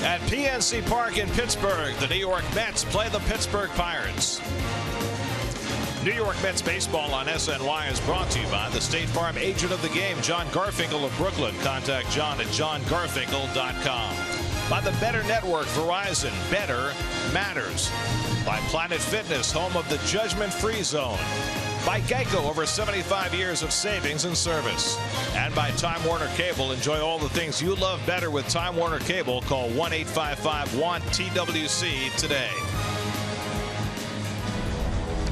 At PNC Park in Pittsburgh, the New York Mets play the Pittsburgh Pirates. New York Mets baseball on SNY is brought to you by the State Farm agent of the game, John Garfinkel of Brooklyn. Contact John at johngarfinkel.com. By the Better Network, Verizon, better matters. By Planet Fitness, home of the judgment-free zone. By Geico, over 75 years of savings and service. And by Time Warner Cable. Enjoy all the things you love better with Time Warner Cable. Call 1-855-WANT-TWC today.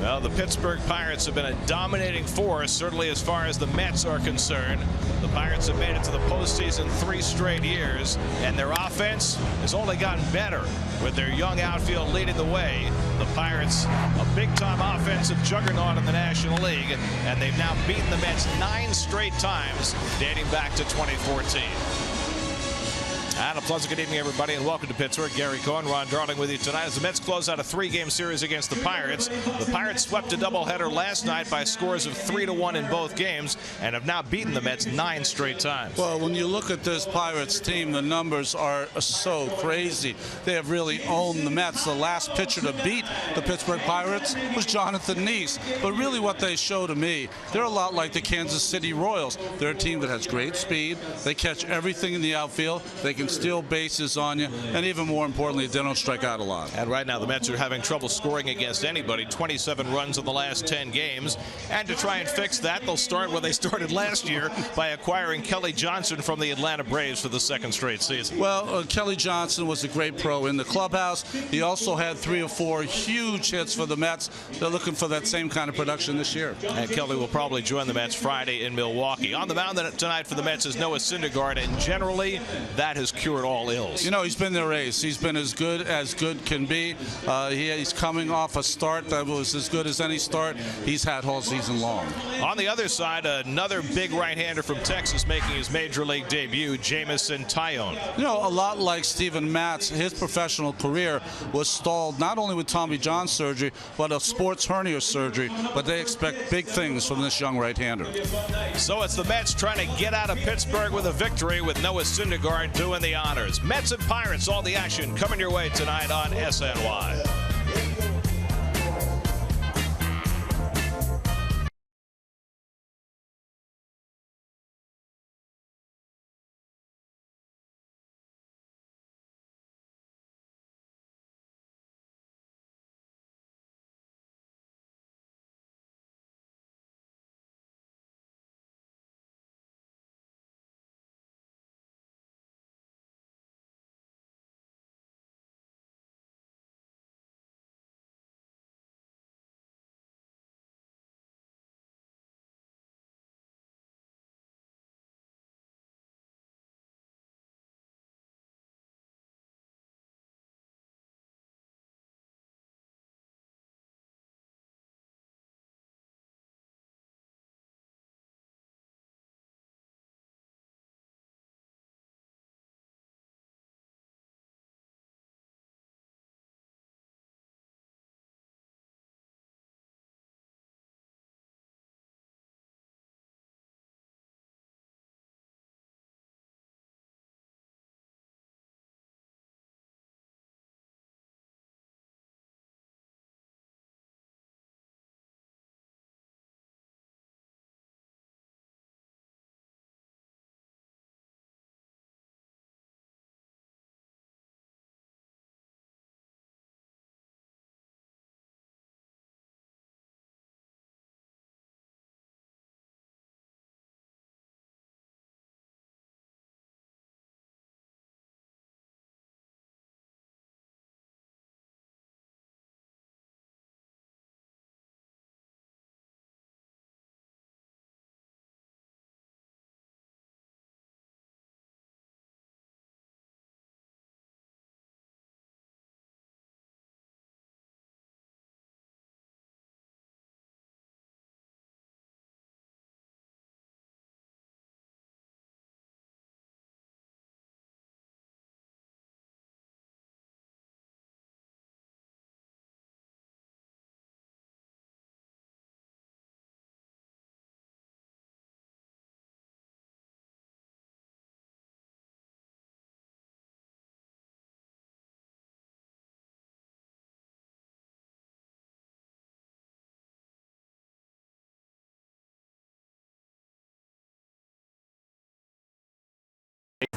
Well, the Pittsburgh Pirates have been a dominating force, certainly as far as the Mets are concerned. The Pirates have made it to the postseason 3 straight years, and their offense has only gotten better with their young outfield leading the way. The Pirates, a big-time offensive juggernaut in the National League, and they've now beaten the Mets 9 straight times dating back to 2014. And a pleasant good evening, everybody, and welcome to Pittsburgh. Gary Cohen, Ron Darling with you tonight as the Mets close out a 3-game series against the Pirates. The Pirates swept a doubleheader last night by scores of 3-1 in both games and have now beaten the Mets 9 straight times. Well, when you look at this Pirates team, the numbers are so crazy. They have really owned the Mets. The last pitcher to beat the Pittsburgh Pirates was Jonathan Neese. But really what they show to me, they're a lot like the Kansas City Royals. They're a team that has great speed. They catch everything in the outfield. They can steal bases on you, and even more importantly, they don't strike out a lot. And right now the Mets are having trouble scoring against anybody. 27 runs in the last 10 games. And to try and fix that, they'll start where they started last year by acquiring Kelly Johnson from the Atlanta Braves for the 2nd straight season. Well, Kelly Johnson was a great pro in the clubhouse. He also had 3 or 4 huge hits for the Mets. They're looking for that same kind of production this year. And Kelly will probably join the Mets Friday in Milwaukee. On the mound tonight for the Mets is Noah Syndergaard, and generally that has cured all ills. You know, he's been their ace. He's been as good can be. He's coming off a start that was as good as any start he's had all season long. On the other side, another big right-hander from Texas making his major league debut, Jameson Taillon. You know, a lot like Steven Matz, his professional career was stalled not only with Tommy John surgery, but a sports hernia surgery. But they expect big things from this young right-hander. So it's the Mets trying to get out of Pittsburgh with a victory, with Noah Syndergaard doing the honors. Mets and Pirates, all the action coming your way tonight on SNY.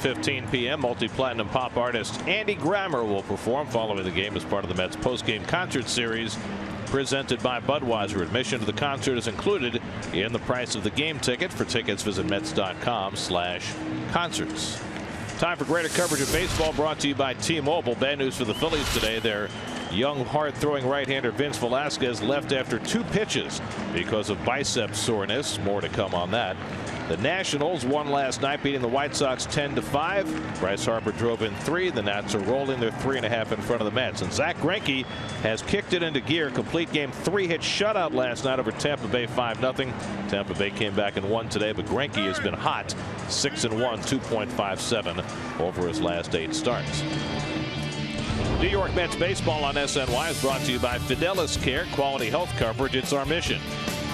7:15 p.m. multi-platinum pop artist Andy Grammer will perform following the game as part of the Mets post-game concert series presented by Budweiser. Admission to the concert is included in the price of the game ticket. For tickets, visit Mets.com/concerts. Time for greater coverage of baseball, brought to you by T-Mobile. Bad news for the Phillies today. Their young, hard-throwing right-hander Vince Velasquez left after 2 pitches because of bicep soreness. More to come on that. The Nationals won last night, beating the White Sox 10-5. Bryce Harper drove in 3. The Nats are rolling. They're 3.5 in front of the Mets. And Zach Greinke has kicked it into gear. Complete game 3-hit shutout last night over Tampa Bay 5-0. Tampa Bay came back and won today, but Greinke has been hot. 6-1, 2.57 over his last 8 starts. New York Mets baseball on SNY is brought to you by Fidelis Care. Quality health coverage, it's our mission.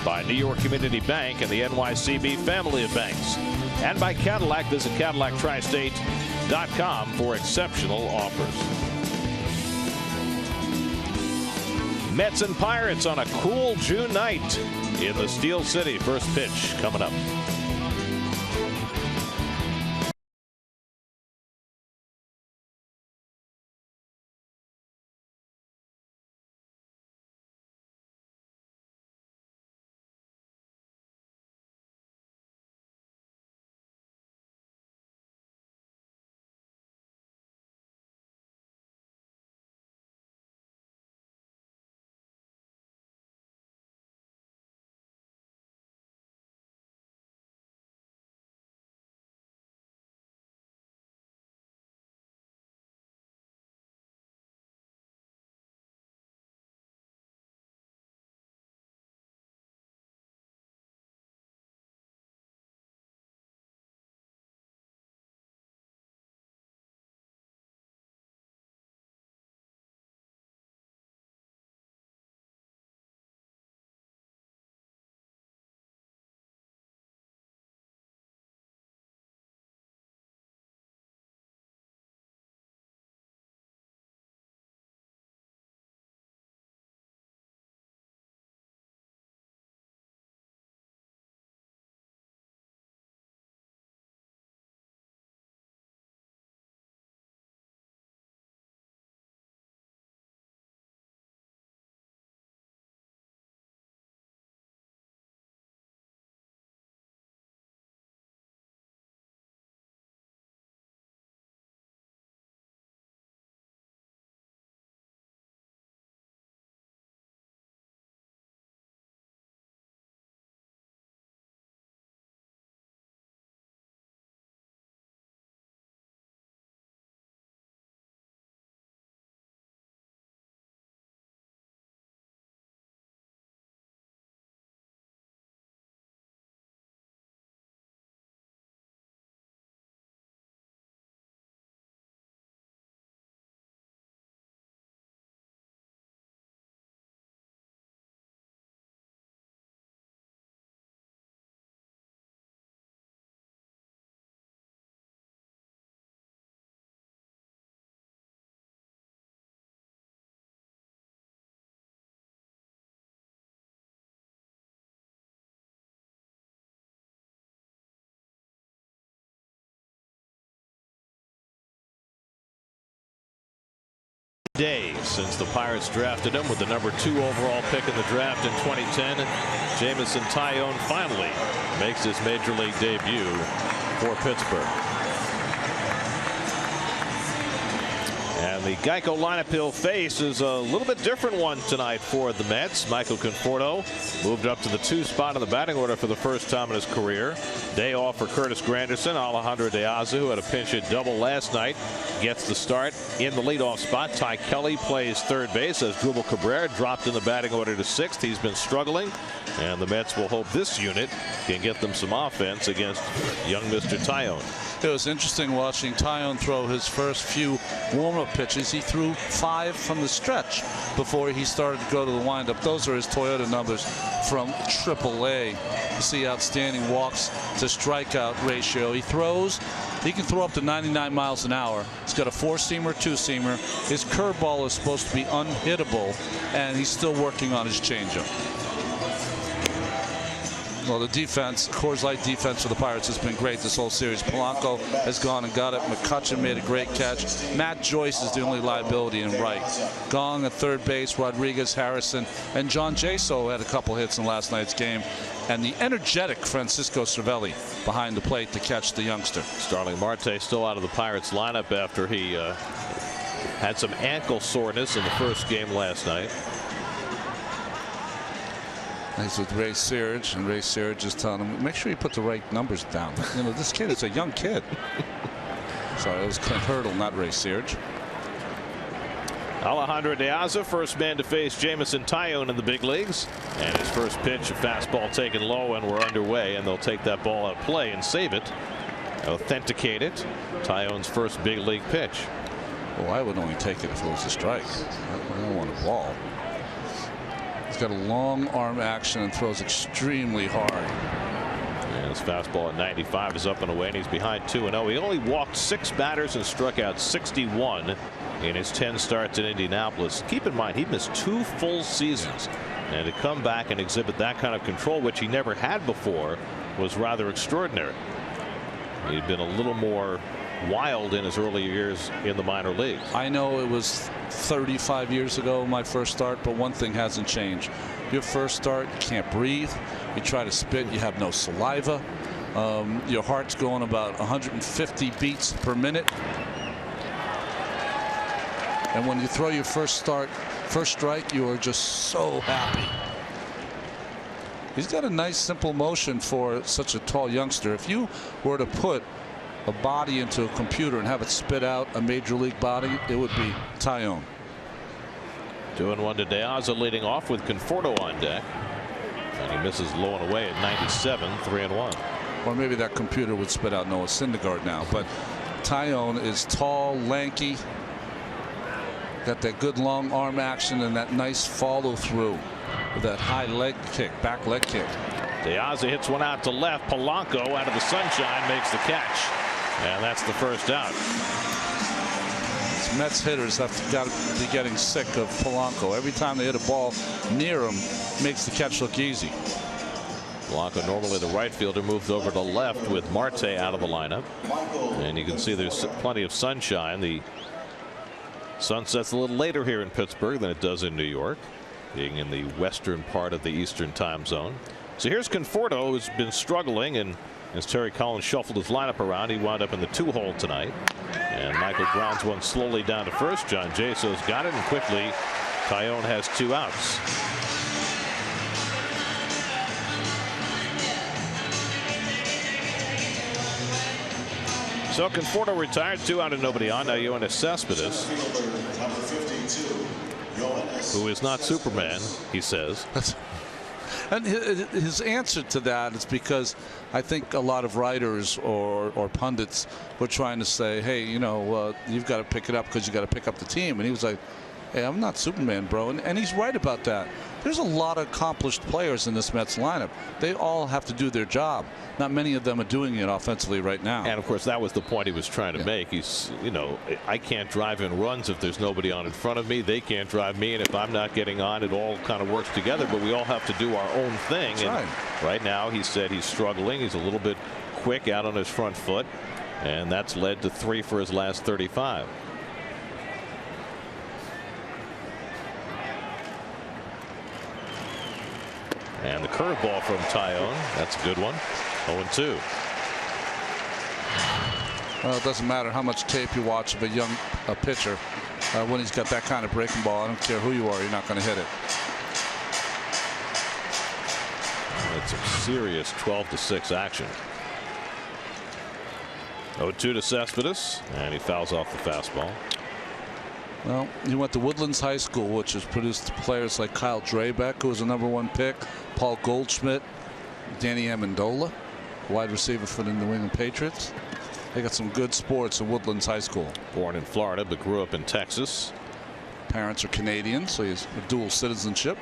By New York Community Bank and the NYCB family of banks. And by Cadillac. Visit CadillacTristate.com for exceptional offers. Mets and Pirates on a cool June night in the Steel City. First pitch coming up. Day since the Pirates drafted him with the number 2 overall pick in the draft in 2010. Jameson Taillon finally makes his major league debut for Pittsburgh. And the Geico lineup he'll face is a little bit different one tonight for the Mets. Michael Conforto moved up to the 2 spot in the batting order for the first time in his career. Day off for Curtis Granderson. Alejandro De Aza, who had a pinch hit double last night, gets the start in the leadoff spot. Ty Kelly plays third base as Drupal Cabrera dropped in the batting order to 6th. He's been struggling, and the Mets will hope this unit can get them some offense against young Mr. Taillon. It was interesting watching Taillon throw his first few warm-up pitches. He threw 5 from the stretch before he started to go to the windup. Those are his Toyota numbers from AAA. You see outstanding walks to strikeout ratio. He can throw up to 99 miles an hour. He's got a 4-seamer, 2-seamer. His curveball is supposed to be unhittable, and he's still working on his changeup. Well, the defense, Coors Light defense for the Pirates has been great this whole series. Polanco has gone and got it. McCutchen made a great catch. Matt Joyce is the only liability in right. Gong at third base, Rodriguez, Harrison, and John Jaso had a couple hits in last night's game. And the energetic Francisco Cervelli behind the plate to catch the youngster. Starling Marte still out of the Pirates lineup after he had some ankle soreness in the first game last night. He's with Ray Searage, and Ray Searage is telling him, make sure you put the right numbers down. You know, this kid is a young kid. Sorry, it was Clint Hurdle, not Ray Searage. Alejandro De Aza, first man to face Jameson Taillon in the big leagues. And his first pitch, a fastball taken low, and we're underway. And they'll take that ball out of play and save it. Authenticate it. Taillon's first big league pitch. Well, I would only take it if it was a strike. I don't want a ball. He's got a long arm action and throws extremely hard. And his fastball at 95 is up and away, and he's behind 2-0. He only walked 6 batters and struck out 61 in his 10 starts in Indianapolis. Keep in mind, he missed 2 full seasons. And to come back and exhibit that kind of control, which he never had before, was rather extraordinary. He'd been a little more wild in his early years in the minor leagues. I know it was 35 years ago, my first start, but one thing hasn't changed. Your first start, you can't breathe. You try to spit, you have no saliva. Your heart's going about 150 beats per minute. And when you throw your first strike, you are just so happy. He's got a nice simple motion for such a tall youngster. If you were to put a body into a computer and have it spit out a major league body, it would be Taillon. 2-1 to De Aza, leading off with Conforto on deck. And he misses low and away at 97, 3-1. Or maybe that computer would spit out Noah Syndergaard now. But Taillon is tall, lanky, got that good long arm action and that nice follow through with that high leg kick, back leg kick. De Aza hits one out to left. Polanco out of the sunshine makes the catch. And that's the first out. These Mets hitters have got to be getting sick of Polanco. Every time they hit a ball near him, makes the catch look easy. Polanco, normally the right fielder, moves over to left with Marte out of the lineup. And you can see there's plenty of sunshine. The sun sets a little later here in Pittsburgh than it does in New York, being in the western part of the Eastern time zone. So here's Conforto, who's been struggling, and as Terry Collins shuffled his lineup around, he wound up in the 2-hole tonight. And Michael grounds one slowly down to first. John Jaso's got it, and quickly Taillon has 2 outs. So Conforto retired, 2 out and nobody on. Now Yoenis Cespedes, who is not Superman, he says. And his answer to that is because I think a lot of writers or pundits were trying to say, hey, you know, you've got to pick it up because you got to pick up the team. And he was like, hey, I'm not Superman, bro. And he's right about that. There's a lot of accomplished players in this Mets lineup. They all have to do their job. Not many of them are doing it offensively right now. And of course, that was the point he was trying to make. He's, you know, I can't drive in runs if there's nobody on in front of me. They can't drive me, and if I'm not getting on, it all kind of works together. But we all have to do our own thing. That's right. Right now, he said he's struggling. He's a little bit quick out on his front foot, and that's led to 3 for his last 35. And the curveball from Taillon. That's a good one. 0-2. Well, it doesn't matter how much tape you watch of a young pitcher. When he's got that kind of breaking ball, I don't care who you are, you're not going to hit it. It's a serious 12-6 action. 0-2 to Cespedes, and he fouls off the fastball. Well, he went to Woodlands High School, which has produced players like Kyle Drabeck, who was a #1 pick, Paul Goldschmidt, Danny Amendola, wide receiver for the New England Patriots. They got some good sports at Woodlands High School. Born in Florida, but grew up in Texas. Parents are Canadian, so he's a dual citizenship.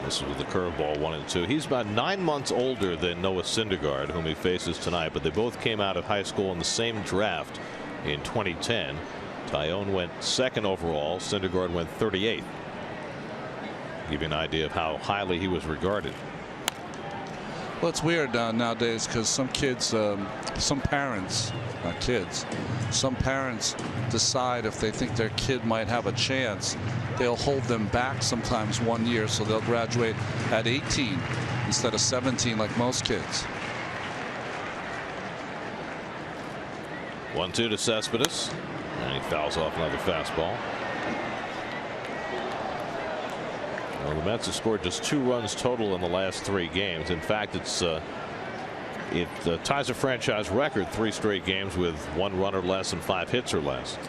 This is with the curveball, 1-2. He's about 9 months older than Noah Syndergaard, whom he faces tonight, but they both came out of high school in the same draft in 2010. Taillon went 2nd overall. Syndergaard went 38th. Give you an idea of how highly he was regarded. Well, it's weird nowadays because some kids, some parents, not kids, some parents decide if they think their kid might have a chance, they'll hold them back sometimes 1 year, so they'll graduate at 18 instead of 17 like most kids. 1-2 to Cespedes, and he fouls off another fastball. Well, the Mets have scored just 2 runs total in the last 3 games. In fact, it ties a franchise record 3 straight games with 1 run or less and 5 hits or less.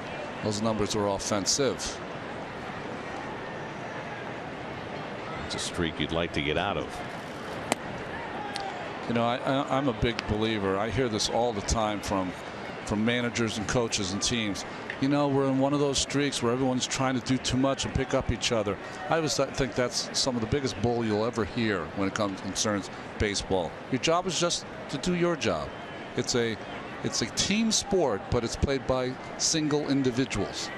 Those numbers are offensive. It's a streak you'd like to get out of. You know, I'm a big believer. I hear this all the time from managers and coaches and teams. You know, we're in one of those streaks where everyone's trying to do too much and pick up each other. I always think that's some of the biggest bull you'll ever hear when it concerns baseball. Your job is just to do your job. It's a team sport, but it's played by single individuals.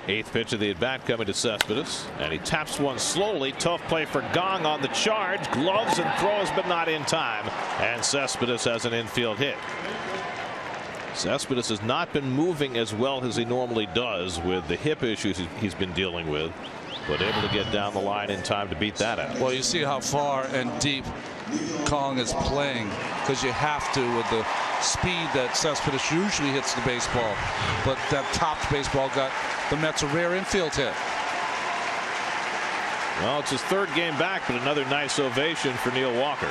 Eighth pitch of the at-bat coming to Cespedes, and he taps one slowly. Tough play for Gong on the charge. Gloves and throws, but not in time. And Cespedes has an infield hit. Cespedes has not been moving as well as he normally does with the hip issues he's been dealing with, but able to get down the line in time to beat that out. Well, you see how far and deep Kong is playing, because you have to with the speed that Cespedes usually hits the baseball. But that topped baseball got the Mets a rare infield hit. Well, it's his 3rd game back, but another nice ovation for Neil Walker.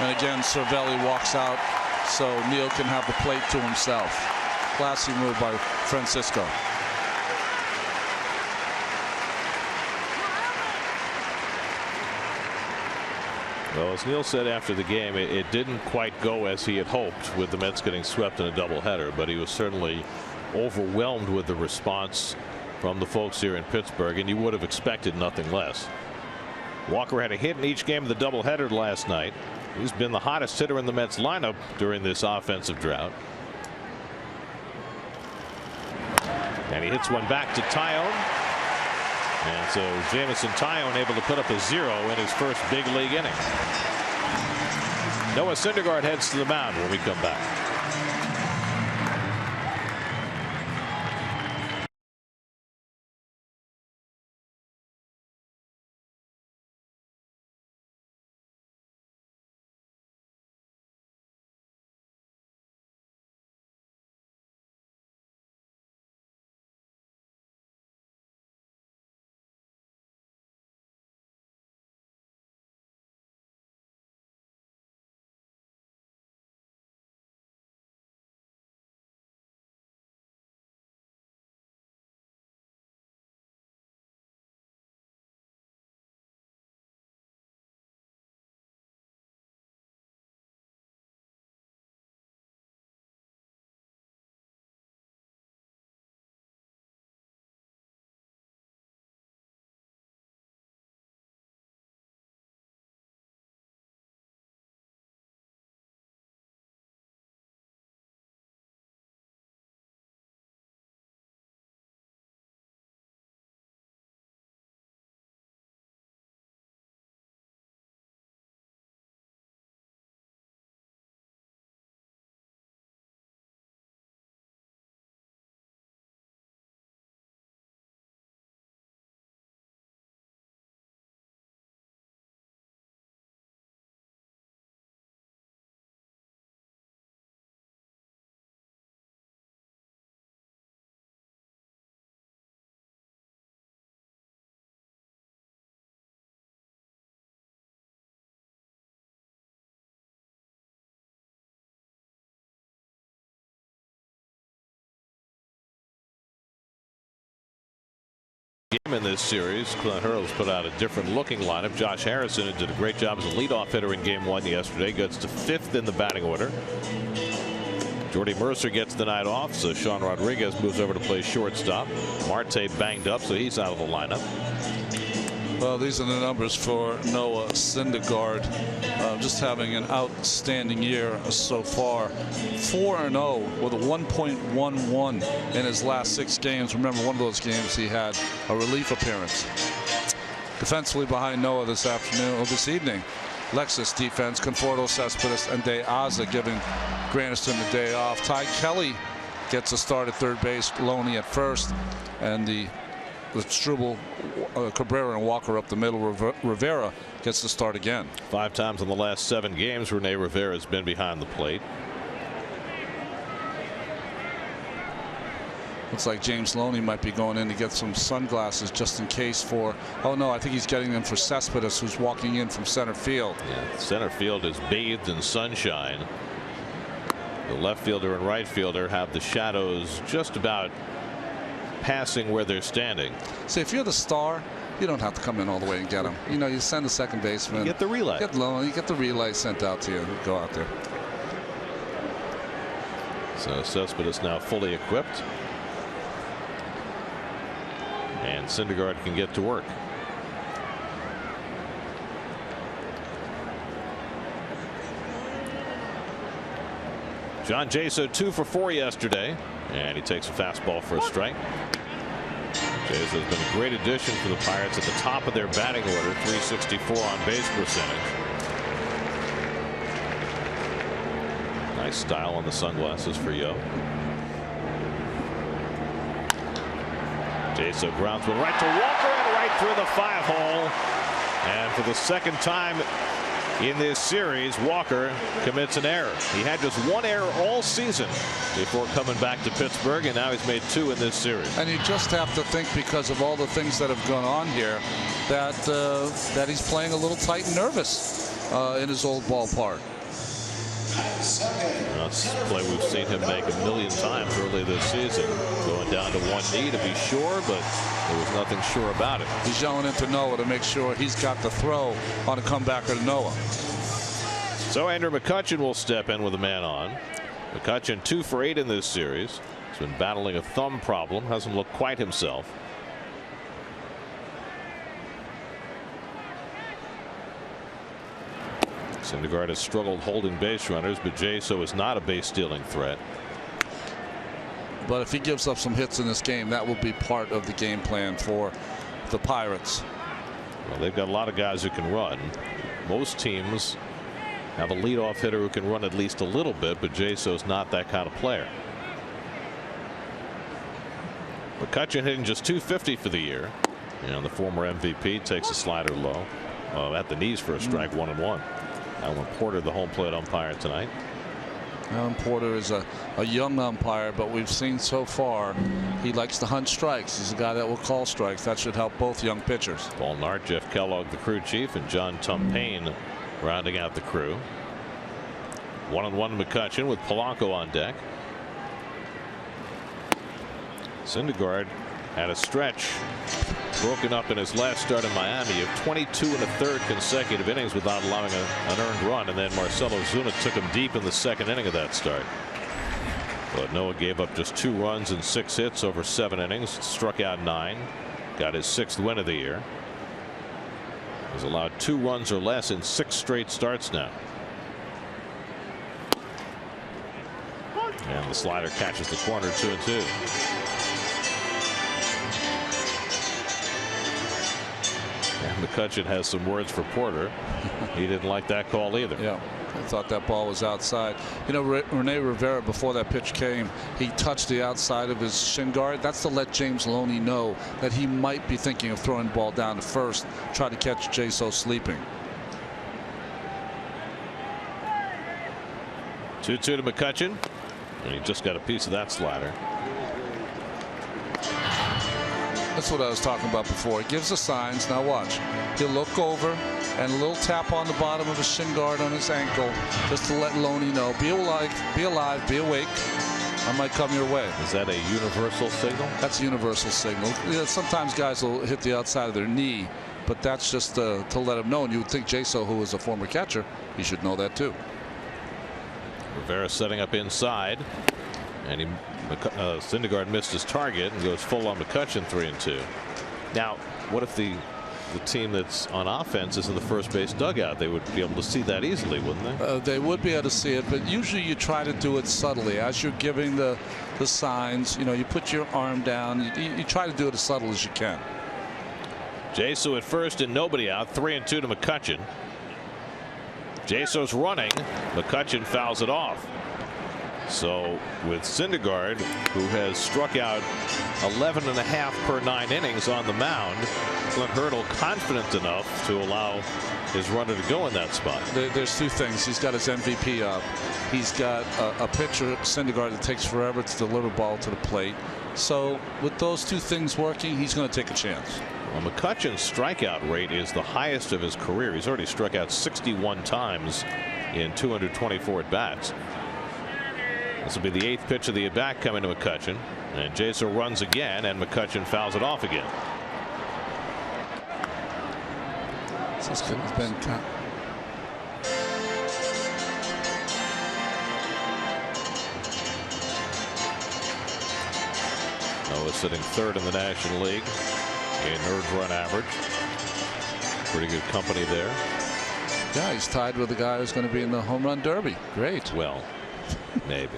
And again, Cervelli walks out so Neil can have the plate to himself. Classy move by Francisco. Well, as Neil said after the game, it didn't quite go as he had hoped with the Mets getting swept in a doubleheader, but he was certainly overwhelmed with the response from the folks here in Pittsburgh, and you would have expected nothing less. Walker had a hit in each game of the doubleheader last night. He's been the hottest hitter in the Mets lineup during this offensive drought. And he hits one back to Tyone. And so Jamison Tyone able to put up a 0 in his first big league inning. Noah Syndergaard heads to the mound when we come back. Game in this series, Clint Hurls put out a different looking lineup. Josh Harrison did a great job as a leadoff hitter in game 1 yesterday. Gets to 5th in the batting order. Jordy Mercer gets the night off, so Sean Rodriguez moves over to play shortstop. Marte banged up, so he's out of the lineup. Well, these are the numbers for Noah Syndergaard. Just having an outstanding year so far. 4-0 with a 1.11 in his last 6 games. Remember, one of those games he had a relief appearance. Defensively behind Noah this evening, Lexus defense, Conforto, Cespedes, and De Aza giving Granderson the day off. Ty Kelly gets a start at third base, Loney at first, and the Struble, Cabrera, and Walker up the middle. Rivera gets the start again. 5 times in the last 7 games, Rene Rivera has been behind the plate. Looks like James Loney might be going in to get some sunglasses just in case for. Oh no, I think he's getting them for Cespedes, who's walking in from center field. Yeah, center field is bathed in sunshine. The left fielder and right fielder have the shadows just about passing where they're standing. See, if you're the star, you don't have to come in all the way and get them. You know, you send the second baseman. You get the relay. Get Loney, get the relay sent out to you. Go out there. So Cespedes now fully equipped. And Syndergaard can get to work. John Jaso 2 for 4 yesterday, and he takes a fastball for a strike. Jaso has been a great addition for the Pirates at the top of their batting order, 364 on base percentage. Nice style on the sunglasses for Yo. Jaso grounds one right to Walker and right through the 5-hole. And for the second time in this series, Walker commits an error. He had just 1 error all season before coming back to Pittsburgh, and now he's made 2 in this series. And you just have to think, because of all the things that have gone on here, that that he's playing a little tight and nervous in his old ballpark. That's a play we've seen him make a million times early this season, going down to 1 knee to be sure, but there was nothing sure about it. He's yelling into Noah to make sure he's got the throw on a comebacker to Noah. So Andrew McCutchen will step in with a man on. McCutchen 2 for 8 in this series. He's been battling a thumb problem, hasn't looked quite himself. Syndergaard has struggled holding base runners, but Jaso is not a base stealing threat. But if he gives up some hits in this game, that will be part of the game plan for the Pirates. Well, they've got a lot of guys who can run. Most teams have a leadoff hitter who can run at least a little bit, but Jaso's not that kind of player. McCutchen hitting just .250 for the year. And the former MVP takes a slider low at the knees for a strike, 1-1. Alan Porter, the home plate umpire tonight. Alan Porter is a young umpire, but we've seen so far he likes to hunt strikes. He's a guy that will call strikes. That should help both young pitchers. Paul Nart, Jeff Kellogg, the crew chief, and John Tumpane rounding out the crew. 1-1 McCutchen with Polanco on deck. Syndergaard had a stretch broken up in his last start in Miami of 22 1/3 consecutive innings without allowing an earned run, and then Marcelo Zuna took him deep in the second inning of that start. But Noah gave up just 2 runs and 6 hits over 7 innings, struck out 9, got his 6th win of the year. He's allowed 2 runs or less in 6 straight starts now. And the slider catches the corner, 2-2. And McCutchen has some words for Porter. He didn't like that call either. Yeah, I thought that ball was outside. You know, Rene Rivera, before that pitch came, he touched the outside of his shin guard. That's to let James Loney know that he might be thinking of throwing the ball down to first, try to catch Jaso sleeping. 2-2 to McCutchen, and he just got a piece of that slider. That's what I was talking about before. He gives the signs. Now watch. He'll look over and a little tap on the bottom of his shin guard on his ankle just to let Loney know, be alive, be awake. I might come your way. Is that a universal signal? That's a universal signal. You know, sometimes guys will hit the outside of their knee, but that's just to let him know. And you would think Jaso, who is a former catcher, he should know that too. Rivera setting up inside, and Syndergaard missed his target and goes full on McCutchen, 3-2. Now, what if the the team that's on offense is in the first base dugout. They would be able to see that easily, wouldn't they? They would be able to see it, but usually you try to do it subtly as you're giving the signs. You know, you put your arm down. You try to do it as subtle as you can. Jaso at first and nobody out. 3-2 to McCutchen. Jaso's running. McCutchen fouls it off. So with Syndergaard, who has struck out 11.5 per 9 innings on the mound, Clint Hurdle confident enough to allow his runner to go in that spot. There's two things. He's got his MVP up. He's got a pitcher, Syndergaard, that takes forever to deliver ball to the plate. So with those two things working, he's going to take a chance. Well, McCutchen's strikeout rate is the highest of his career. He's already struck out 61 times in 224 at bats. This will be the 8th pitch of the at bat coming to McCutchen, and Jaso runs again, and McCutchen fouls it off again. This could have been Noah sitting 3rd in the National League in earned run average. Pretty good company there. Yeah, he's tied with the guy who's going to be in the home run derby. Great. Well, maybe.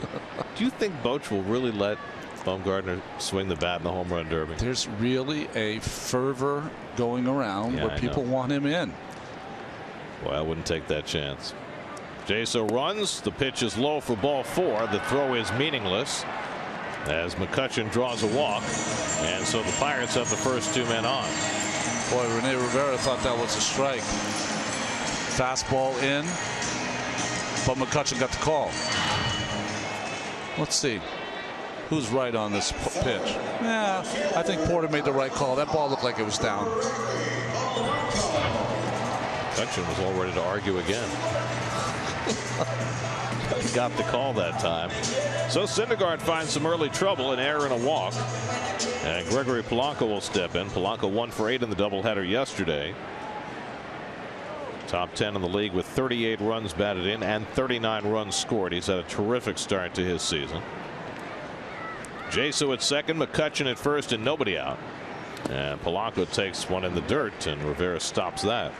Do you think Boch will really let Baumgartner swing the bat in the home run derby? There's really a fervor going around where people want him in. Well, I wouldn't take that chance. Jaso runs. The pitch is low for ball 4. The throw is meaningless as McCutchen draws a walk, and so the Pirates have the first 2 men on. Boy, Rene Rivera thought that was a strike. Fastball in, but McCutchen got the call. Let's see who's right on this pitch. Yeah, I think Porter made the right call. That ball looked like it was down. McCutchen was all ready to argue again. Got the call that time. So Syndergaard finds some early trouble, an error and a walk, and Gregory Polanco will step in. Polanco 1 for 8 in the doubleheader yesterday. Top 10 in the league with 38 runs batted in and 39 runs scored. He's had a terrific start to his season. Jaso at second, McCutchen at first, and nobody out. And Polanco takes one in the dirt, and Rivera stops that.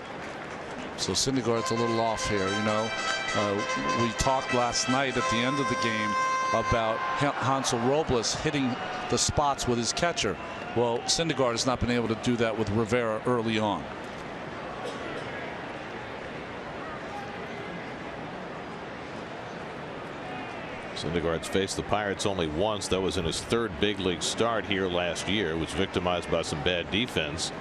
So Syndergaard's a little off here. You know, we talked last night at the end of the game about Hansel Robles hitting the spots with his catcher. Well, Syndergaard has not been able to do that with Rivera early on. Syndergaard's faced the Pirates only once. That was in his 3rd big league start here last year. Was victimized by some bad defense.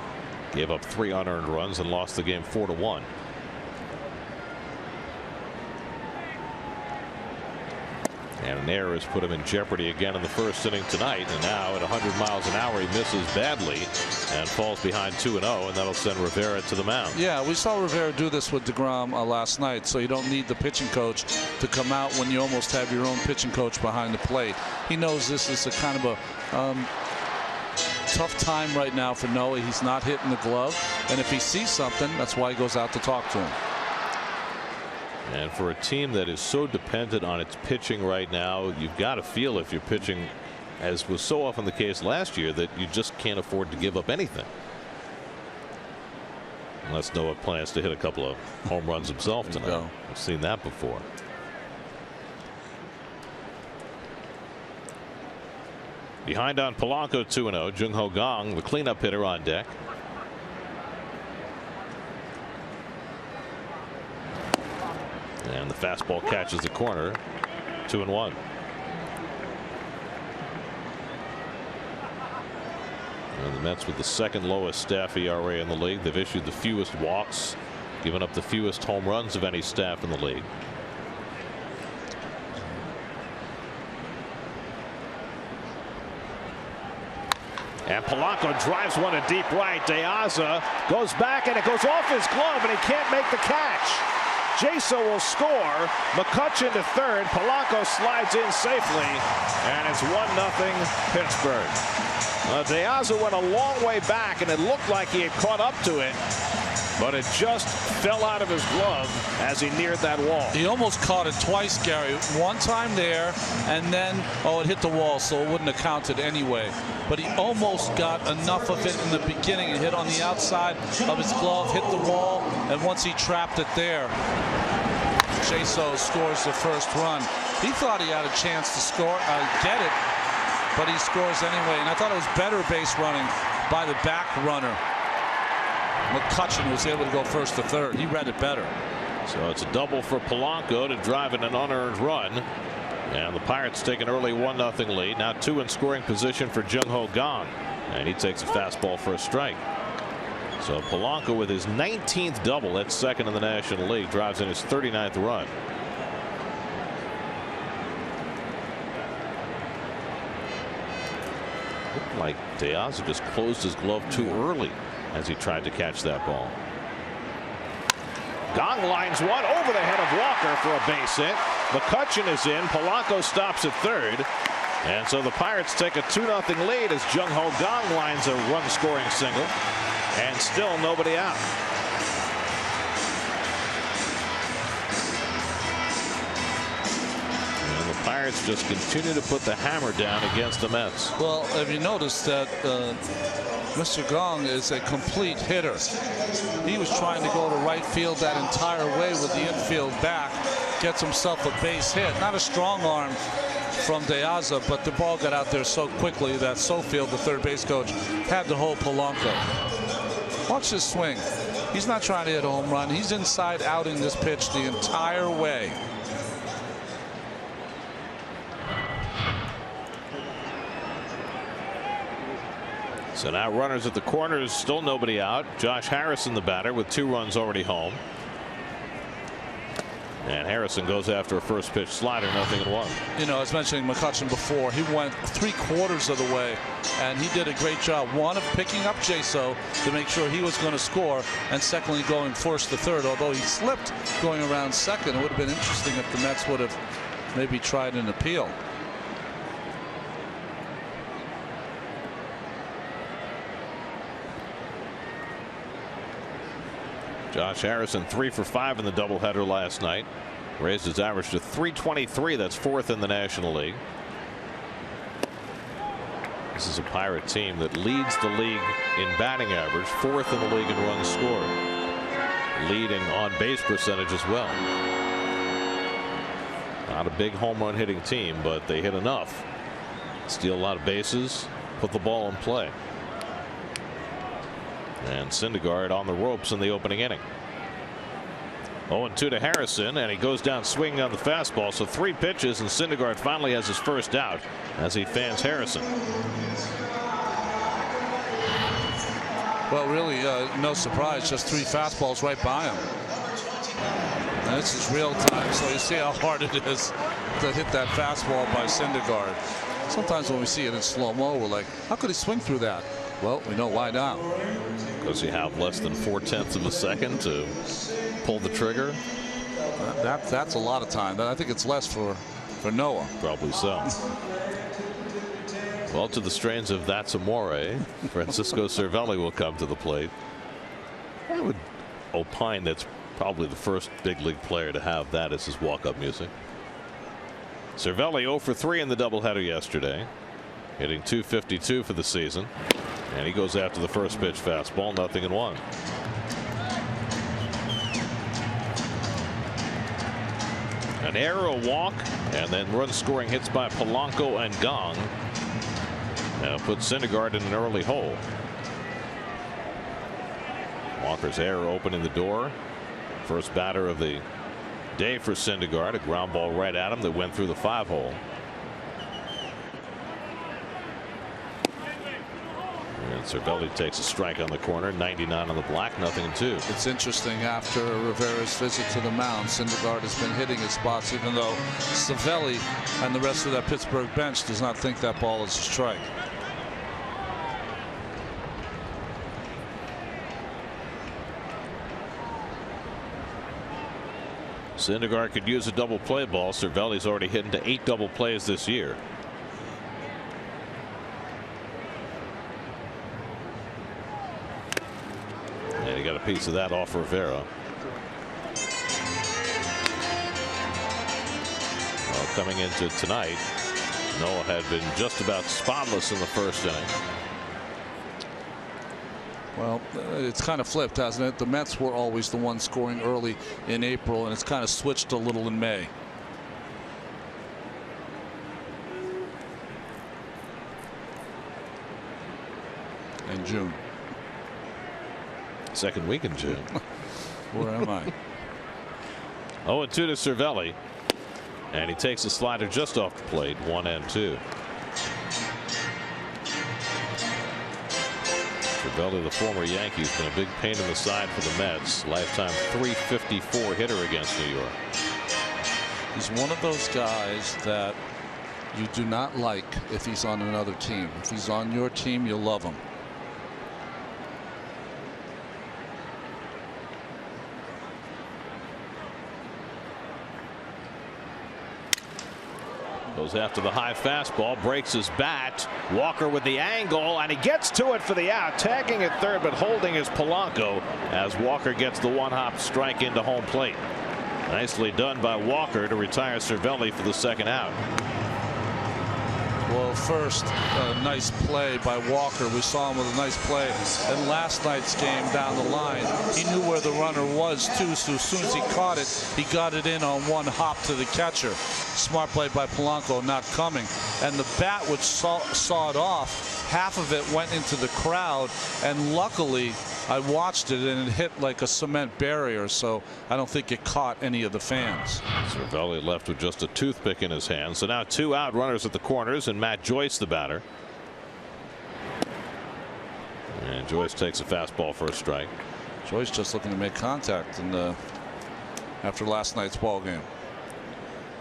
Gave up 3 unearned runs and lost the game 4-1. And an error has put him in jeopardy again in the 1st inning tonight. And now at 100 miles an hour, he misses badly and falls behind 2-0, and that'll send Rivera to the mound. Yeah, we saw Rivera do this with DeGrom last night, so you don't need the pitching coach to come out when you almost have your own pitching coach behind the plate. He knows this is a kind of a tough time right now for Noah. He's not hitting the glove, and if he sees something, that's why he goes out to talk to him. And for a team that is so dependent on its pitching right now, you've got to feel, if you're pitching, as was so often the case last year, that you just can't afford to give up anything. Unless Noah plans to hit a couple of home runs himself tonight. I've seen that before. Behind on Polanco 2-0. Jung-Ho Kang, the cleanup hitter, on deck. And the fastball catches the corner. 2-1. And the Mets with the 2nd lowest staff ERA in the league. They've issued the fewest walks, given up the fewest home runs of any staff in the league. And Polanco drives one to deep right. De Aza goes back, and it goes off his glove, and he can't make the catch. Jaso will score. McCutchen to 3rd. Polanco slides in safely, and it's 1-0 Pittsburgh. De Aza went a long way back, and it looked like he had caught up to it. but it just fell out of his glove as he neared that wall. He almost caught it twice, Gary. One time there, and then, it hit the wall, so it wouldn't have counted anyway. But he almost got enough of it in the beginning. It hit on the outside of his glove, hit the wall, and once he trapped it there, Jaso scores the first run. He thought he had a chance to score, get it, but he scores anyway. And I thought it was better base running by the back runner. McCutchen was able to go first to third. He read it better. So it's a double for Polanco to drive in an unearned run. And the Pirates take an early 1-0 lead. Now 2 in scoring position for Jung-Ho Kang. And he takes a fastball for a strike. So Polanco with his 19th double, that's second in the National League, drives in his 39th run. Looked like De Aza just closed his glove too early as he tried to catch that ball. Kang lines one over the head of Walker for a base hit. McCutchen is in. Polanco stops at third. And so the Pirates take a 2-0 lead as Jung-Ho Kang lines a run-scoring single. And still nobody out. And the Pirates just continue to put the hammer down against the Mets. Well, have you noticed that Mr. Kang is a complete hitter? He was trying to go to right field that entire way with the infield back, gets himself a base hit. Not a strong arm from De Aza, but the ball got out there so quickly that Sofield, the third base coach, had to hold Polanco. Watch his swing. He's not trying to hit a home run. He's inside outing this pitch the entire way. So now runners at the corners, still nobody out. Josh Harrison, the batter, with 2 runs already home. And Harrison goes after a first pitch slider, 0-1. You know, I was mentioning McCutchen before. He went 3/4 of the way, and he did a great job. One, of picking up Jaso to make sure he was going to score, and secondly, going first to third. Although he slipped going around second, it would have been interesting if the Mets would have maybe tried an appeal. Josh Harrison 3 for 5 in the doubleheader last night. Raised his average to .323. That's 4th in the National League. This is a Pirate team that leads the league in batting average, 4th in the league in runs scored, leading on base percentage as well. Not a big home run hitting team, but they hit enough. Steal a lot of bases, put the ball in play. And Syndergaard on the ropes in the opening inning. 0-2 to Harrison, and he goes down swinging on the fastball. So 3 pitches, and Syndergaard finally has his first out as he fans Harrison. Well, really, no surprise, just 3 fastballs right by him. And this is real time, so you see how hard it is to hit that fastball by Syndergaard. Sometimes when we see it in slow-mo, we're like, how could he swing through that? Well, we know why now. Because you have less than 4/10 of a second to pull the trigger. That's a lot of time. I think it's less for Noah. Probably so. Well, to the strains of That's Amore, Francisco Cervelli will come to the plate. I would opine that's probably the first big league player to have that as his walk-up music. Cervelli 0 for 3 in the doubleheader yesterday, hitting .252 for the season. And he goes after the first pitch fastball, 0-1. An error, a walk, and then run scoring hits by Polanco and Kang. Now puts Syndergaard in an early hole. Walker's error opening the door. First batter of the day for Syndergaard. A ground ball right at him that went through the 5-hole. And Cervelli takes a strike on the corner, 99 on the black, 0-2. It's interesting, after Rivera's visit to the mound, Syndergaard has been hitting his spots, even though Cervelli and the rest of that Pittsburgh bench does not think that ball is a strike. Syndergaard could use a double play ball. Cervelli's already hit into 8 double plays this year. And he got a a piece of that off Rivera. Well, coming into tonight, Noah had been just about spotless in the first inning. Well, it's kind of flipped, hasn't it? The Mets were always the ones scoring early in April, and it's kind of switched a little in May. And June. Second week in June. Where am I? 0-2 to Cervelli. And he takes a slider just off the plate, 1-2. Cervelli, the former Yankee, has been a big pain in the side for the Mets. Lifetime .354 hitter against New York. He's one of those guys that you do not like if he's on another team. If he's on your team, you'll love him. Goes after the high fastball, breaks his bat. Walker with the angle, and he gets to it for the out. Tagging at third, but holding is Polanco as Walker gets the one-hop strike into home plate. Nicely done by Walker to retire Cervelli for the second out. Well, first, a nice play by Walker. We saw him with a nice play in last night's game down the line. He knew where the runner was, too, so as soon as he caught it, he got it in on one hop to the catcher. Smart play by Polanco, not coming. And the bat, which sawed off, half of it went into the crowd, and luckily, I watched it and it hit like a cement barrier, so I don't think it caught any of the fans. Cervelli left with just a toothpick in his hand. So now 2 out, runners at the corners, and Matt Joyce the batter. And Joyce takes a fastball for a strike. Joyce just looking to make contact after last night's ball game.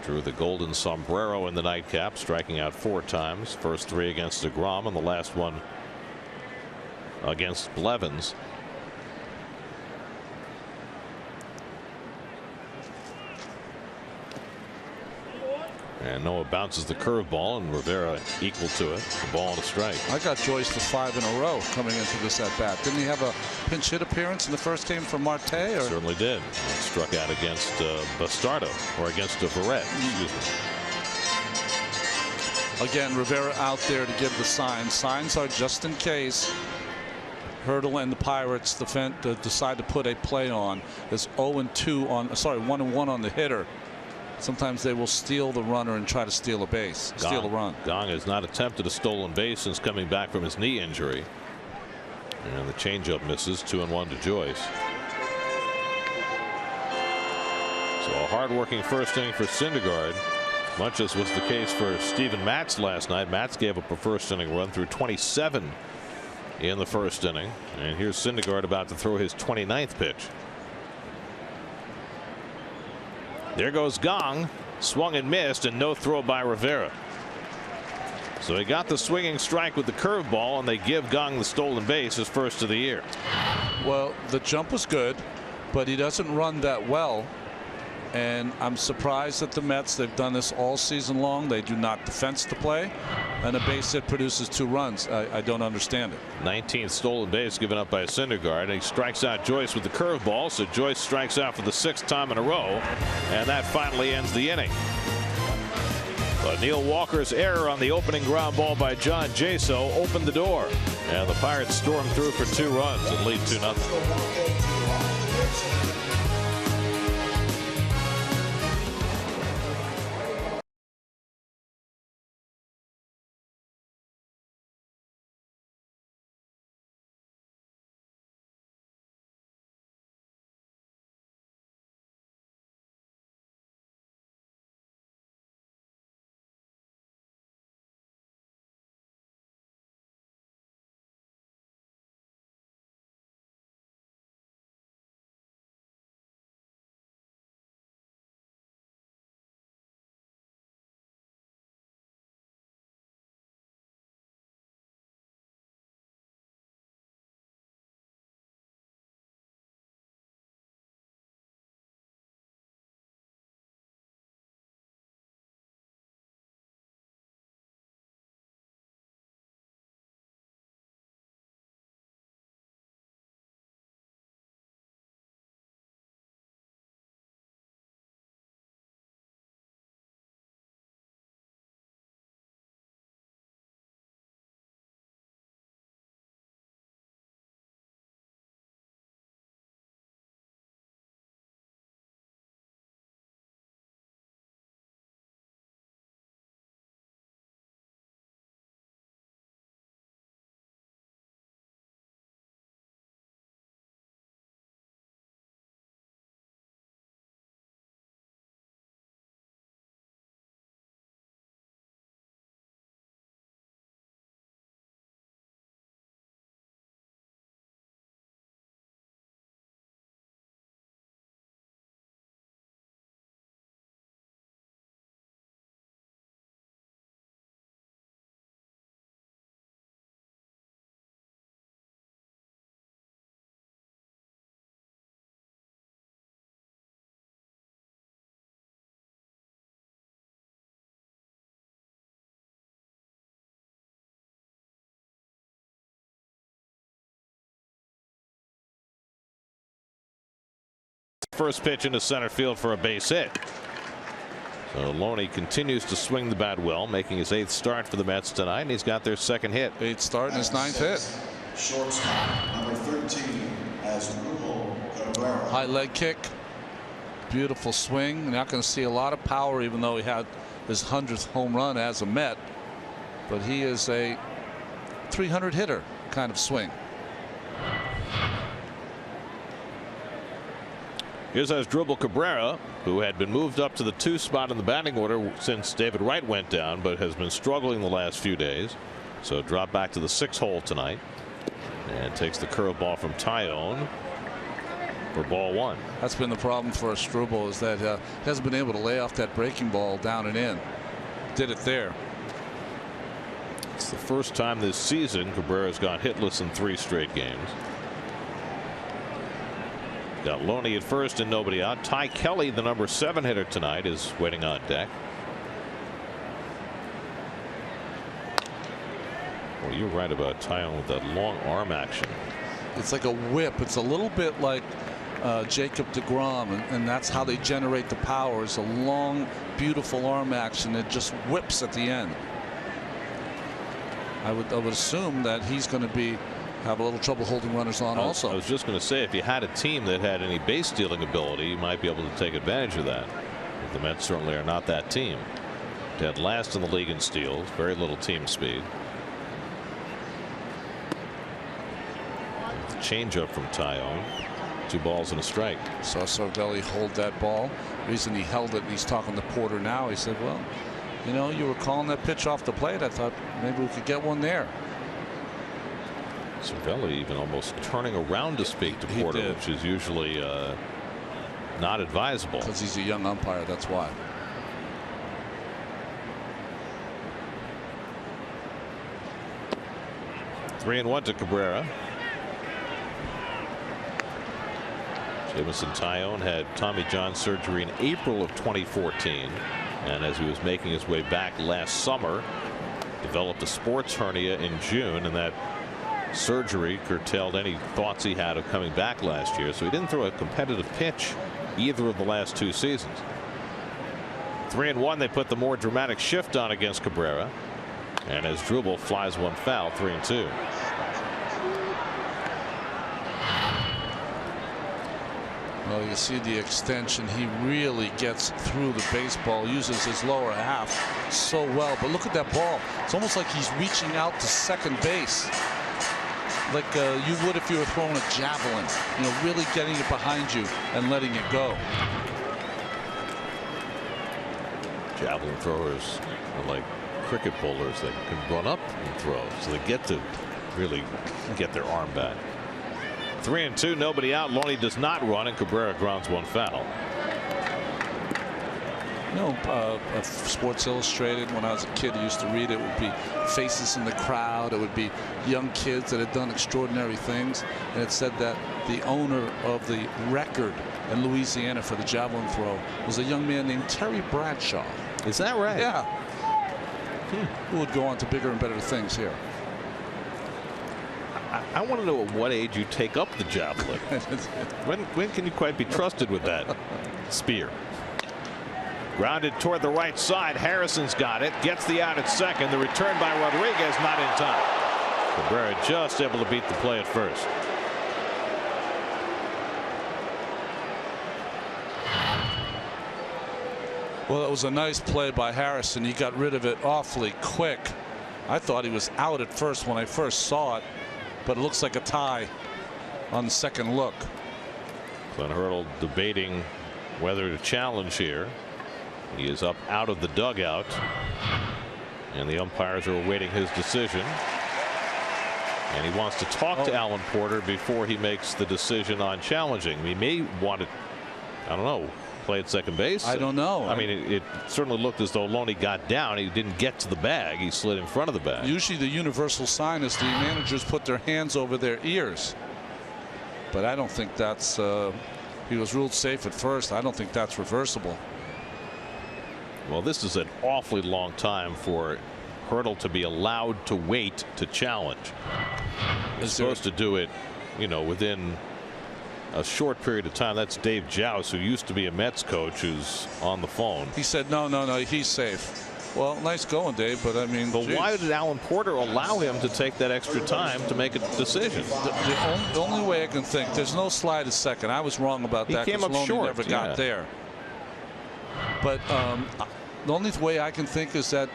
Drew the golden sombrero in the nightcap, striking out 4 times. First 3 against DeGrom, and the last one against Blevins. And Noah bounces the curveball, and Rivera equal to it. The ball and a strike. I got Joyce to 5 in a row coming into this at bat. Didn't he have a pinch hit appearance in the first game for Marte? Or? Certainly did. Struck out against Bastardo, or against Verrett. Excuse me. Again, Rivera out there to give the signs. Signs are just in case Hurdle and the Pirates decide to put a play on. There's 0-2 on, sorry, 1-1 on the hitter. Sometimes they will steal the runner and try to steal a base, steal a run. Gong has not attempted a stolen base since coming back from his knee injury. And the changeup misses. 2-1 to Joyce. So a hard-working first inning for Syndergaard, much as was the case for Steven Matz last night. Matz gave up a first inning run through 27 in the first inning. And here's Syndergaard about to throw his 29th pitch. There goes Gong, swung and missed, and no throw by Rivera. So he got the swinging strike with the curveball, and they give Gong the stolen base, his first of the year. Well, the jump was good, but he doesn't run that well. And I'm surprised at the Mets. They've done this all season long. They do not defense the play, and a base hit produces 2 runs. I don't understand it. 19th stolen base given up by Syndergaard. He strikes out Joyce with the curveball, so Joyce strikes out for the 6th time in a row, and that finally ends the inning. But Neil Walker's error on the opening ground ball by John Jaso opened the door, and the Pirates stormed through for 2 runs and lead 2-0. first pitch into center field for a base hit. So Loney continues to swing the bat well, making his 8th start for the Mets tonight, and he's got their 2nd hit. 8th start and his 9th hit. Shortstop, number 13, high leg kick. Beautiful swing. You're not going to see a lot of power, even though he had his 100th home run as a Met. But he is a 300 hitter kind of swing. Here's Asdrubal Cabrera, who had been moved up to the 2 spot in the batting order since David Wright went down, but has been struggling the last few days. So dropped back to the 6 hole tonight and takes the curveball from Tyone for ball 1. That's been the problem for Asdrubal, is that he hasn't been able to lay off that breaking ball down and in. Did it there. It's the first time this season Cabrera's gone hitless in 3 straight games. Got Loney at first and nobody out. Ty Kelly, the number 7 hitter tonight, is waiting on deck. Well, you're right about Tyone with that long arm action. It's like a whip. It's a little bit like Jacob deGrom, and that's how they generate the power. It's a long, beautiful arm action that just whips at the end. I would assume that he's going to have a little trouble holding runners on also. I was just going to say, if you had a team that had any base stealing ability, you might be able to take advantage of that. But the Mets certainly are not that team. Dead last in the league in steals, very little team speed. Changeup from Tyone. 2 balls and a strike. Saw Cervelli hold that ball. The reason he held it, and he's talking to Porter now, he said, well, you know, you were calling that pitch off the plate. I thought maybe we could get one there. Cervelli even almost turning around to speak to Porter, which is usually not advisable. Because he's a young umpire, that's why. Three and 1 to Cabrera. Jamison Tyone had Tommy John surgery in April of 2014, and as he was making his way back last summer, developed a sports hernia in June, and that surgery curtailed any thoughts he had of coming back last year. So he didn't throw a competitive pitch either of the last 2 seasons. 3 and 1, they put the more dramatic shift on against Cabrera, and as Asdrubal flies one foul. 3 and 2. Well, you see the extension. He really gets through the baseball, uses his lower half so well. But look at that ball. It's almost like he's reaching out to second base, like you would if you were throwing a javelin. You know, really getting it behind you and letting it go. Javelin throwers are like cricket bowlers that can run up and throw, so they get to really get their arm back. 3 and 2, nobody out. Loney does not run, and Cabrera grounds one foul. You know, Sports Illustrated, when I was a kid, I used to read it. It would be faces in the crowd. It would be young kids that had done extraordinary things. And it said that the owner of the record in Louisiana for the javelin throw was a young man named Terry Bradshaw. Is that right? Yeah. Who would go on to bigger and better things here. I want to know at what age you take up the javelin. when can you quite be trusted with that spear? Grounded toward the right side. Harrison's got it. Gets the out at second. The return by Rodriguez not in time. Cabrera just able to beat the play at first. Well, it was a nice play by Harrison. He got rid of it awfully quick. I thought he was out at first when I first saw it, but it looks like a tie on the second look. Glenn Hurdle debating whether to challenge here. He is up out of the dugout, and the umpires are awaiting his decision. And he wants to talk to Alan Porter before he makes the decision on challenging. He may want to, I don't know, play at second base. I don't know. I mean, it certainly looked as though Loney got down. He didn't get to the bag. He slid in front of the bag. Usually the universal sign is the managers put their hands over their ears. But I don't think that's, he was ruled safe at first. I don't think that's reversible. Well, this is an awfully long time for Hurdle to be allowed to wait to challenge. He's supposed to do it, you know, within a short period of time. That's Dave Joust, who used to be a Mets coach, who's on the phone. He said, no, he's safe. Well, nice going, Dave, but I mean, but why did Alan Porter allow him to take that extra time to make a decision? The only way I can think, there's no slide at second. I was wrong about that. He came up short. Never got there. But the only way I can think is that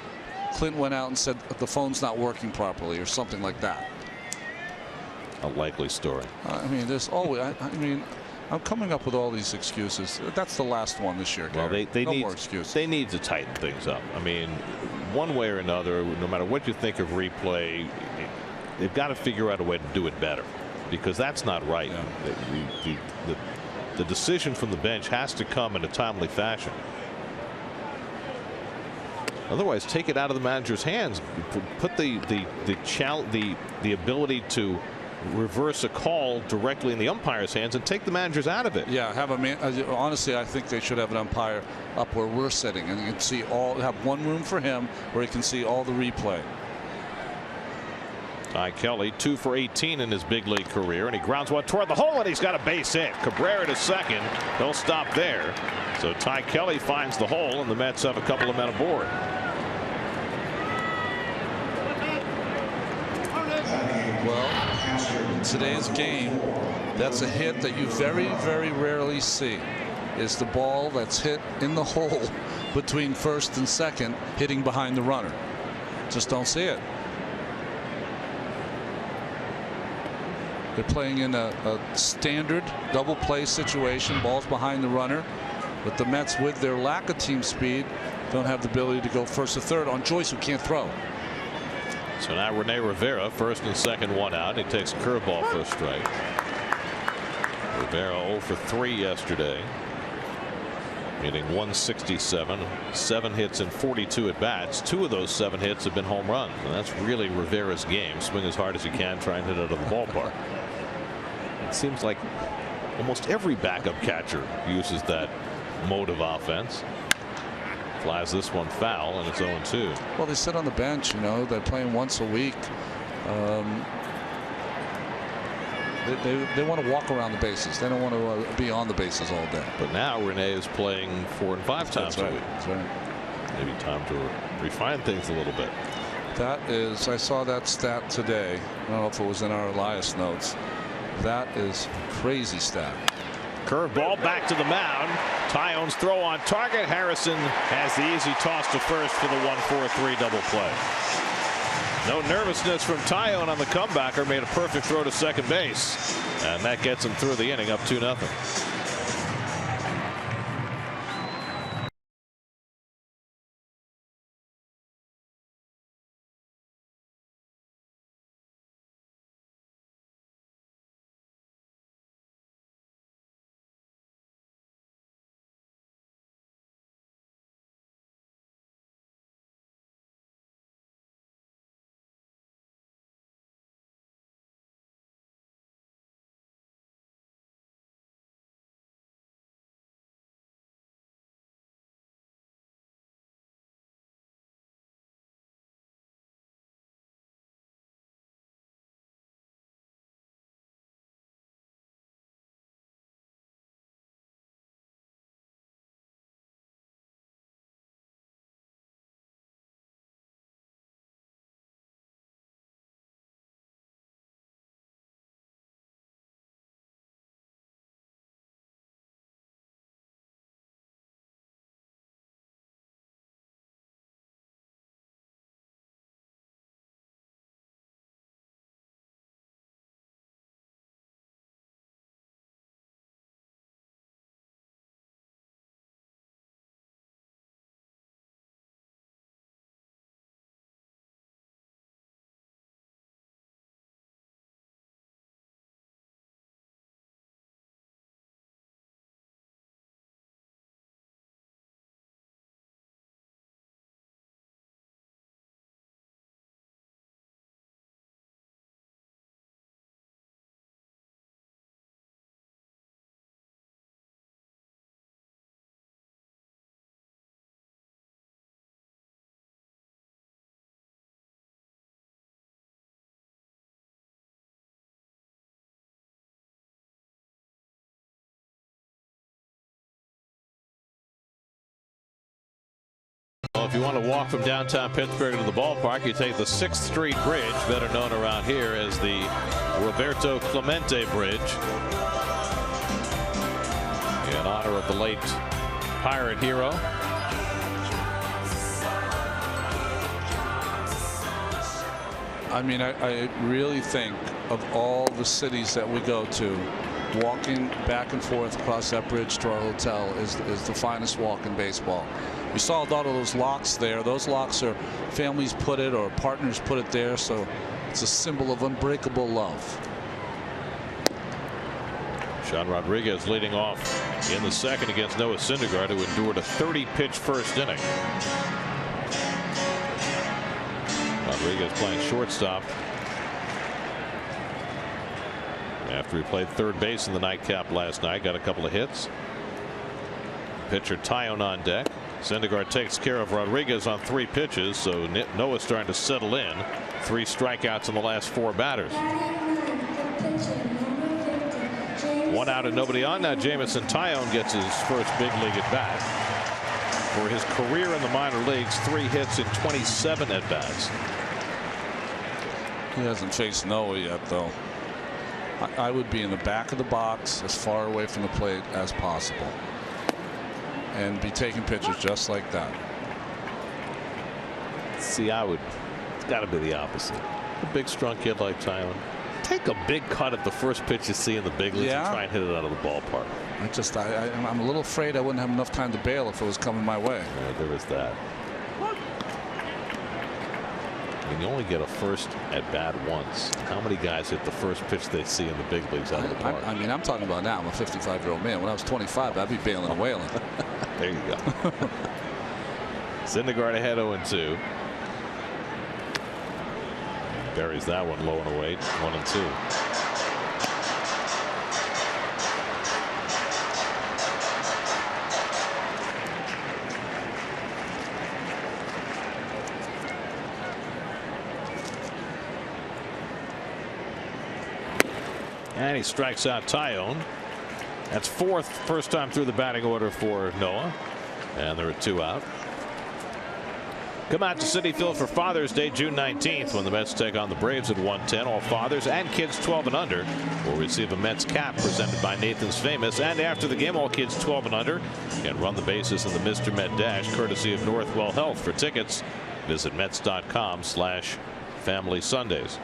Clint went out and said the phone's not working properly or something like that. A likely story. I mean, there's always. I mean, I'm coming up with all these excuses. That's the last one this year, Gary. Well, no more excuses. They need to tighten things up. I mean, one way or another, no matter what you think of replay, they've got to figure out a way to do it better, because that's not right. Yeah. The decision from the bench has to come in a timely fashion. Otherwise, take it out of the manager's hands. Put the ability to reverse a call directly in the umpire's hands and take the managers out of it. Yeah, have a man. Honestly, I think they should have an umpire up where we're sitting, and you can see have one room for him where he can see all the replay. Ty Kelly 2 for 18 in his big league career, and he grounds one toward the hole, and he's got a base hit. Cabrera to second. Don't stop there. So Ty Kelly finds the hole, and the Mets have a couple of men aboard. Well, in today's game, that's a hit that you very, very rarely see. Is the ball that's hit in the hole between first and second hitting behind the runner. Just don't see it. They're playing in a standard double play situation. Balls behind the runner. But the Mets, with their lack of team speed, don't have the ability to go first or third on Joyce, who can't throw. So now Rene Rivera, first and second, one out. He takes a curveball for a strike. Rivera 0 for 3 yesterday, hitting 167, 7 hits and 42 at bats. 2 of those 7 hits have been home runs, and that's really Rivera's game. Swing as hard as you can, try and hit it out of the ballpark. It seems like almost every backup catcher uses that mode of offense. Flies this one foul, and it's 0-2. Well, they sit on the bench. You know, they're playing once a week. They want to walk around the bases. They don't want to be on the bases all day. But now Rene is playing 4 and 5 times a week. That's right. Maybe time to refine things a little bit. That is, I saw that stat today. I don't know if it was in our Elias notes. That is crazy stat. Curveball back to the mound. Tyone's throw on target. Harrison has the easy toss to first for the 1-4-3 double play. No nervousness from Tyone on the comebacker. Made a perfect throw to second base, and that gets him through the inning, up 2-0. if you want to walk from downtown Pittsburgh to the ballpark, you take the 6th Street Bridge, better known around here as the Roberto Clemente Bridge, in honor of the late Pirate hero. I mean, I really think of all the cities that we go to, walking back and forth across that bridge to our hotel is the finest walk in baseball. We saw a lot of those locks there. Those locks are families put it or partners put it there, so it's a symbol of unbreakable love. Sean Rodriguez leading off in the 2nd against Noah Syndergaard, who endured a 30-pitch first inning. Rodriguez playing shortstop after he played third base in the nightcap last night. Got a couple of hits. Pitcher Taillon on deck. Syndergaard takes care of Rodriguez on 3 pitches, so Noah's starting to settle in. 3 strikeouts in the last 4 batters. 1 out and nobody on. Now Jameson Taillon gets his first big league at bat. For his career in the minor leagues, 3 hits in 27 at bats. He hasn't faced Noah yet, though. I would be in the back of the box, as far away from the plate as possible, and be taking pitches just like that. See, it's got to be the opposite. A big, strong kid like Taillon, take a big cut at the first pitch you see in the big leagues and try and hit it out of the ballpark. I'm a little afraid I wouldn't have enough time to bail if it was coming my way. Yeah, there is that. I mean, you only get a first at bat once. How many guys hit the first pitch they see in the big leagues out of the park? I mean, I'm talking about now. I'm a 55-year-old man. When I was 25, I'd be bailing and wailing. There you go. Syndergaard ahead 0-2. Buries that one low and away. 1-2. And he strikes out Taillon. That's 4th first time through the batting order for Noah. And there are 2 out. Come out to Citi Field for Father's Day, June 19th, when the Mets take on the Braves at 1:10. All fathers and kids 12 and under will receive a Mets cap presented by Nathan's Famous. And after the game, all kids 12 and under can run the bases in the Mr. Met Dash, courtesy of Northwell Health. For tickets, visit Mets.com/Family Sundays.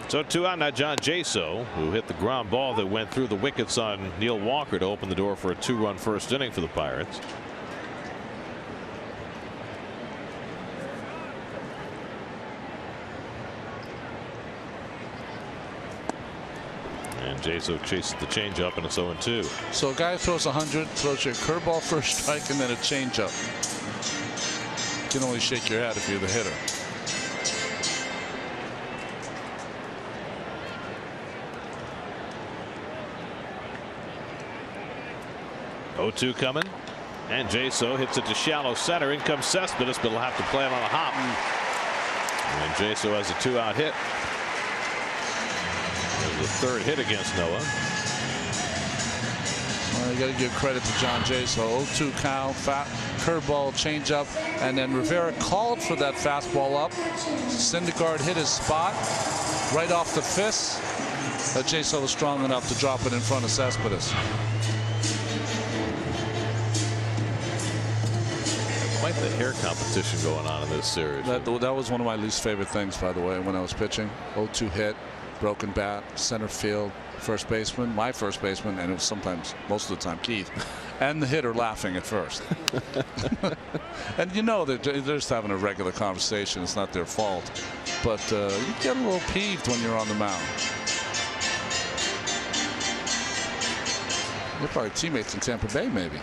So 2 out now. John Jaso, who hit the ground ball that went through the wickets on Neil Walker to open the door for a 2-run first inning for the Pirates. And Jaso chases the changeup, and it's 0-2. So a guy throws 100, throws you a curveball for a strike, and then a changeup. You can only shake your head if you're the hitter. 0-2 coming, and Jaso hits it to shallow center. In comes Cespedes, but he'll have to play it on a hop. And Jaso has a 2-out hit. There's the 3rd hit against Noah. Well, you got to give credit to John Jaso. 0-2 count, curveball, changeup, and then Rivera called for that fastball up. Syndergaard hit his spot right off the fist. But Jaso was strong enough to drop it in front of Cespedes. Quite the hair competition going on in this series. That was one of my least favorite things, by the way, when I was pitching. 0-2 hit, broken bat, center field, first baseman, my first baseman, and it was sometimes, most of the time, Keith, and the hitter laughing at first. And you know they're just having a regular conversation. It's not their fault. But you get a little peeved when you're on the mound. They're probably teammates in Tampa Bay, maybe.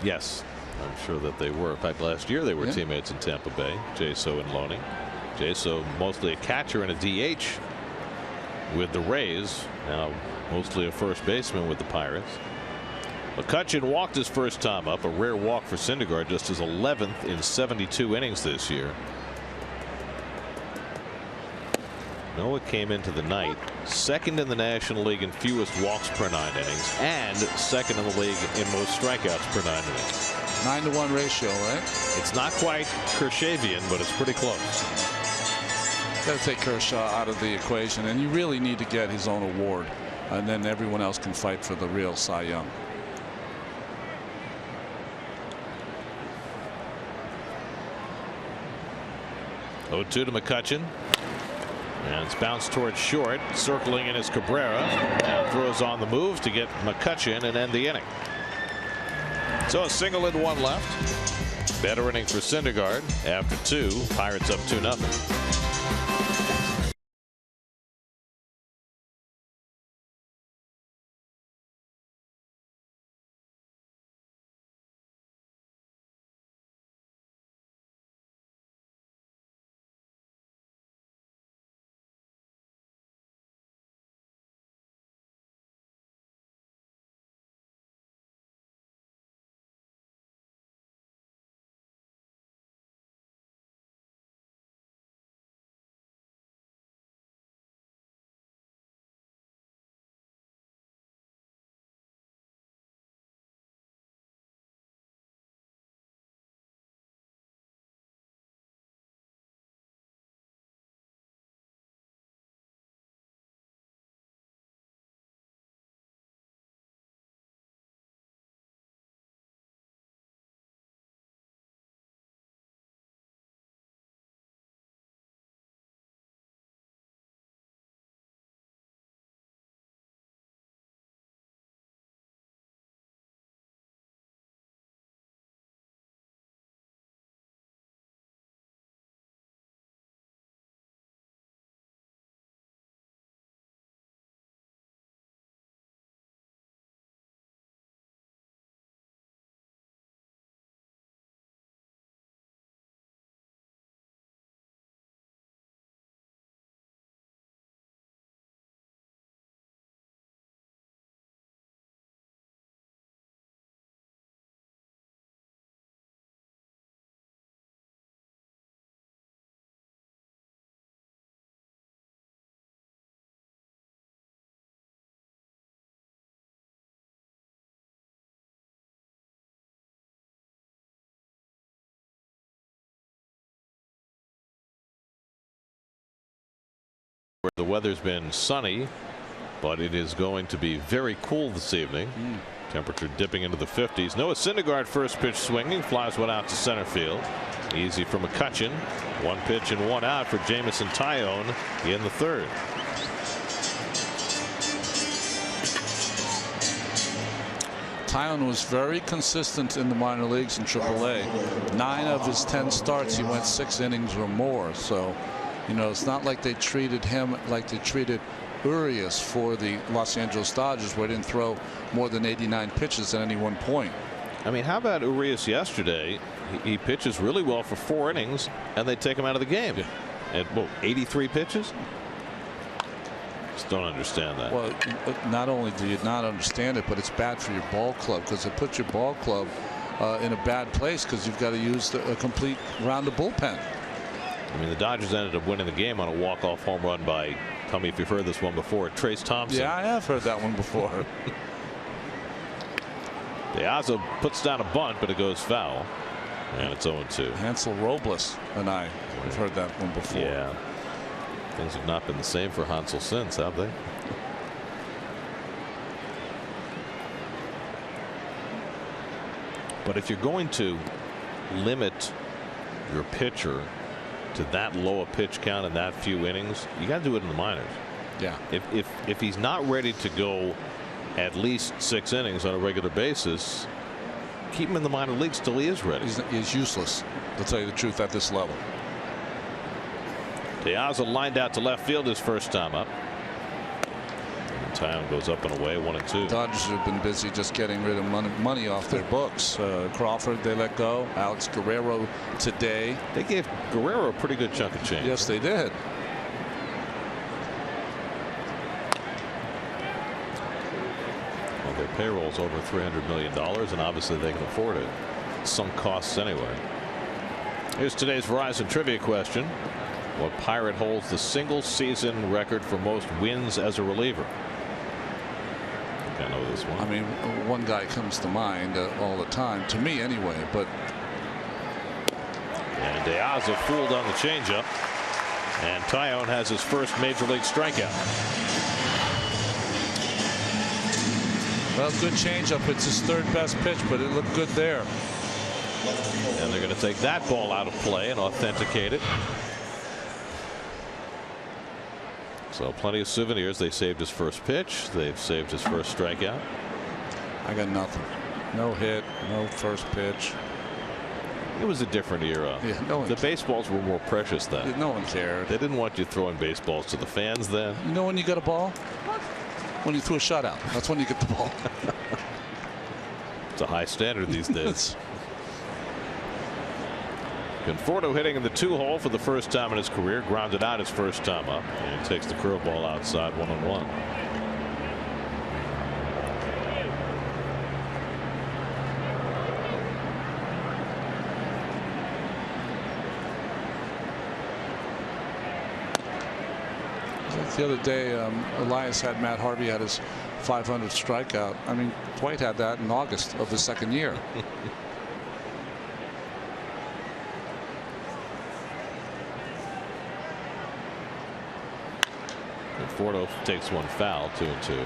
Yes, I'm sure that they were. In fact, last year they were teammates in Tampa Bay, Jaso and Loney. Jaso mostly a catcher and a DH with the Rays, now mostly a first baseman with the Pirates. McCutchen walked his first time up, a rare walk for Syndergaard, just his 11th in 72 innings this year. Noah came into the night second in the National League in fewest walks per 9 innings and second in the league in most strikeouts per 9 innings. 9-to-1 ratio, right? It's not quite Kershavian, but it's pretty close. Got to take Kershaw out of the equation, and you really need to get his own award, and then everyone else can fight for the real Cy Young. Oh, 2 to McCutchen. And it's bounced towards short. Circling in is Cabrera. And throws on the move to get McCutchen and end the inning. So a single and 1 left. Better inning for Syndergaard after 2. Pirates up 2-0. The weather's been sunny, but it is going to be very cool this evening. Temperature dipping into the 50s. Noah Syndergaard first pitch swinging, flies one out to center field. Easy for McCutchen. 1 pitch and 1 out for Jameson Taillon in the 3rd. Taillon was very consistent in the minor leagues in AAA. 9 of his 10 starts he went 6 innings or more. So, you know, it's not like they treated him like they treated Urias for the Los Angeles Dodgers, where he didn't throw more than 89 pitches at any one point. I mean, how about Urias yesterday? He pitches really well for 4 innings, and they take him out of the game. Yeah. At, well, 83 pitches? Just don't understand that. Well, not only do you not understand it, but it's bad for your ball club, because it puts your ball club in a bad place, because you've got to use a complete round of bullpen. I mean, the Dodgers ended up winning the game on a walk-off home run by, tell me if you've heard this one before, Trace Thompson. Yeah, I have heard that one before. Diaz puts down a bunt, but it goes foul. And it's 0-2. Hansel Robles and I have heard that one before. Yeah. Things have not been the same for Hansel since, have they? But if you're going to limit your pitcher to that low a pitch count and that few innings, you got to do it in the minors. Yeah. If he's not ready to go at least 6 innings on a regular basis, keep him in the minor leagues till he is ready. He's useless, to tell you the truth, at this level. Diaz lined out to left field his first time up. Taillon goes up and away, 1-2. Dodgers have been busy just getting rid of money off their books. Crawford they let go. Alex Guerrero today. They gave Guerrero a pretty good chunk of change. Yes, they did. Well, their payroll's over $300 million, and obviously they can afford it. Some costs anyway. Here's today's Verizon trivia question. Well, Pirate holds the single season record for most wins as a reliever. I know this one. I mean, one guy comes to mind all the time, to me anyway, but. And De Aza fooled on the changeup. And Tyone has his first major league strikeout. Well, good changeup. It's his third best pitch, but it looked good there. And they're going to take that ball out of play and authenticate it. So plenty of souvenirs. They saved his first pitch. They've saved his first strikeout. I got nothing. No hit, no first pitch. It was a different era. Yeah, the baseballs were more precious then. No one cared. They didn't want you throwing baseballs to the fans then. You know when you got a ball? When you threw a shutout. That's when you get the ball. It's a high standard these days. Conforto hitting in the 2-hole for the first time in his career. Grounded out his first time up. And he takes the curveball outside 1-1. The other day, Elias had Matt Harvey had his 500th strikeout. I mean, Dwight had that in August of his second year. Conforto takes one foul, 2-2.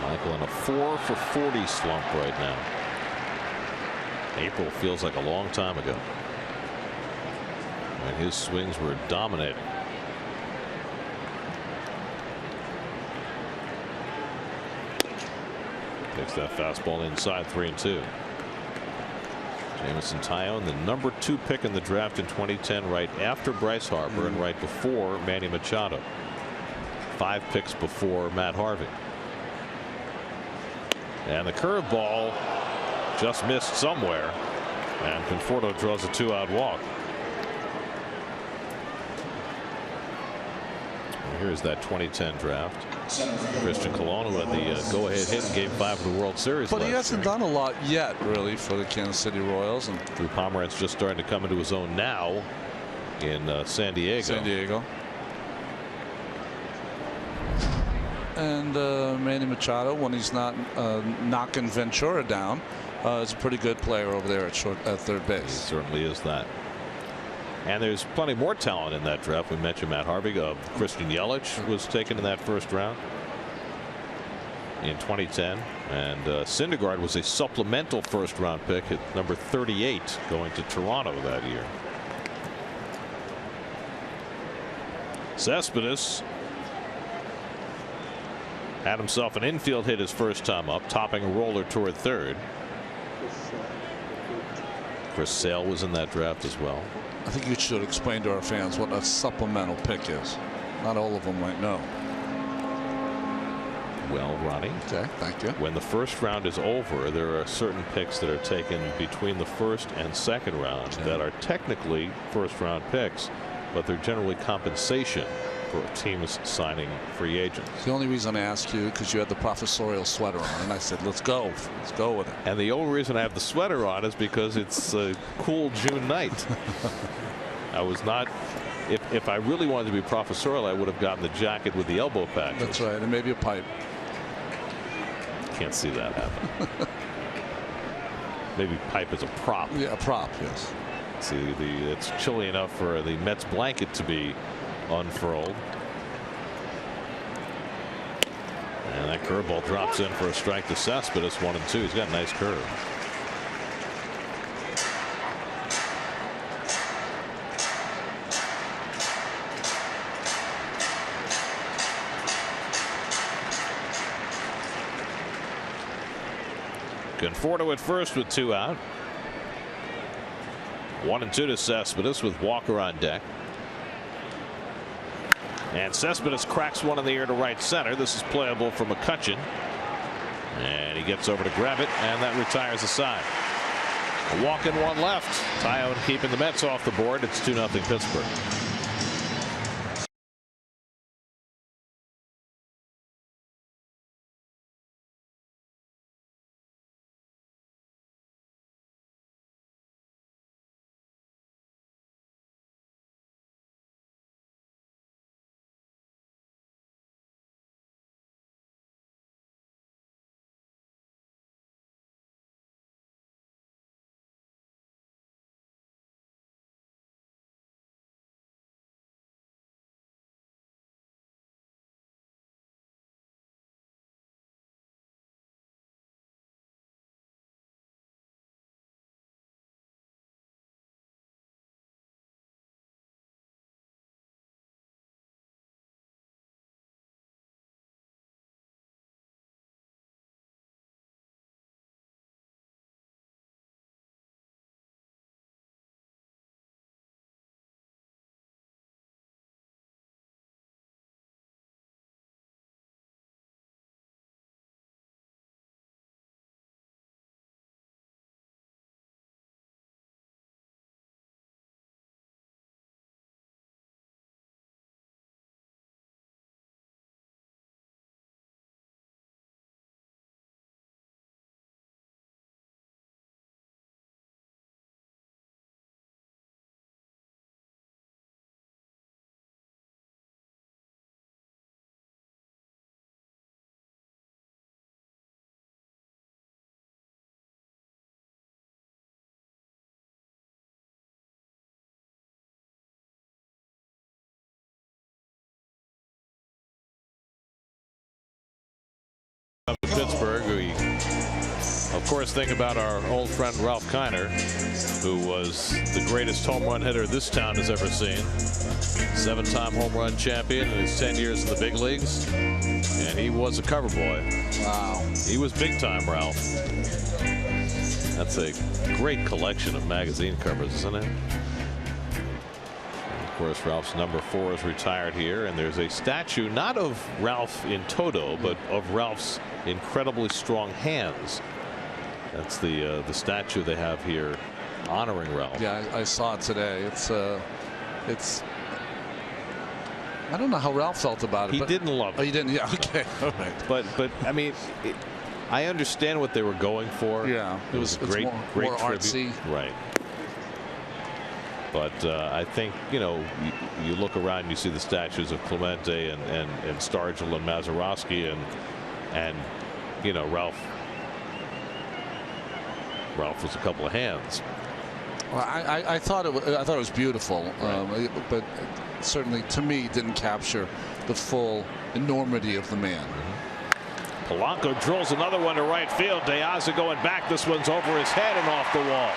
Michael in a 4 for 40 slump right now. April feels like a long time ago. And his swings were dominating. Takes that fastball inside, 3-2. Jamison Tyone, the number 2 pick in the draft in 2010, right after Bryce Harper and right before Manny Machado. 5 picks before Matt Harvey. And the curveball just missed somewhere. And Conforto draws a 2-out walk. Here's that 2010 draft. Christian Colon, who had the go-ahead hit in Game 5 of the World Series. But he hasn't done a lot yet, really, for the Kansas City Royals. And Drew Pomeranz just starting to come into his own now in San Diego. And Manny Machado, when he's not knocking Ventura down, is a pretty good player over there at third base. He certainly is that. And there's plenty more talent in that draft. We mentioned Matt Harvey. Christian Yelich was taken in that first round in 2010. And Syndergaard was a supplemental first round pick at number 38 going to Toronto that year. Cespedes had himself an infield hit his first time up, topping a roller toward third. Chris Sale was in that draft as well. I think you should explain to our fans what a supplemental pick is. Not all of them might know. Well, Ronnie. Okay, thank you. When the first round is over, there are certain picks that are taken between the first and second round that are technically first round picks, but they're generally compensation for teams signing free agents. The only reason I asked you because you had the professorial sweater on, and I said, let's go with it. And the only reason I have the sweater on is because it's a cool June night. I was not. If I really wanted to be professorial, I would have gotten the jacket with the elbow patches. That's right, and maybe a pipe. Can't see that happen. Maybe pipe is a prop. Yeah, a prop. Yes. See, it's chilly enough for the Mets blanket to be unfurled. And that curveball drops in for a strike to Cespedes. 1-2. He's got a nice curve. Conforto at first with 2 out. 1-2 to Cespedes with Walker on deck. And Cespedes cracks one in the air to right center. This is playable for McCutchen. And he gets over to grab it, and that retires the side. A walk in, 1 left. Tyone keeping the Mets off the board. It's 2-0 Pittsburgh. of course, think about our old friend Ralph Kiner, who was the greatest home run hitter this town has ever seen. 7-time home run champion in his 10 years in the big leagues. And he was a cover boy. Wow. He was big time, Ralph. That's a great collection of magazine covers, isn't it? And of course, Ralph's number 4 is retired here, and there's a statue not of Ralph in toto, but of Ralph's incredibly strong hands. That's the statue they have here honoring Ralph. Yeah, I saw it today. It's. I don't know how Ralph felt about it. He didn't love it. Oh, he didn't. Yeah. Okay. All right. But I mean, I understand what they were going for. Yeah. It was a great more tribute. artsy. Right. But I think, you know, you look around and you see the statues of Clemente and Stargell and Mazeroski and you know, Ralph was a couple of hands. Well, I thought it was beautiful, right. But certainly to me didn't capture the full enormity of the man. Polanco drills another one to right field. De Aza going back. This one's over his head and off the wall.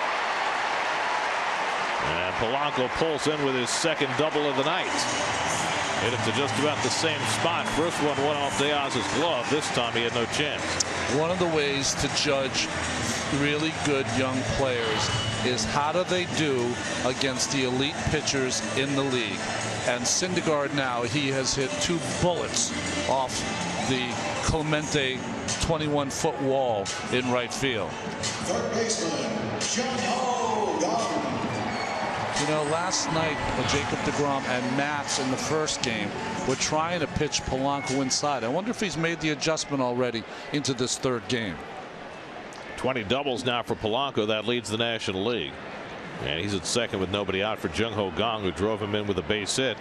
And Polanco pulls in with his second double of the night. Hit it to just about the same spot. First one went off De Aza's glove. This time he had no chance. One of the ways to judge really good young players is how do they do against the elite pitchers in the league. And Syndergaard now, he has hit 2 bullets off the Clemente 21-foot wall in right field. Third baseman, You know, last night Jacob deGrom and Matz in the first game were trying to pitch Polanco inside. I wonder if he's made the adjustment already into this third game. 20 doubles now for Polanco. That leads the National League. And he's at second with nobody out for Jung-Ho Kang, who drove him in with a base hit.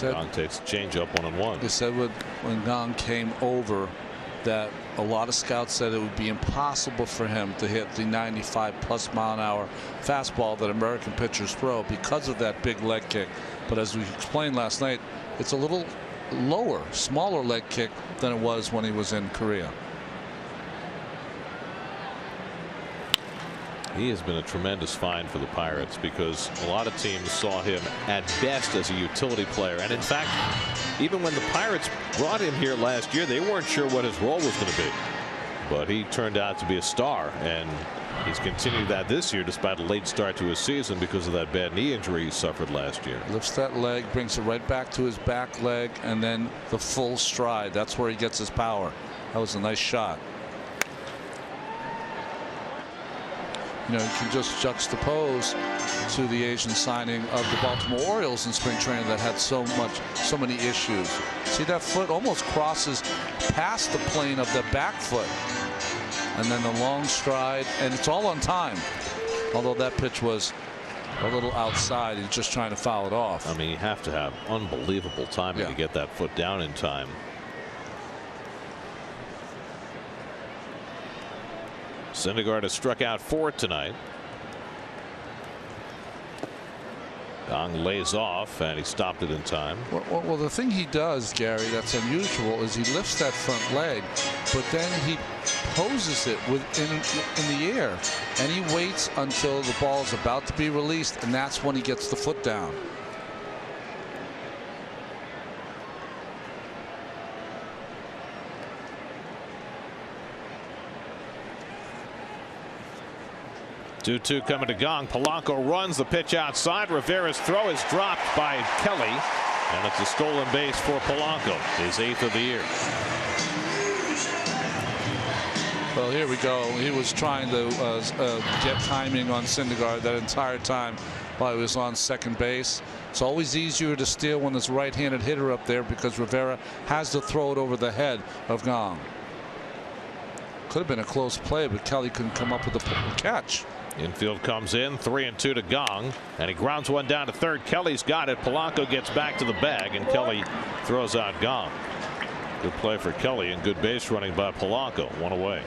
Kang takes a changeup 1-1. They said when Kang came over that a lot of scouts said it would be impossible for him to hit the 95+ mile-an-hour fastball that American pitchers throw because of that big leg kick. But as we explained last night, it's a little lower, smaller leg kick than it was when he was in Korea. He has been a tremendous find for the Pirates because a lot of teams saw him at best as a utility player. And in fact, even when the Pirates brought him here last year, they weren't sure what his role was going to be. But he turned out to be a star, and he's continued that this year despite a late start to his season because of that bad knee injury he suffered last year. Lifts that leg, brings it right back to his back leg, and then the full stride. That's where he gets his power. That was a nice shot. You know, you can just juxtapose to the Asian signing of the Baltimore Orioles in spring training that had so many issues. See, that foot almost crosses past the plane of the back foot, and then the long stride, and it's all on time. Although that pitch was a little outside, he's just trying to foul it off. I mean, you have to have unbelievable timing to get that foot down in time. Syndergaard has struck out 4 tonight. Kang lays off, and he stopped it in time. Well, the thing he does, Gary, that's unusual is he lifts that front leg, but then he poses it in the air, and he waits until the ball is about to be released, and that's when he gets the foot down. 2-2 coming to Kang. Polanco runs the pitch outside. Rivera's throw is dropped by Kelly, and it's a stolen base for Polanco, his 8th of the year. Well, here we go. He was trying to get timing on Syndergaard that entire time while he was on second base. It's always easier to steal when there's a right-handed hitter up there because Rivera has to throw it over the head of Kang. Could have been a close play, but Kelly couldn't come up with a catch. Infield comes in, 3-2 to Gong, and he grounds one down to third. Kelly's got it. Polanco gets back to the bag, and Kelly throws out Gong. Good play for Kelly and good base running by Polanco. One away.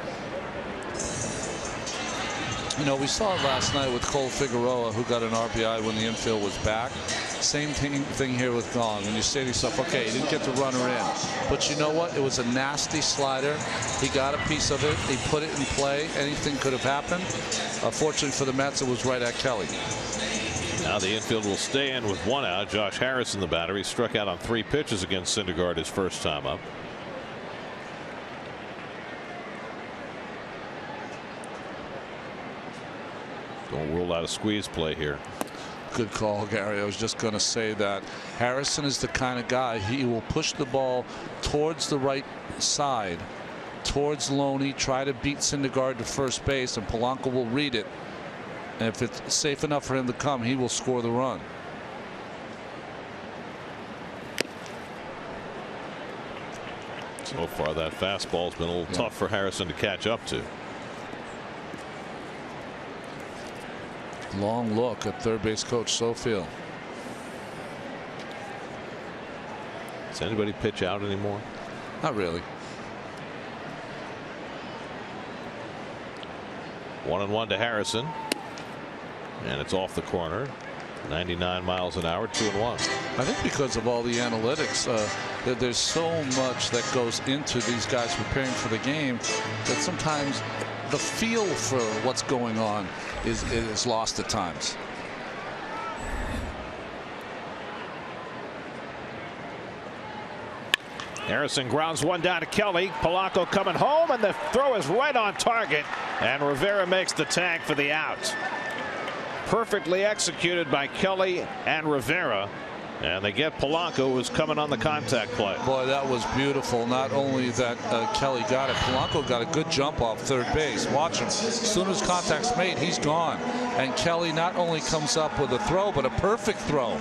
You know, we saw it last night with Cole Figueroa, who got an RBI when the infield was back. Same thing here with Gong. And you say to yourself, okay, he didn't get the runner in. But you know what? It was a nasty slider. He got a piece of it. He put it in play. Anything could have happened. Fortunately for the Mets, it was right at Kelly. Now the infield will stay in with one out. Josh Harrison, the batter. He struck out on 3 pitches against Syndergaard his first time up. Don't rule out a squeeze play here. Good call, Gary. I was just going to say that Harrison is the kind of guy, he will push the ball towards the right side, towards Loney, try to beat Syndergaard to first base, and Polanco will read it. And if it's safe enough for him to come, he will score the run. So far, that fastball's been a little tough for Harrison to catch up to. Long look at third base coach Sofield. Does anybody pitch out anymore? Not really. 1-1 to Harrison, and it's off the corner. 99 miles an hour, 2-1. I think because of all the analytics, that there's so much that goes into these guys preparing for the game that sometimes the feel for what's going on is lost at times. Harrison grounds one down to Kelly. Polanco coming home, and the throw is right on target, and Rivera makes the tag for the out. Perfectly executed by Kelly and Rivera, and they get Polanco, who's coming on the contact play. Boy, that was beautiful. Not only that Kelly got it, Polanco got a good jump off third base. Watch him. As soon as contact's made, he's gone. And Kelly not only comes up with a throw, but a perfect throw.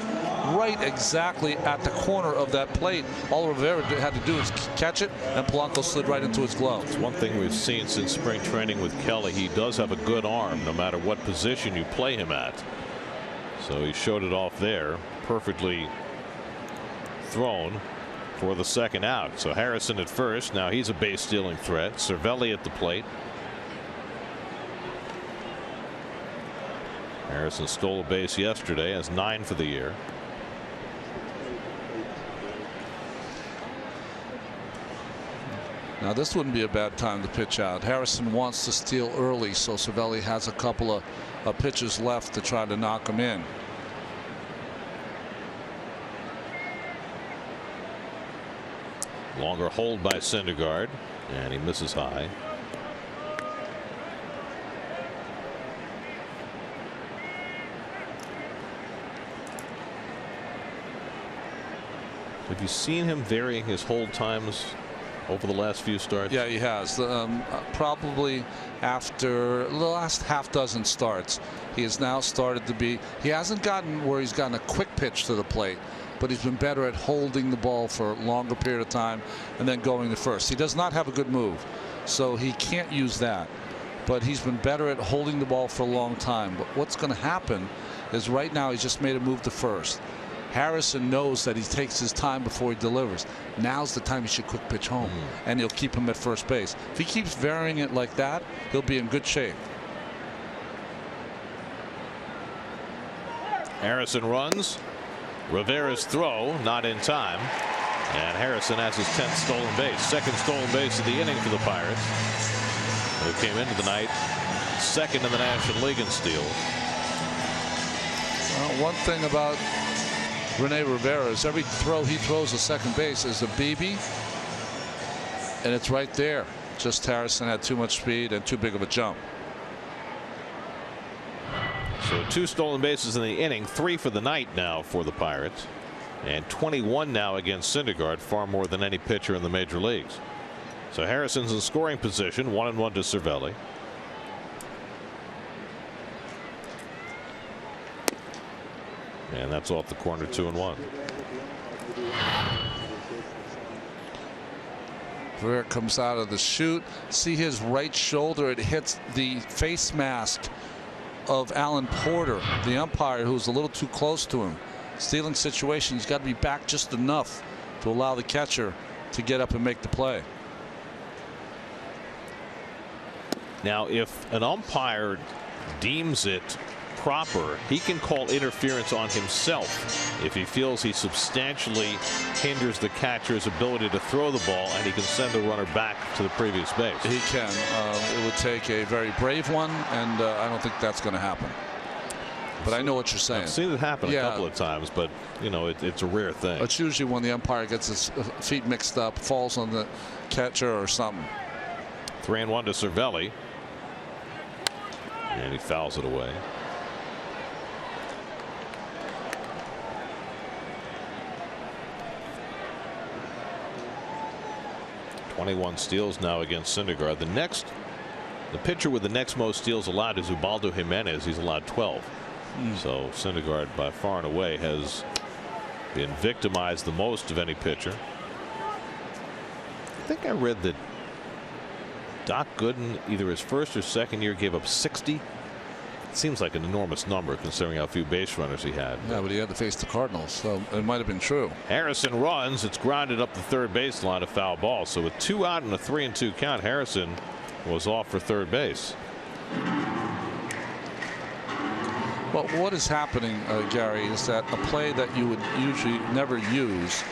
Right exactly at the corner of that plate. All Rivera had to do is catch it, and Polanco slid right into his glove. It's one thing we've seen since spring training with Kelly. He does have a good arm, no matter what position you play him at. So he showed it off there. Perfectly thrown for the second out. So Harrison at first. Now he's a base stealing threat. Cervelli at the plate. Harrison stole a base yesterday, has 9 for the year. Now this wouldn't be a bad time to pitch out. Harrison wants to steal early, so Cervelli has a couple of pitches left to try to knock him in. Longer hold by Syndergaard, and he misses high. Have you seen him varying his hold times over the last few starts? Yeah, he has. Probably after the last half dozen starts, he has now started to be. He hasn't gotten where he's gotten a quick pitch to the plate, but he's been better at holding the ball for a longer period of time and then going to first. He does not have a good move, so he can't use that. But he's been better at holding the ball for a long time. But what's going to happen is right now he's just made a move to first. Harrison knows that he takes his time before he delivers. Now's the time he should quick pitch home, and he'll keep him at first base. If he keeps varying it like that, he'll be in good shape. Harrison runs. Rivera's throw not in time, and Harrison has his 10th stolen base. Second stolen base of the inning for the Pirates, who came into the night second in the National League in steals. One thing about Rene Rivera is every throw he throws to second base is a BB, and it's right there. Just Harrison had too much speed and too big of a jump. So 2 stolen bases in the inning, 3 for the night now for the Pirates, and 21 now against Syndergaard, far more than any pitcher in the major leagues. So Harrison's in scoring position, 1-1 to Cervelli. And that's off the corner, 2-1. Rivera comes out of the chute. See his right shoulder. It hits the face mask of Alan Porter, the umpire, who's a little too close to him. Stealing situation, he's got to be back just enough to allow the catcher to get up and make the play. Now, if an umpire deems it proper, he can call interference on himself if he feels he substantially hinders the catcher's ability to throw the ball, and he can send the runner back to the previous base. He can. It would take a very brave one, and I don't think that's going to happen. But I know what you're saying. I've seen it happen a couple of times, but you know, it's a rare thing. It's usually when the umpire gets his feet mixed up, falls on the catcher or something. 3-1 to Cervelli, and he fouls it away. .21 steals now against Syndergaard. The pitcher with the next most steals allowed is Ubaldo Jimenez. He's allowed 12. So Syndergaard by far and away has been victimized the most of any pitcher. I think I read that Doc Gooden, either his first or second year, gave up 60. It seems like an enormous number considering how few base runners he had. Yeah, but he had to face the Cardinals, so it might have been true. Harrison runs. It's grounded up the third baseline, a foul ball. So with 2 out and a 3-2 count, Harrison was off for third base. Well, what is happening, Gary, is that a play that you would usually never use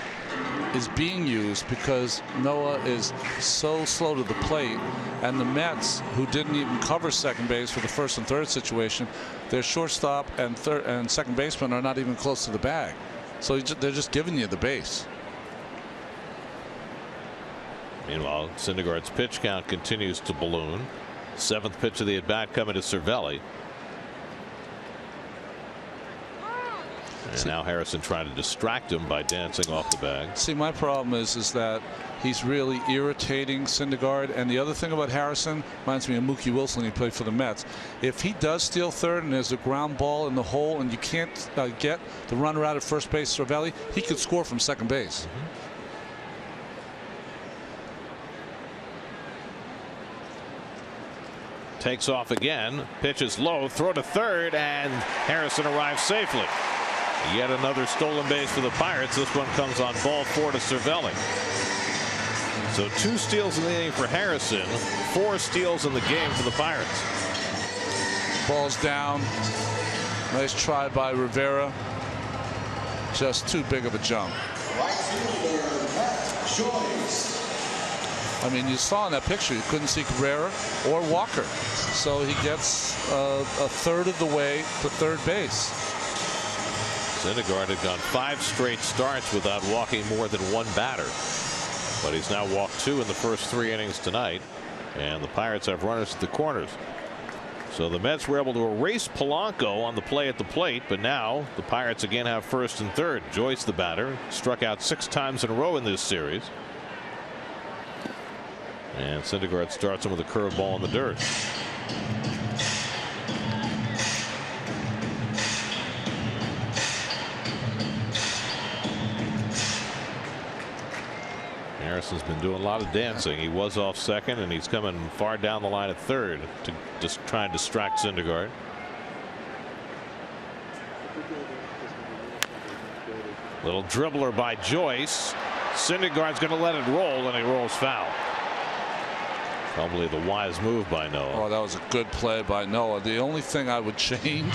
is being used because Noah is so slow to the plate, and the Mets, who didn't even cover second base for the first and third situation, their shortstop and third and second baseman are not even close to the bag. So they're just giving you the base. Meanwhile, Syndergaard's pitch count continues to balloon. 7th pitch of the at bat coming to Cervelli. And now Harrison trying to distract him by dancing off the bag. See, my problem is that he's really irritating Syndergaard. And the other thing about Harrison reminds me of Mookie Wilson. He played for the Mets. If he does steal third and there's a ground ball in the hole and you can't get the runner out at first base, Cervelli, he could score from second base. Takes off again. Pitches low. Throw to third, and Harrison arrives safely. Yet another stolen base for the Pirates. This one comes on ball 4 to Cervelli. So 2 steals in the inning for Harrison, 4 steals in the game for the Pirates. Ball's down. Nice try by Rivera. Just too big of a jump. I mean, you saw in that picture you couldn't see Carrera or Walker. So he gets a third of the way to third base. Syndergaard had gone 5 straight starts without walking more than 1 batter. But he's now walked 2 in the first 3 innings tonight. And the Pirates have runners at the corners. So the Mets were able to erase Polanco on the play at the plate. But now the Pirates again have first and third. Joyce, the batter, struck out 6 times in a row in this series. And Syndergaard starts him with a curveball in the dirt. Harrison's been doing a lot of dancing. He was off second, and he's coming far down the line at third to just try and distract Syndergaard. Little dribbler by Joyce. Syndergaard's going to let it roll, and it rolls foul. Probably the wise move by Noah. Oh, that was a good play by Noah. The only thing I would change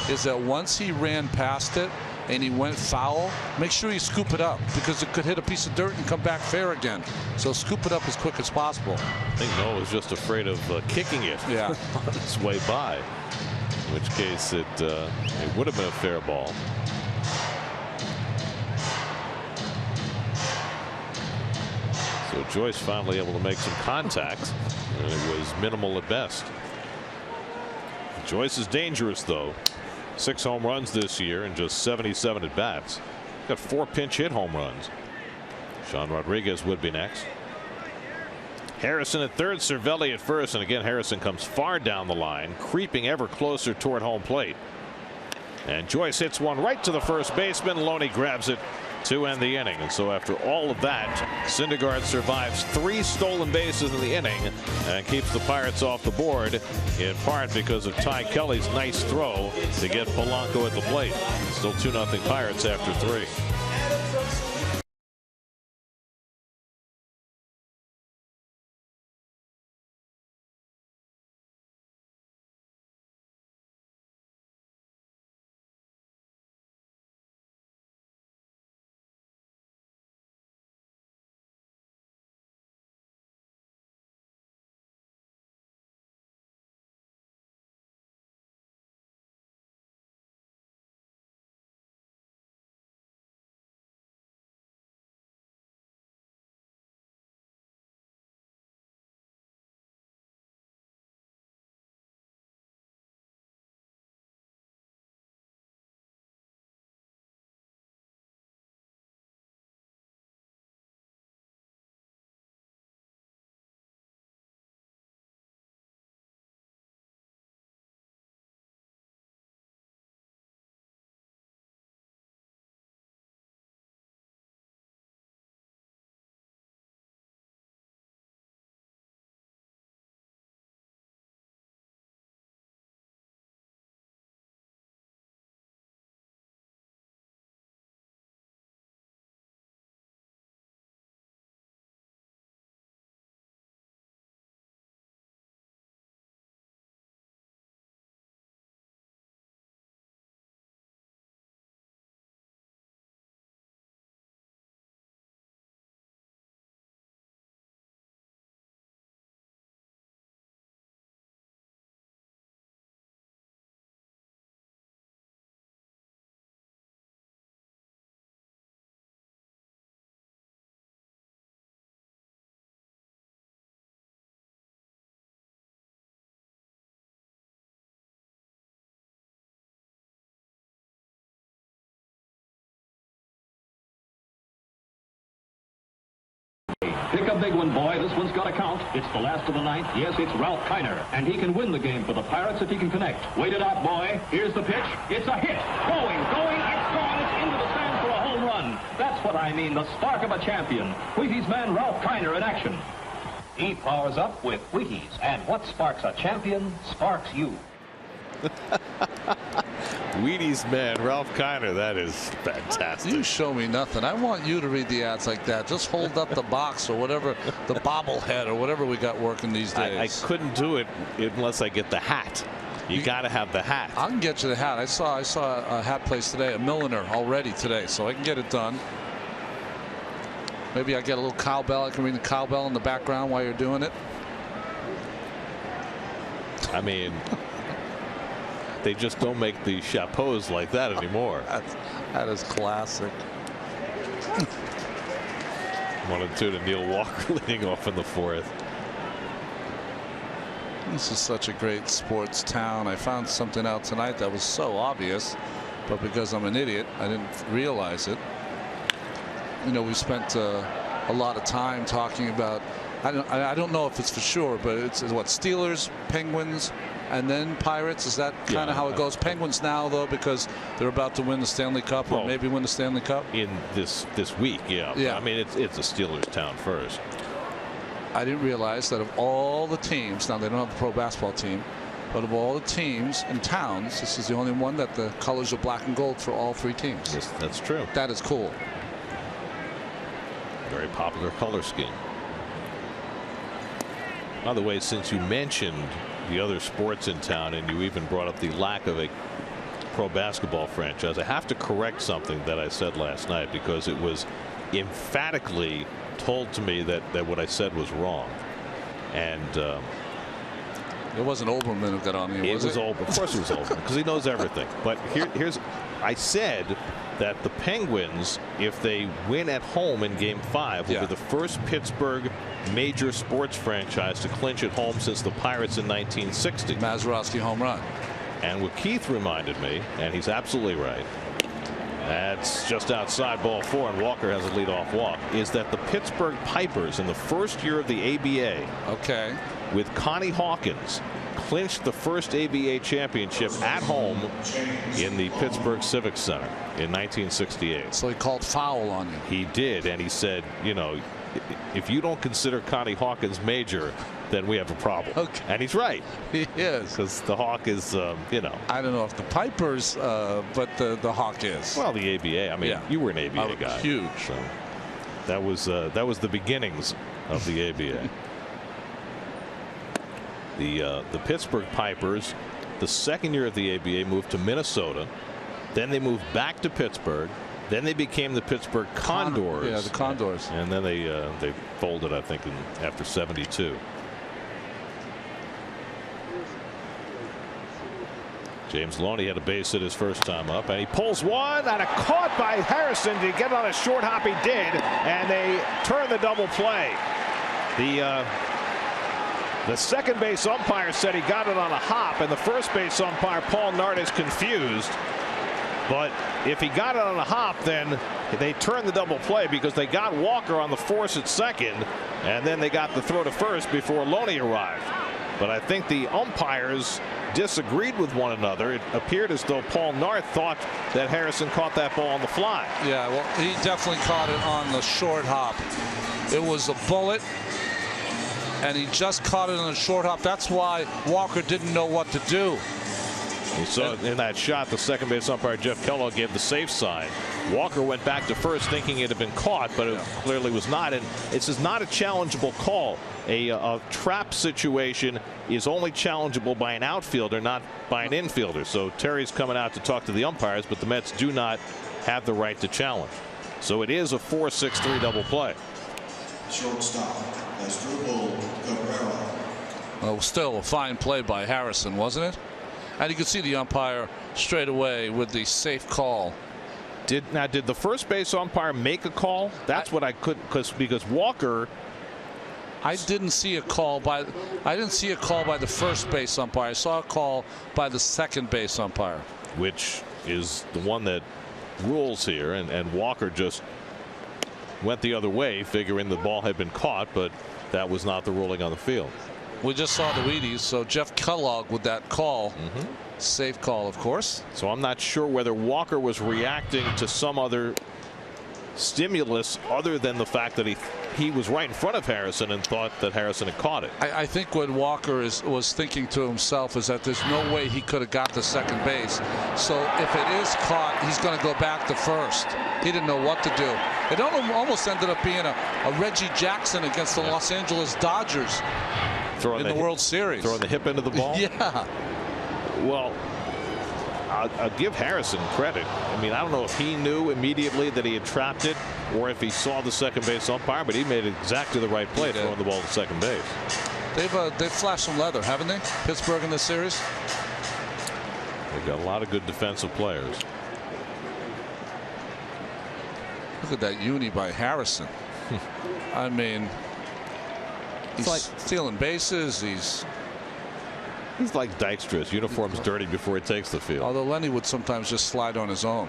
is that once he ran past it and he went foul, make sure you scoop it up because it could hit a piece of dirt and come back fair again. So scoop it up as quick as possible. I think Noah was just afraid of kicking it on its way by, in which case it would have been a fair ball. So Joyce finally able to make some contact, and it was minimal at best. Joyce is dangerous, though. 6 home runs this year and just 77 at bats. Got 4 pinch hit home runs. Sean Rodriguez would be next. Harrison at third, Cervelli at first, and again Harrison comes far down the line, creeping ever closer toward home plate. And Joyce hits one right to the first baseman. Loney grabs it to end the inning. And so after all of that, Syndergaard survives 3 stolen bases in the inning and keeps the Pirates off the board, in part because of Ty Kelly's nice throw to get Polanco at the plate. Still 2-0 Pirates after 3. Pick a big one, boy. This one's got to count. It's the last of the ninth. Yes, it's Ralph Kiner, and he can win the game for the Pirates if he can connect. Wait it out, boy. Here's the pitch. It's a hit. Going. It's gone. It's into the stands for a home run. That's what I mean, the spark of a champion. Wheaties man Ralph Kiner in action. He powers up with Wheaties, and what sparks a champion sparks you. Wheaties man Ralph Kiner, that is fantastic. You show me nothing. I want you to read the ads like that. Just hold up the box or whatever, the bobblehead or whatever we got working these days. I couldn't do it unless I get the hat. You got to have the hat. I can get you the hat. I saw a hat place today, a milliner already today, so I can get it done. Maybe I get a little cowbell. I can ring the cowbell in the background while you're doing it. I mean, they just don't make the chapeaus like that anymore. That is classic. 1-2 to Neil Walker leading off in the 4th. This is such a great sports town. I found something out tonight that was so obvious, but because I'm an idiot, I didn't realize it. You know, we spent a lot of time talking about, I don't know if it's for sure, but it's what, Steelers, Penguins, and then Pirates. Is that kind of how it goes? Penguins now, though, because they're about to win the Stanley Cup, or maybe win the Stanley Cup in this week. Yeah. I mean, it's a Steelers town first. I didn't realize that of all the teams, now they don't have a pro basketball team, but of all the teams and towns, this is the only one that the colors are black and gold for all 3 teams. Yes, that's true. That is cool. Very popular color scheme. By the way, since you mentioned the other sports in town and you even brought up the lack of a pro basketball franchise, I have to correct something that I said last night, because it was emphatically told to me that what I said was wrong. And it wasn't Olbermann who got on me, was it? It was Olbermann. Of course it was Olbermann, because he knows everything. But here's I said that the Penguins, if they win at home in Game 5, will be the first Pittsburgh major sports franchise to clinch at home since the Pirates in 1960. Mazeroski home run. And what Keith reminded me, and he's absolutely right, that's just outside ball 4, and Walker has a leadoff walk, is that the Pittsburgh Pipers in the first year of the ABA, with Connie Hawkins, clinched the first ABA championship at home in the Pittsburgh Civic Center in 1968. So he called foul on you. He did, and he said, you know, if you don't consider Connie Hawkins major, then we have a problem. Okay. And he's right. He is. Because the Hawk is, you know. I don't know if the Pipers, but the Hawk is. Well, the ABA. I mean, yeah. You were an ABA guy. Huge. So that was the beginnings of the ABA. The Pittsburgh Pipers, the second year of the ABA, moved to Minnesota. Then they moved back to Pittsburgh. Then they became the Pittsburgh Condors. Yeah, the Condors. And then they folded, I think, after '72. James Loney had a base hit his first time up, and he pulls one, and a caught by Harrison to get on a short hop. He did, and they turn the double play. The second base umpire said he got it on a hop, and the first base umpire, Paul Nart, is confused. But if he got it on a hop, then they turned the double play because they got Walker on the force at second, and then they got the throw to first before Loney arrived. But I think the umpires disagreed with one another. It appeared as though Paul Nart thought that Harrison caught that ball on the fly. Yeah, well, he definitely caught it on the short hop. It was a bullet, and he just caught it on a short hop. That's why Walker didn't know what to do. You saw in that shot, the second base umpire Jeff Kellogg gave the safe sign. Walker went back to first thinking it had been caught, but it clearly was not. And this is not a challengeable call. A trap situation is only challengeable by an outfielder, not by an infielder. So Terry's coming out to talk to the umpires, but the Mets do not have the right to challenge. So it is a 4-6-3 double play. Shortstop, Cabrera. Well, still a fine play by Harrison, wasn't it? And you could see the umpire straight away with the safe call. Did the first base umpire make a call? That's what I couldn't, because Walker. I didn't see a call by the first base umpire. I saw a call by the second base umpire, which is the one that rules here, and Walker just went the other way, figuring the ball had been caught, but that was not the ruling on the field. We just saw the Wheaties, so Jeff Kellogg with that call. Safe call, of course. So I'm not sure whether Walker was reacting to some other stimulus other than the fact that he was right in front of Harrison and thought that Harrison had caught it. I think what Walker was thinking to himself is that there's no way he could have got to second base. So if it is caught, he's going to go back to first. He didn't know what to do. It almost ended up being a Reggie Jackson against the Los Angeles Dodgers in the World Series. Throwing the hip into the ball? Yeah. Well, I'll give Harrison credit. I mean, I don't know if he knew immediately that he had trapped it or if he saw the second base umpire, but he made exactly the right play, throwing the ball to second base. They've flashed some leather, haven't they? Pittsburgh in this series. They've got a lot of good defensive players. Look at that uni by Harrison. I mean, he's like stealing bases. He's like Dykstra. His uniform's dirty before he takes the field. Although Lenny would sometimes just slide on his own.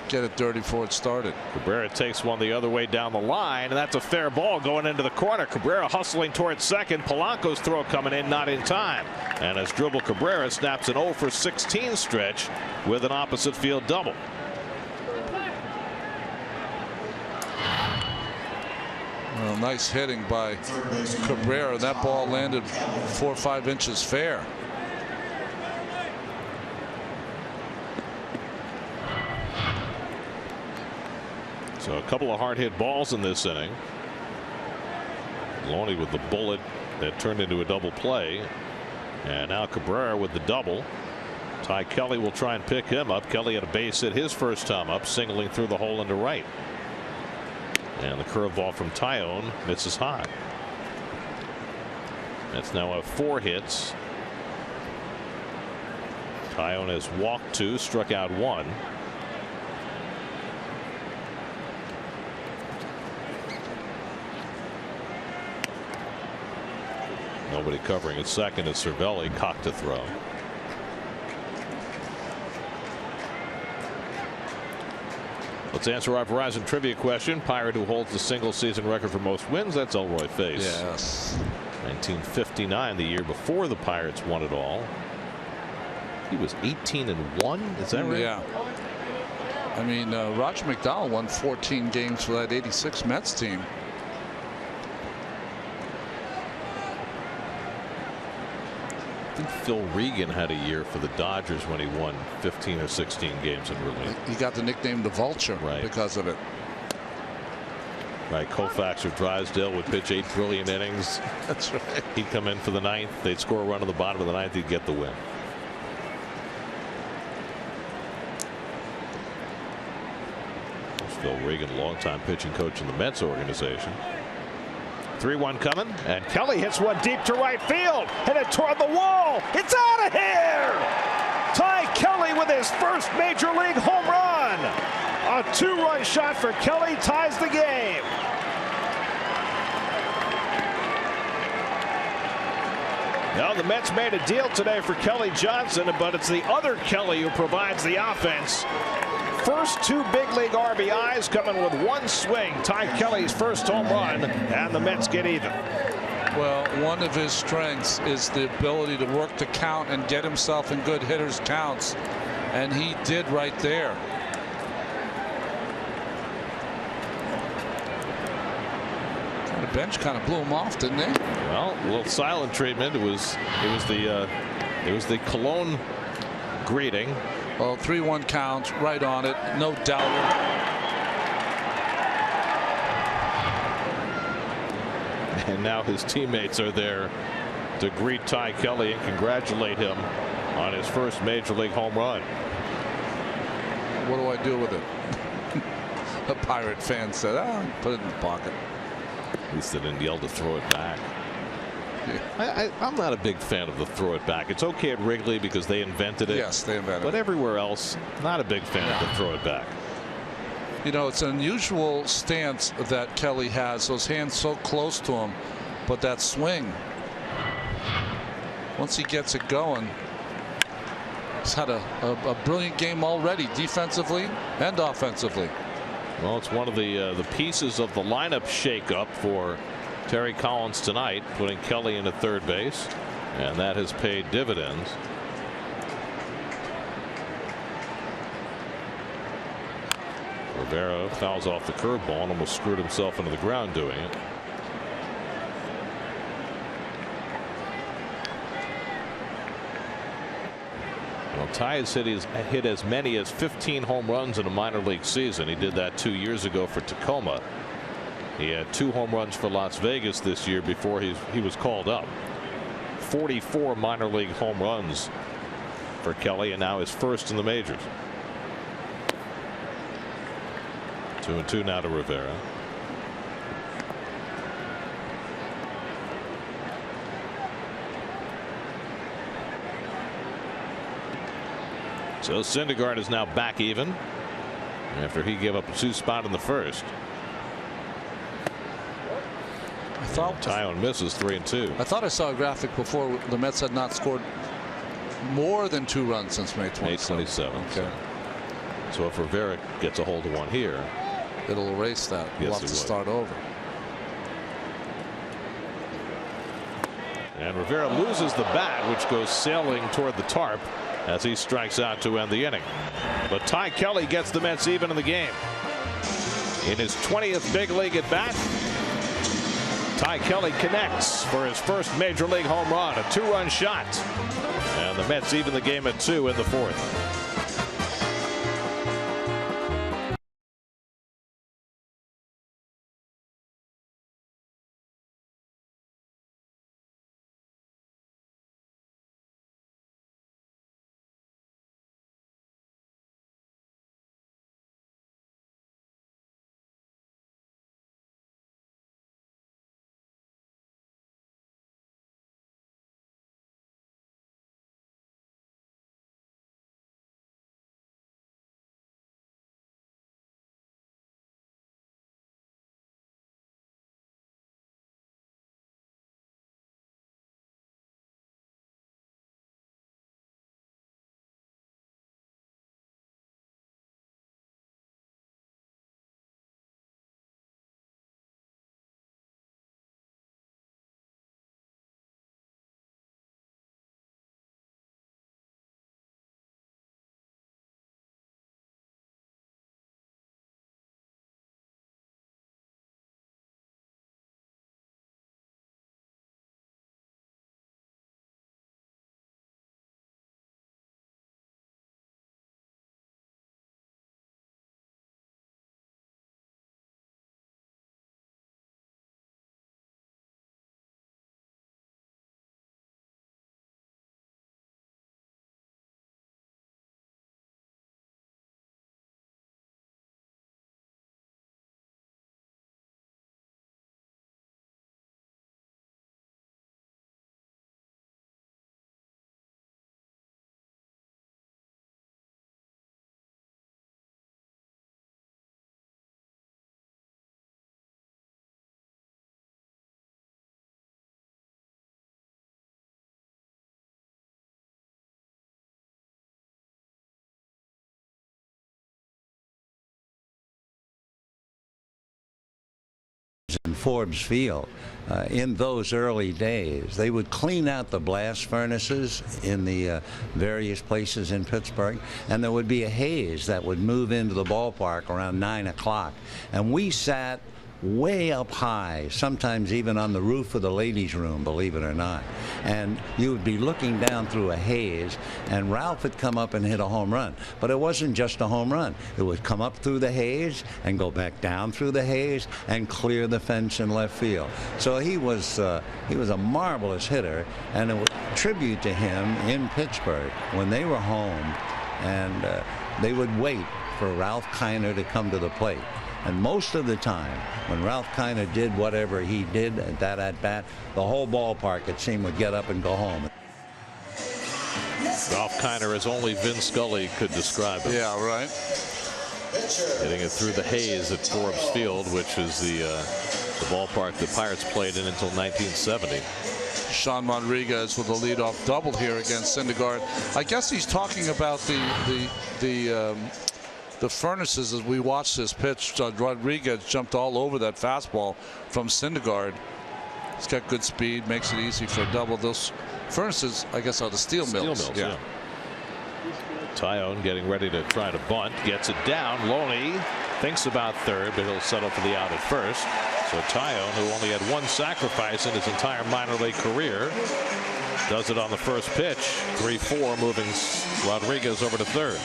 Get it dirty before it started. Cabrera takes one the other way down the line, and that's a fair ball going into the corner. Cabrera hustling towards second. Polanco's throw coming in, not in time. And as Dribble Cabrera snaps an 0-for-16 stretch with an opposite field double. Well, nice hitting by Cabrera. That ball landed 4 or 5 inches fair. So a couple of hard hit balls in this inning. Loney with the bullet that turned into a double play. And now Cabrera with the double. Ty Kelly will try and pick him up. Kelly had a base hit his first time up, singling through the hole into right. And the curveball from Tyone misses high. That's now have 4 hits. Tyone has walked 2, struck out 1. Nobody covering at second. It's Cervelli, cocked to throw. Let's answer our Verizon trivia question. Pirate who holds the single season record for most wins. That's Elroy Face. Yes. 1959, the year before the Pirates won it all. He was 18-1. Is that right? Yeah. I mean, Roger McDowell won 14 games for that '86 Mets team. I think Phil Regan had a year for the Dodgers when he won 15 or 16 games in relief. He got the nickname the Vulture because of it. Right, Koufax or Drysdale would pitch 8 brilliant innings. That's right. He'd come in for the 9th. They'd score a run in the bottom of the 9th. He'd get the win. Phil Regan, longtime pitching coach in the Mets organization. 3-1 coming, and Kelly hits one deep to right field, and it toward the wall. It's out of here! Ty Kelly with his first major league home run. A 2-run shot for Kelly ties the game. Now the Mets made a deal today for Kelly Johnson, but it's the other Kelly who provides the offense. First 2 big league RBIs coming with 1 swing. Ty Kelly's first home run, and the Mets get even. Well, one of his strengths is the ability to work the count and get himself in good hitters' counts, and he did right there. The bench kind of blew him off, didn't they? Well, a little silent treatment. It was the Cologne greeting. Well, 3-1 count, right on it, no doubt. And now his teammates are there to greet Ty Kelly and congratulate him on his first major league home run. What do I do with it? A Pirate fan said, put it in the pocket. At least they didn't yell to throw it back. I'm not a big fan of the throw it back. It's okay at Wrigley because they invented it. Yes, they invented it. But everywhere else, not a big fan of the throw it back. You know, it's an unusual stance that Kelly has. Those hands so close to him, but that swing, once he gets it going, he's had a brilliant game already, defensively and offensively. Well, it's one of the pieces of the lineup shakeup for Terry Collins tonight, putting Kelly into third base, and that has paid dividends. Rivera fouls off the curveball and almost screwed himself into the ground doing it. Well, Ty has hit as many as 15 home runs in a minor league season. He did that 2 years ago for Tacoma. He had 2 home runs for Las Vegas this year before he was called up. 44 minor league home runs for Kelly, and now his first in the majors. 2-2 now to Rivera. So Syndergaard is now back even after he gave up a 2 spot in the first. I thought Tyon misses 3-2. I thought I saw a graphic before the Mets had not scored more than 2 runs since May 27. Okay. So if Rivera gets a hold of one here, it'll erase that. We'll have to start over. And Rivera loses the bat, which goes sailing toward the tarp as he strikes out to end the inning. But Ty Kelly gets the Mets even in the game. In his 20th big league at bat, Ty Kelly connects for his first major league home run, a 2-run shot. And the Mets even the game at 2 in the 4th. in Forbes Field. In those early days, they would clean out the blast furnaces in the various places in Pittsburgh, and there would be a haze that would move into the ballpark around 9 o'clock. And we sat way up high, sometimes even on the roof of the ladies' room, believe it or not. And you would be looking down through a haze, and Ralph would come up and hit a home run. But it wasn't just a home run. It would come up through the haze and go back down through the haze and clear the fence in left field. So he was a marvelous hitter, and it was a tribute to him in Pittsburgh when they were home, and they would wait for Ralph Kiner to come to the plate. And most of the time, when Ralph Kiner did whatever he did at that at-bat, the whole ballpark, it seemed, would get up and go home. Ralph Kiner, as only Vin Scully could describe him. Yeah, right. Hitting it through the haze at Forbes Field, which is the ballpark the Pirates played in until 1970. Sean Rodriguez with a leadoff double here against Syndergaard. I guess he's talking about the furnaces as we watch this pitch. Rodriguez jumped all over that fastball from Syndergaard. He's got good speed, makes it easy for a double. Those furnaces, I guess, are the steel mills. Yeah. Tyone getting ready to try to bunt, gets it down. Loney thinks about third, but he'll settle for the out at first. So Tyone, who only had one sacrifice in his entire minor league career, does it on the first pitch. 3-4, moving Rodriguez over to third.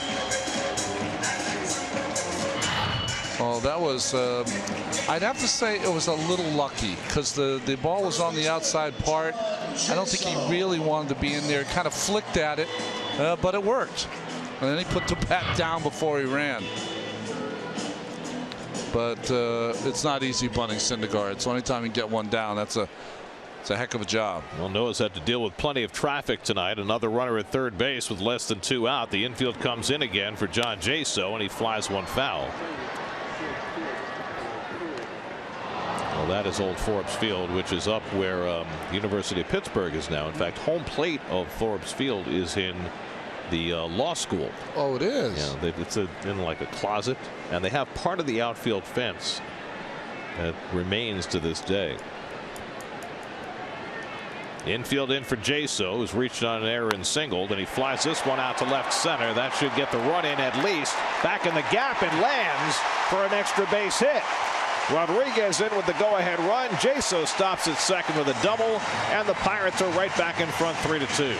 Well, that was, I'd have to say it was a little lucky because the ball was on the outside part. I don't think he really wanted to be in there. Kind of flicked at it, but it worked. And then he put the bat down before he ran. But it's not easy bunting Syndergaard. It's the only time you get one down. It's a heck of a job. Well, Noah's had to deal with plenty of traffic tonight. Another runner at third base with less than 2 out. The infield comes in again for John Jaso, and he flies one foul. Well, that is Old Forbes Field, which is up where the University of Pittsburgh is now. In fact, home plate of Forbes Field is in the law school. Oh, it is? Yeah, it's in like a closet, and they have part of the outfield fence that remains to this day. Infield in for Jaso, who's reached on an error and singled, and he flies this one out to left center. That should get the run in at least. Back in the gap and lands for an extra base hit. Rodriguez in with the go-ahead run. Jaso stops at second with a double, and the Pirates are right back in front 3-2.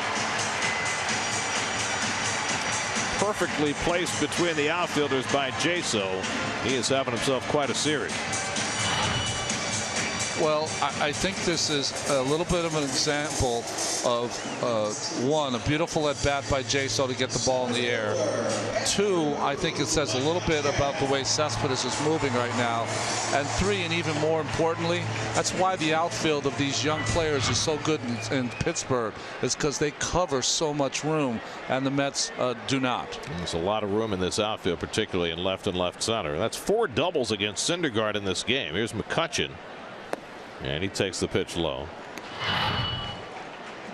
Perfectly placed between the outfielders by Jaso. He is having himself quite a series. Well, I think this is a little bit of an example of one, a beautiful at bat by Jaso to get the ball in the air. Two, I think it says a little bit about the way Cespedes is moving right now. And three, and even more importantly, that's why the outfield of these young players is so good in Pittsburgh, is because they cover so much room, and the Mets do not. There's a lot of room in this outfield, particularly in left and left center. That's 4 doubles against Syndergaard in this game. Here's McCutchen. And he takes the pitch low.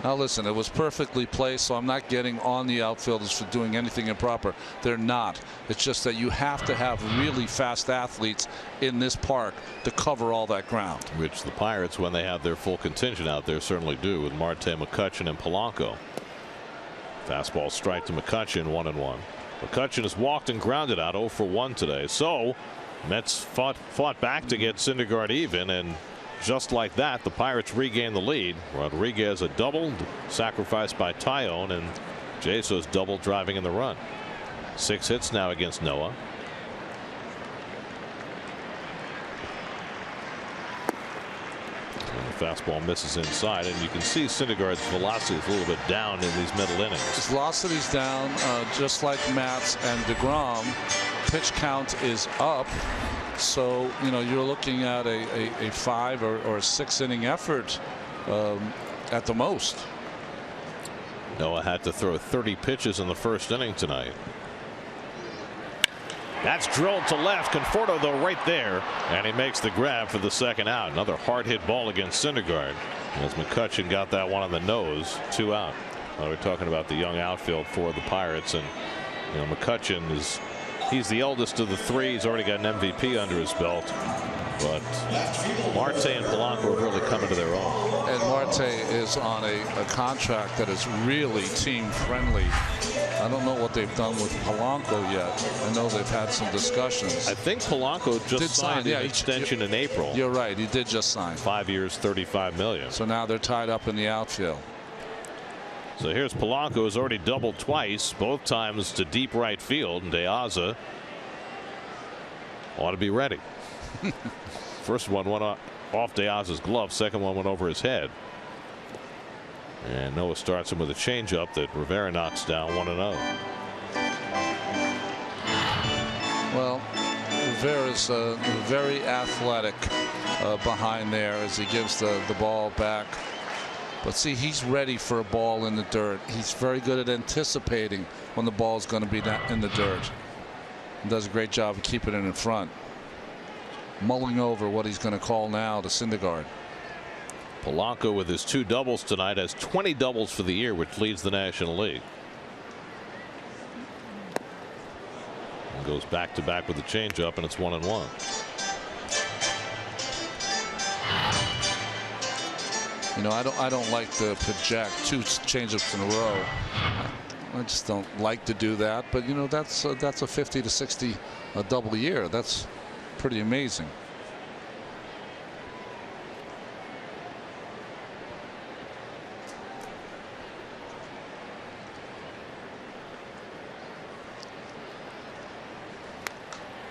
Now listen, it was perfectly placed, so I'm not getting on the outfielders for doing anything improper. They're not. It's just that you have to have really fast athletes in this park to cover all that ground. Which the Pirates, when they have their full contingent out there, certainly do, with Marte, McCutchen, and Polanco. Fastball strike to McCutchen, 1-1. McCutchen has walked and grounded out 0 for 1 today. So Mets fought back to get Syndergaard even, and just like that, the Pirates regain the lead. Rodriguez a double, sacrificed by Tyone, and Jaso's double driving in the run. 6 hits now against Noah. And the fastball misses inside, and you can see Syndergaard's velocity is a little bit down in these middle innings. His velocity's down, just like Matt's and DeGrom. Pitch count is up. So, you know, you're looking at a 5 or a 6 inning effort at the most. Noah had to throw 30 pitches in the first inning tonight. That's drilled to left. Conforto, though, right there, and he makes the grab for the second out. Another hard hit ball against Syndergaard, as McCutchen got that one on the nose. 2 out. We're talking about the young outfield for the Pirates, and you know, McCutchen is. He's the eldest of the 3. He's already got an MVP under his belt. But Marte and Polanco have really come into their own. And Marte is on a contract that is really team friendly. I don't know what they've done with Polanco yet. I know they've had some discussions. I think Polanco just signed an extension in April. You're right. He did just sign. 5 years, $35 million. So now they're tied up in the outfield. So here's Polanco, who's already doubled twice, both times to deep right field, and De Aza ought to be ready. First one went off De Aza's glove. Second one went over his head. And Noah starts him with a changeup that Rivera knocks down 1-0. Well, Rivera's very athletic behind there as he gives the ball back. But see, he's ready for a ball in the dirt. He's very good at anticipating when the ball's going to be in the dirt. He does a great job of keeping it in front. Mulling over what he's going to call now to Syndergaard. Polanco, with his 2 doubles tonight, has 20 doubles for the year, which leads the National League. And goes back to back with the changeup, and it's 1-1. You know, I don't like to project 2 changeups in a row. I just don't like to do that. But you know, that's a 50 to 60 double year. That's pretty amazing.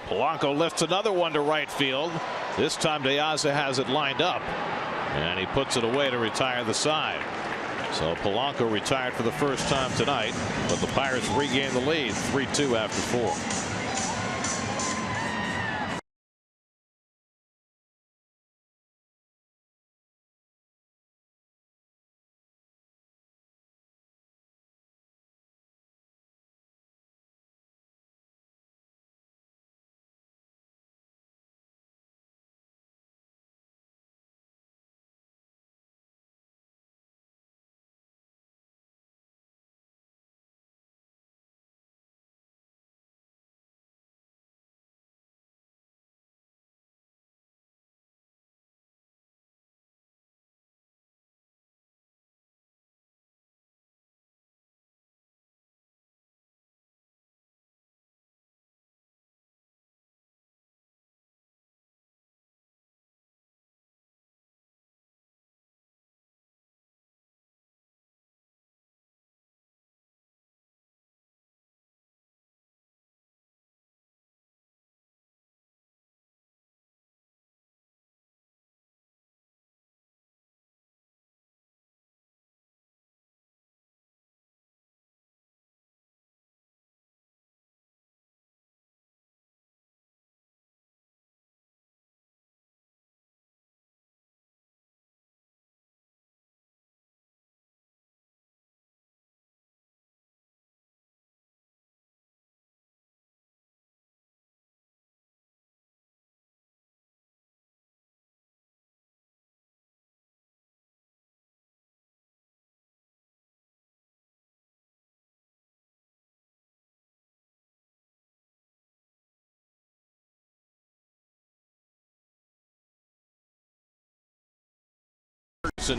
Polanco lifts another one to right field. This time De Aza has it lined up, and he puts it away to retire the side. So Polanco retired for the first time tonight, but the Pirates regain the lead 3-2 after 4.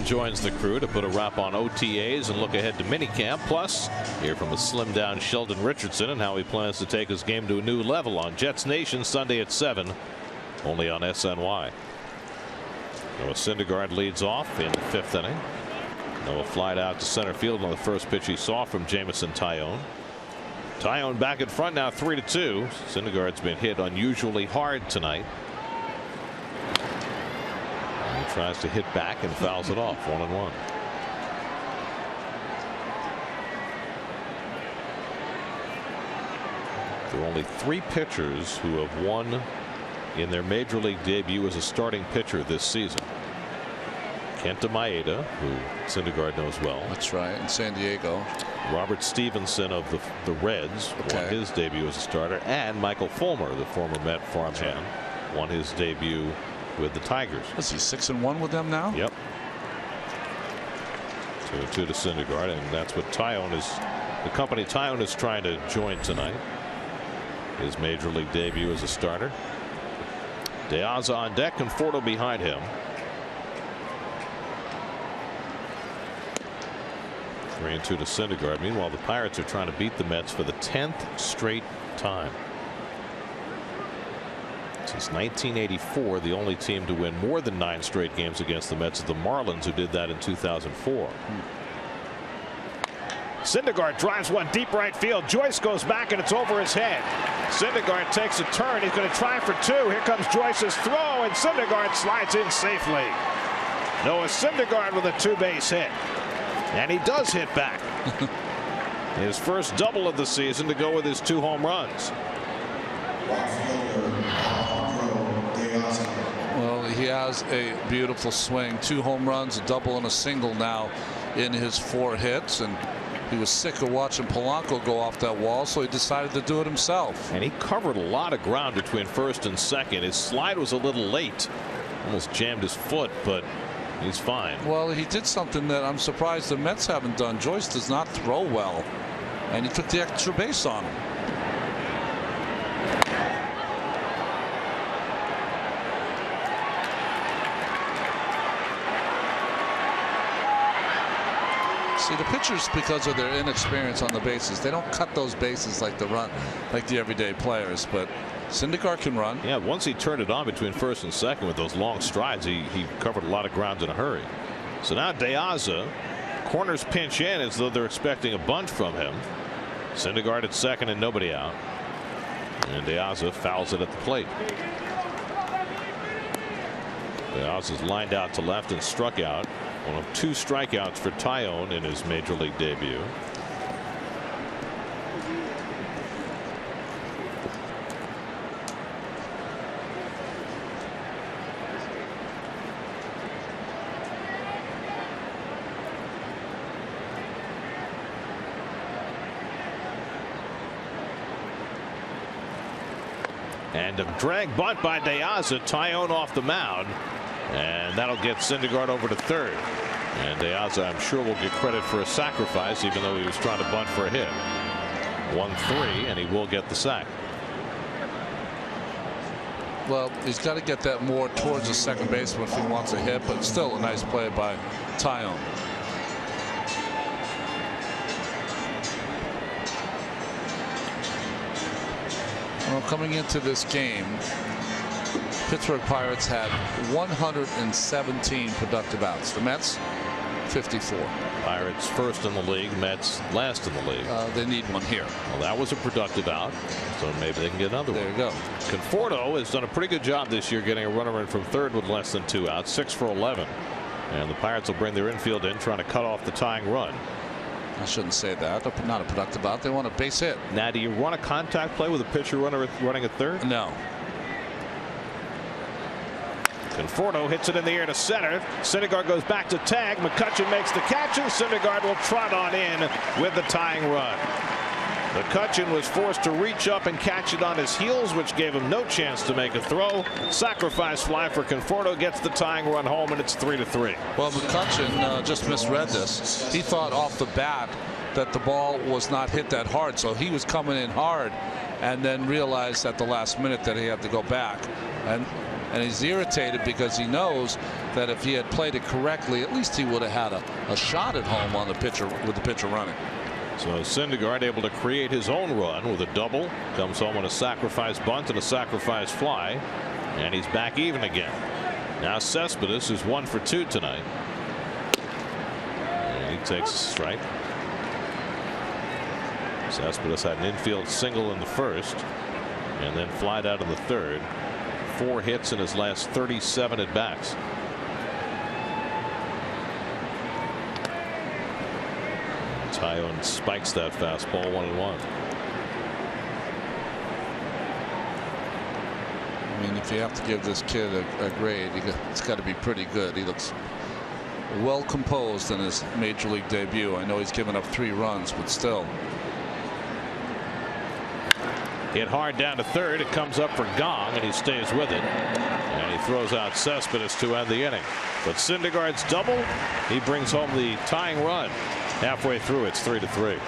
Joins the crew to put a wrap on OTAs and look ahead to minicamp. Plus, hear from a slimmed down Sheldon Richardson and how he plans to take his game to a new level on Jets Nation Sunday at 7, only on SNY. Noah Syndergaard leads off in the 5th inning. Noah flied out to center field on the first pitch he saw from Jamison Tyone. Tyone back in front now, 3-2. Syndergaard's been hit unusually hard tonight. Tries to hit back and fouls it off. 1-1. There are only 3 pitchers who have won in their major league debut as a starting pitcher this season. Kenta Maeda, who Syndergaard knows well. That's right, in San Diego. Robert Stevenson of the Reds won his debut as a starter, and Michael Fulmer, the former Met farmhand, won his debut with the Tigers. Is he 6-1 with them now? Yep. 2-2 to Syndergaard, and that's what Tyone is. The company Tyone is trying to join tonight. His major league debut as a starter. Diaz on deck, Conforto behind him. 3-2 to Syndergaard. Meanwhile, the Pirates are trying to beat the Mets for the 10th straight time. Since 1984, the only team to win more than 9 straight games against the Mets is the Marlins, who did that in 2004. Syndergaard drives one deep right field. Joyce goes back and it's over his head. Syndergaard takes a turn. He's going to try for 2. Here comes Joyce's throw, and Syndergaard slides in safely. Noah Syndergaard with a 2-base hit. And he does hit back. His first double of the season to go with his 2 home runs. Well, he has a beautiful swing. 2 home runs, a double and a single now in his 4 hits. And he was sick of watching Polanco go off that wall, so he decided to do it himself. And he covered a lot of ground between first and second. His slide was a little late. Almost jammed his foot, but he's fine. Well, he did something that I'm surprised the Mets haven't done. Joyce does not throw well, and he took the extra base on him. See, the pitchers, because of their inexperience on the bases, they don't cut those bases like the everyday players. But Syndergaard can run. Yeah, once he turned it on between first and second with those long strides, he covered a lot of ground in a hurry. So now Diaz, corners pinch in as though they're expecting a bunt from him. Syndergaard at second and nobody out. And Diaz fouls it at the plate. Diaz is lined out to left and struck out. One of 2 strikeouts for Tyone in his major league debut. And a drag bunt by Diaz. Tyone off the mound. And that'll get Syndergaard over to third. And Diaz, I'm sure, will get credit for a sacrifice, even though he was trying to bunt for a hit. 1-3, and he will get the sack. Well, he's got to get that more towards the second baseman if he wants a hit, but still a nice play by Tyone. Well, coming into this game, Pittsburgh Pirates had 117 productive outs. The Mets, 54. Pirates first in the league, Mets last in the league. They need one here. Well, that was a productive out, so maybe they can get another one. There you go. Conforto has done a pretty good job this year getting a runner in from third with less than 2 outs, 6 for 11. And the Pirates will bring their infield in, trying to cut off the tying run. I shouldn't say that. They're not a productive out. They want a base hit. Now, do you run a contact play with a pitcher running at third? No. Conforto hits it in the air to center. Syndergaard goes back to tag. McCutchen makes the catch, and Syndergaard will trot on in with the tying run. McCutchen was forced to reach up and catch it on his heels, which gave him no chance to make a throw. Sacrifice fly for Conforto gets the tying run home, and it's 3-3. Well, McCutchen just misread this. He thought off the bat that the ball was not hit that hard, so he was coming in hard, and then realized at the last minute that he had to go back. And he's irritated because he knows that if he had played it correctly, at least he would have had a shot at home on the pitcher with the pitcher running. So Syndergaard able to create his own run with a double. Comes home on a sacrifice bunt and a sacrifice fly. And he's back even again. Now Cespedes is 1 for 2 tonight. And he takes a strike. Cespedes had an infield single in the first and then flied out in the third. 4 hits in his last 37 at bats. Tyone spikes that fastball 1-1. I mean, if you have to give this kid a grade, it's got to be pretty good. He looks well composed in his major league debut. I know he's given up 3 runs, but still. Hit hard down to third. It comes up for Gong, and he stays with it. And he throws out Cespedes to end the inning. But Syndergaard's double, he brings home the tying run. Halfway through, it's 3-3.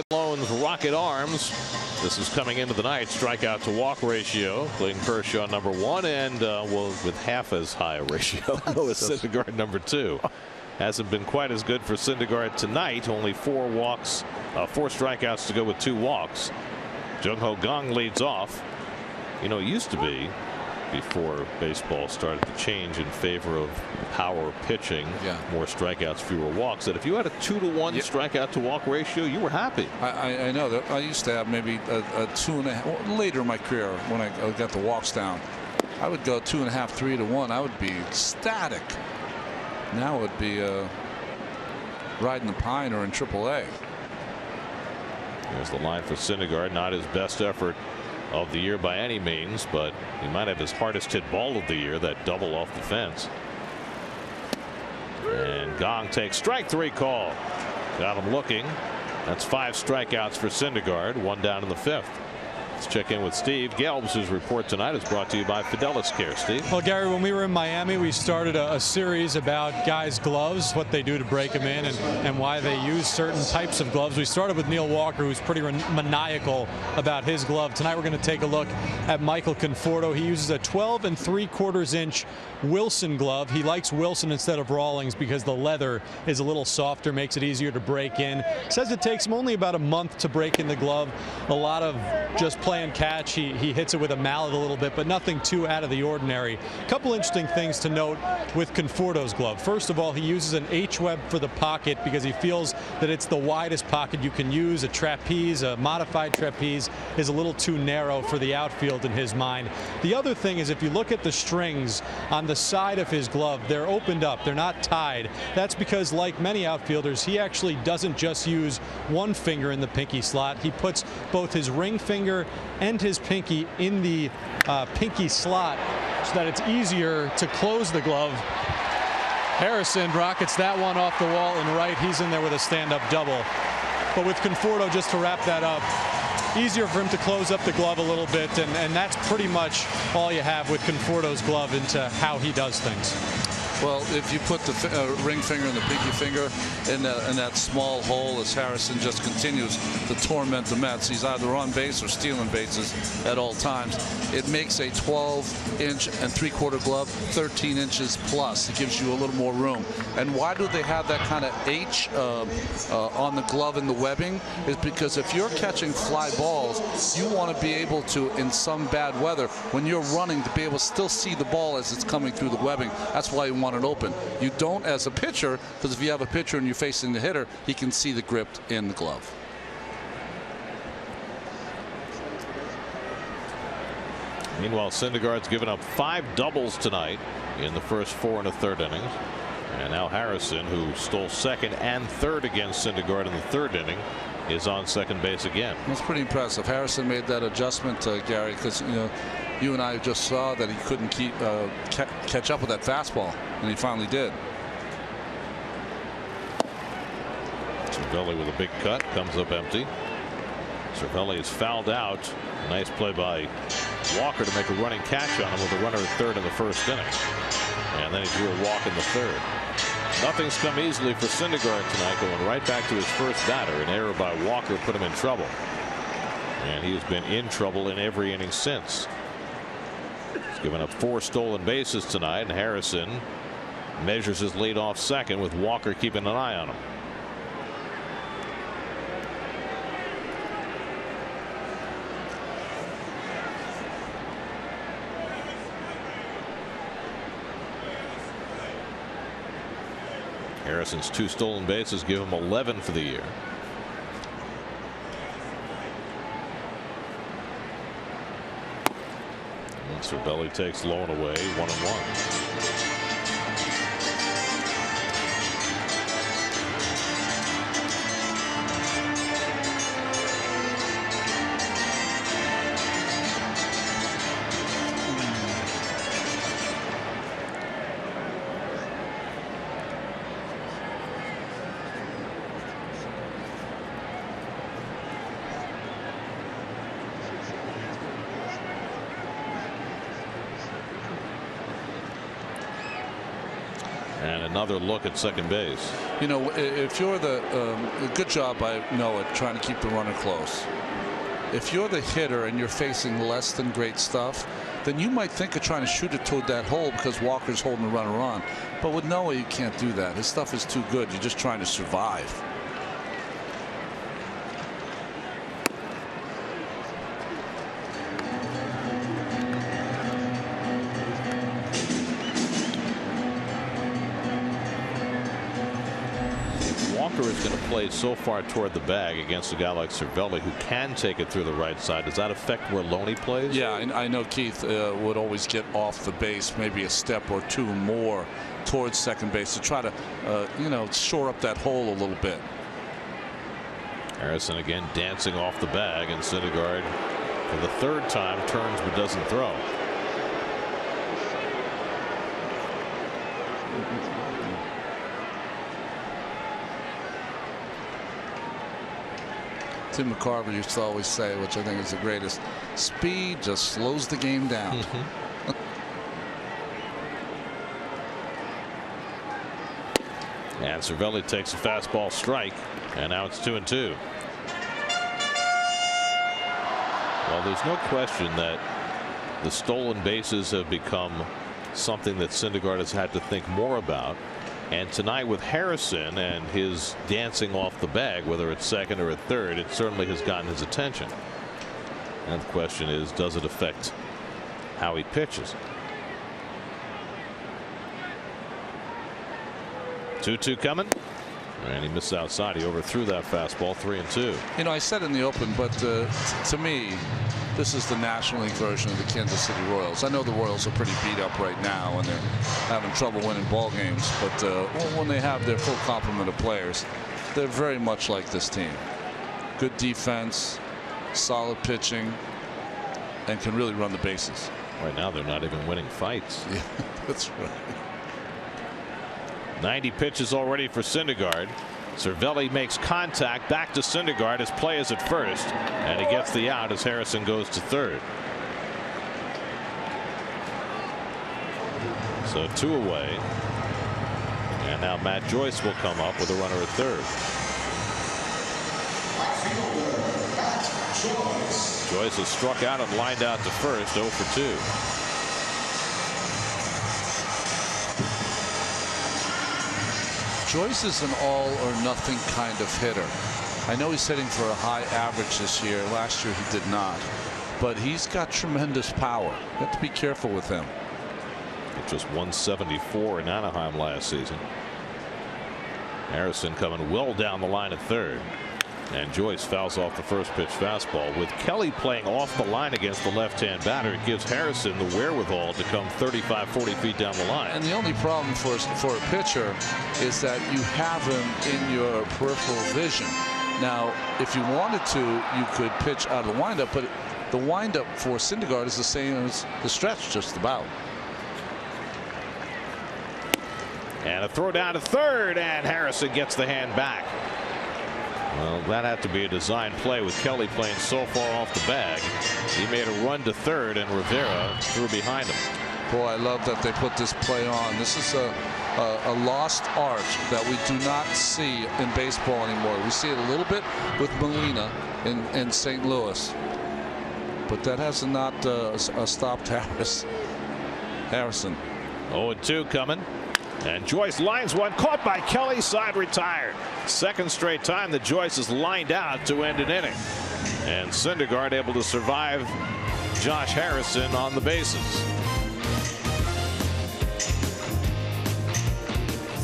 Loans rocket arms. This is coming into the night. Strikeout to walk ratio. Clayton Kershaw #1 and well, with half as high a ratio. Noah Syndergaard #2. Hasn't been quite as good for Syndergaard tonight. Only 4 walks, 4 strikeouts to go with 2 walks. Jung-Ho Kang leads off. You know, it used to be, before baseball started to change in favor of power pitching, more strikeouts, fewer walks, that if you had a 2-to-1 strikeout to walk ratio, you were happy. I know that. I used to have maybe a 2.5. Well, later in my career, when I got the walks down, I would go 2.5, 3-to-1. I would be ecstatic. Now it would be riding the pine or in AAA. There's the line for Syndergaard. Not his best effort of the year by any means, but he might have his hardest hit ball of the year, that double off the fence. And Kang takes strike 3 call. Got him looking. That's 5 strikeouts for Syndergaard, 1 down in the 5th. Let's check in with Steve Gelbs, whose report tonight is brought to you by Fidelis Care. Steve. Well, Gary, when we were in Miami, we started a series about guys' gloves, what they do to break them in, and why they use certain types of gloves. We started with Neil Walker, who's pretty maniacal about his glove. Tonight we're going to take a look at Michael Conforto. He uses a 12 3/4 inch Wilson glove. He likes Wilson instead of Rawlings because the leather is a little softer, makes it easier to break in. Says it takes him only about a month to break in the glove. A lot of just playing catch. He hits it with a mallet a little bit, but nothing too out of the ordinary. A couple interesting things to note with Conforto's glove. First of all, he uses an H-web for the pocket because he feels that it's the widest pocket you can use. A trapeze, a modified trapeze, is a little too narrow for the outfield in his mind. The other thing is, if you look at the strings on the side of his glove, they're opened up. They're not tied. That's because, like many outfielders, he actually doesn't just use one finger in the pinky slot. He puts both his ring finger and his pinky in the pinky slot so that it's easier to close the glove. Harrison rockets that one off the wall and right. He's in there with a stand-up double. But with Conforto, just to wrap that up, easier for him to close up the glove a little bit, and that's pretty much all you have with Conforto's glove into how he does things. Well, if you put the ring finger and the pinky finger in that small hole, as Harrison just continues to torment the Mets, he's either on base or stealing bases at all times. It makes a 12-inch and 3/4 glove 13 inches plus. It gives you a little more room. And why do they have that kind of H on the glove and the webbing? Is because if you're catching fly balls, you want to be able to, in some bad weather, when you're running, to be able to still see the ball as it's coming through the webbing. That's why you want it open. You don't as a pitcher, because if you have a pitcher and you're facing the hitter, he can see the grip in the glove. Meanwhile, Syndergaard's given up 5 doubles tonight in the first 4 1/3 innings. And now Harrison, who stole second and third against Syndergaard in the 3rd inning, is on second base again. That's pretty impressive. Harrison made that adjustment, Gary, because you and I just saw that he couldn't catch up with that fastball, and he finally did. Cervelli with a big cut, comes up empty. Cervelli is fouled out. Nice play by Walker to make a running catch on him with a runner at third in the 1st inning. And then he drew a walk in the 3rd. Nothing's come easily for Syndergaard tonight, going right back to his first batter. An error by Walker put him in trouble. And he's been in trouble in every inning since. He's given up 4 stolen bases tonight, and Harrison measures his lead off second with Walker keeping an eye on him. Harrison's 2 stolen bases give him 11 for the year. And Cervelli takes low and away, 1-1. another look at second base. You know, if you're the good job by Noah trying to keep the runner close. If you're the hitter and you're facing less than great stuff, then you might think of trying to shoot it toward that hole because Walker's holding the runner on. But with Noah, you can't do that. His stuff is too good. You're just trying to survive. Walker is going to play so far toward the bag against a guy like Cervelli who can take it through the right side. Does that affect where Loney plays? Yeah, I know Keith would always get off the base maybe a step or two more towards second base to try to you know, shore up that hole a little bit. Harrison again dancing off the bag, and Syndergaard for the third time turns but doesn't throw. Tim McCarver used to always say, which I think is the greatest, speed just slows the game down. And Cervelli takes a fastball strike, and now it's 2-2. Well, there's no question that the stolen bases have become something that Syndergaard has had to think more about. And tonight with Harrison and his dancing off the bag, whether it's second or at third, it certainly has gotten his attention. And the question is, does it affect how he pitches? 2-2 coming. And he missed outside. He overthrew that fastball. 3-2. You know, I said in the open, but to me, this is the National League version of the Kansas City Royals. I know the Royals are pretty beat up right now and they're having trouble winning ball games, but when they have their full complement of players, they're very much like this team. Good defense, solid pitching, and can really run the bases. Right now they're not even winning fights. Yeah, that's right. 90 pitches already for Syndergaard. Cervelli makes contact back to Syndergaard. His play is at first, and he gets the out as Harrison goes to third. So 2 away, and now Matt Joyce will come up with a runner at third. Joyce has struck out and lined out to first. 0 for 2. Joyce is an all or nothing kind of hitter. I know he's hitting for a high average this year. Last year he did not, but he's got tremendous power. You have to be careful with him. Just 174 in Anaheim last season. Harrison coming well down the line at third, and Joyce fouls off the first pitch fastball. With Kelly playing off the line against the left-hand batter, it gives Harrison the wherewithal to come 35-40 feet down the line. And the only problem for a pitcher is that you have him in your peripheral vision. Now, if you wanted to, you could pitch out of the windup, but the windup for Syndergaard is the same as the stretch, just about. And a throw down to third, and Harrison gets the hand back. Well, that had to be a design play with Kelly playing so far off the bag. He made a run to third, and Rivera threw behind him. Boy, I love that they put this play on. This is a lost art that we do not see in baseball anymore. We see it a little bit with Molina in St. Louis, but that has not stopped Harrison. 0-2 coming. And Joyce lines one, caught by Kelly, side retired. Second straight time that Joyce is lined out to end an inning. And Syndergaard able to survive Josh Harrison on the bases.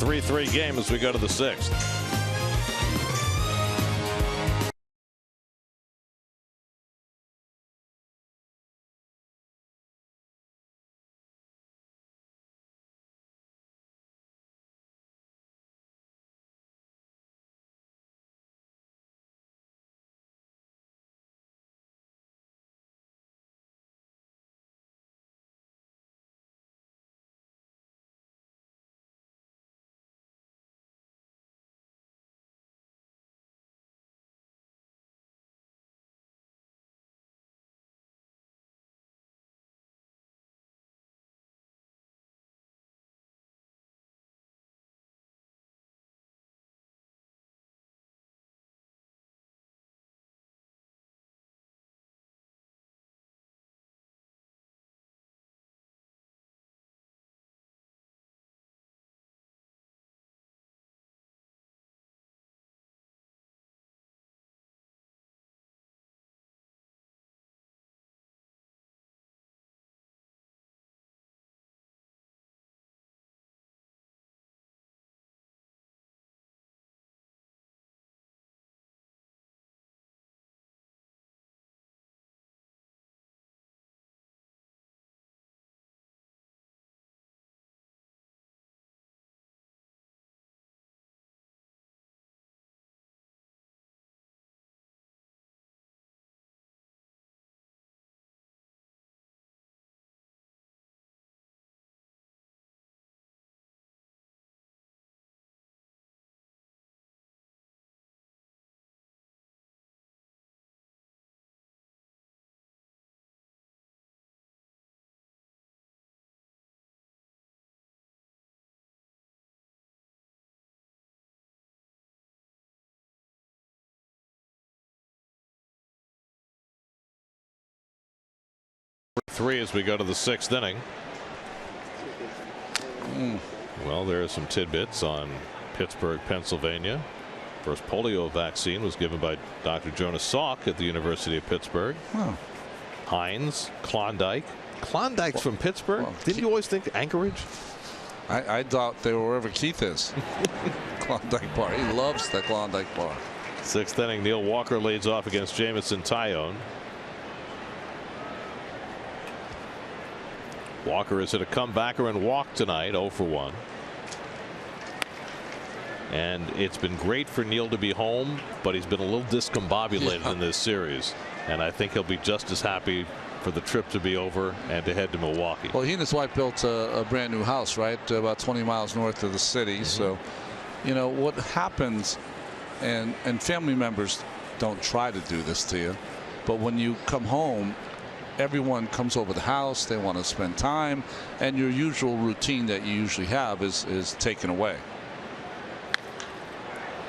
3-3 game as we go to the 6th. 3 as we go to the 6th inning. Well, there are some tidbits on Pittsburgh, Pennsylvania. First polio vaccine was given by Dr. Jonas Salk at the University of Pittsburgh. Hines, Klondike. Klondike's from Pittsburgh. Didn't you always think Anchorage? I thought they were wherever Keith is. Klondike Bar. He loves the Klondike Bar. 6th inning, Neil Walker leads off against Jamison Tyone. Walker has hit a comebacker and walked tonight, 0 for 1. And it's been great for Neil to be home, but he's been a little discombobulated in this series. And I think he'll be just as happy for the trip to be over and to head to Milwaukee. Well, he and his wife built a brand new house, right, about 20 miles north of the city. So, you know, what happens, and family members don't try to do this to you, but when you come home, everyone comes over the house. They want to spend time, and your usual routine that you usually have is taken away.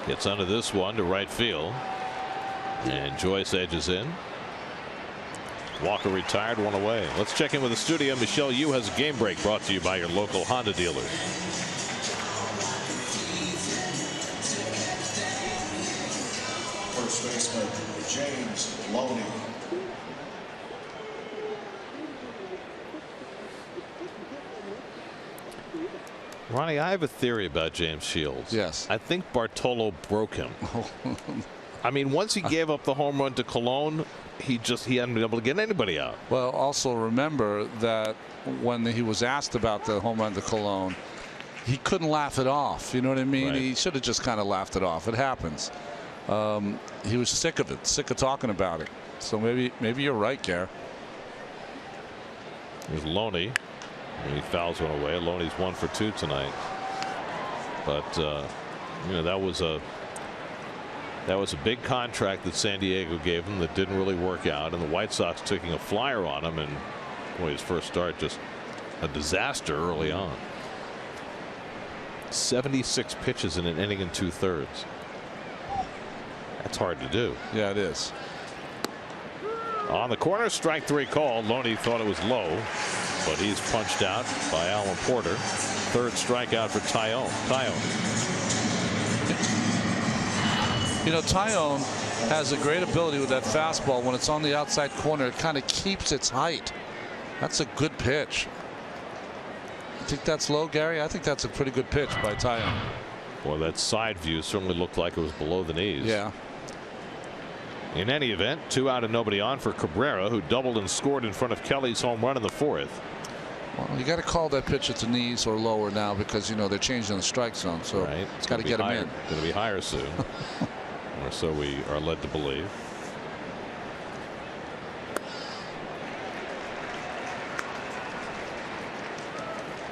Gets under this one to right field, and Joyce edges in. Walker retired, 1 away. Let's check in with the studio. Michelle Yu has a game break brought to you by your local Honda dealers. First baseman James Loney. Ronnie, I have a theory about James Shields. Yes. I think Bartolo broke him. I mean, once he gave up the home run to Cologne, he hadn't been able to get anybody out. Well, also remember that when he was asked about the home run to Cologne, he couldn't laugh it off. You know what I mean? Right. He should have just kind of laughed it off. It happens. He was sick of it, sick of talking about it. So maybe you're right, Gare. There's Loney. He fouls one away. Loney's 1 for 2 tonight. But you know, that was a big contract that San Diego gave him that didn't really work out, and the White Sox taking a flyer on him, and boy, his first start just a disaster early on. 76 pitches in an inning and 2/3. That's hard to do. Yeah, it is. On the corner, strike 3 call. Loney thought it was low, but he's punched out by Alan Porter. 3rd strikeout for Tyone. You know, Tyone has a great ability with that fastball. When it's on the outside corner, it kind of keeps its height. That's a good pitch. You think that's low, Gary? I think that's a pretty good pitch by Tyone. Well, that side view certainly looked like it was below the knees. Yeah. In any event, 2 out and nobody on for Cabrera, who doubled and scored in front of Kelly's home run in the 4th. Well, you got to call that pitch at the knees or lower now, because you know they're changing the strike zone, so it's got to get him in. Going to be higher soon, or so we are led to believe.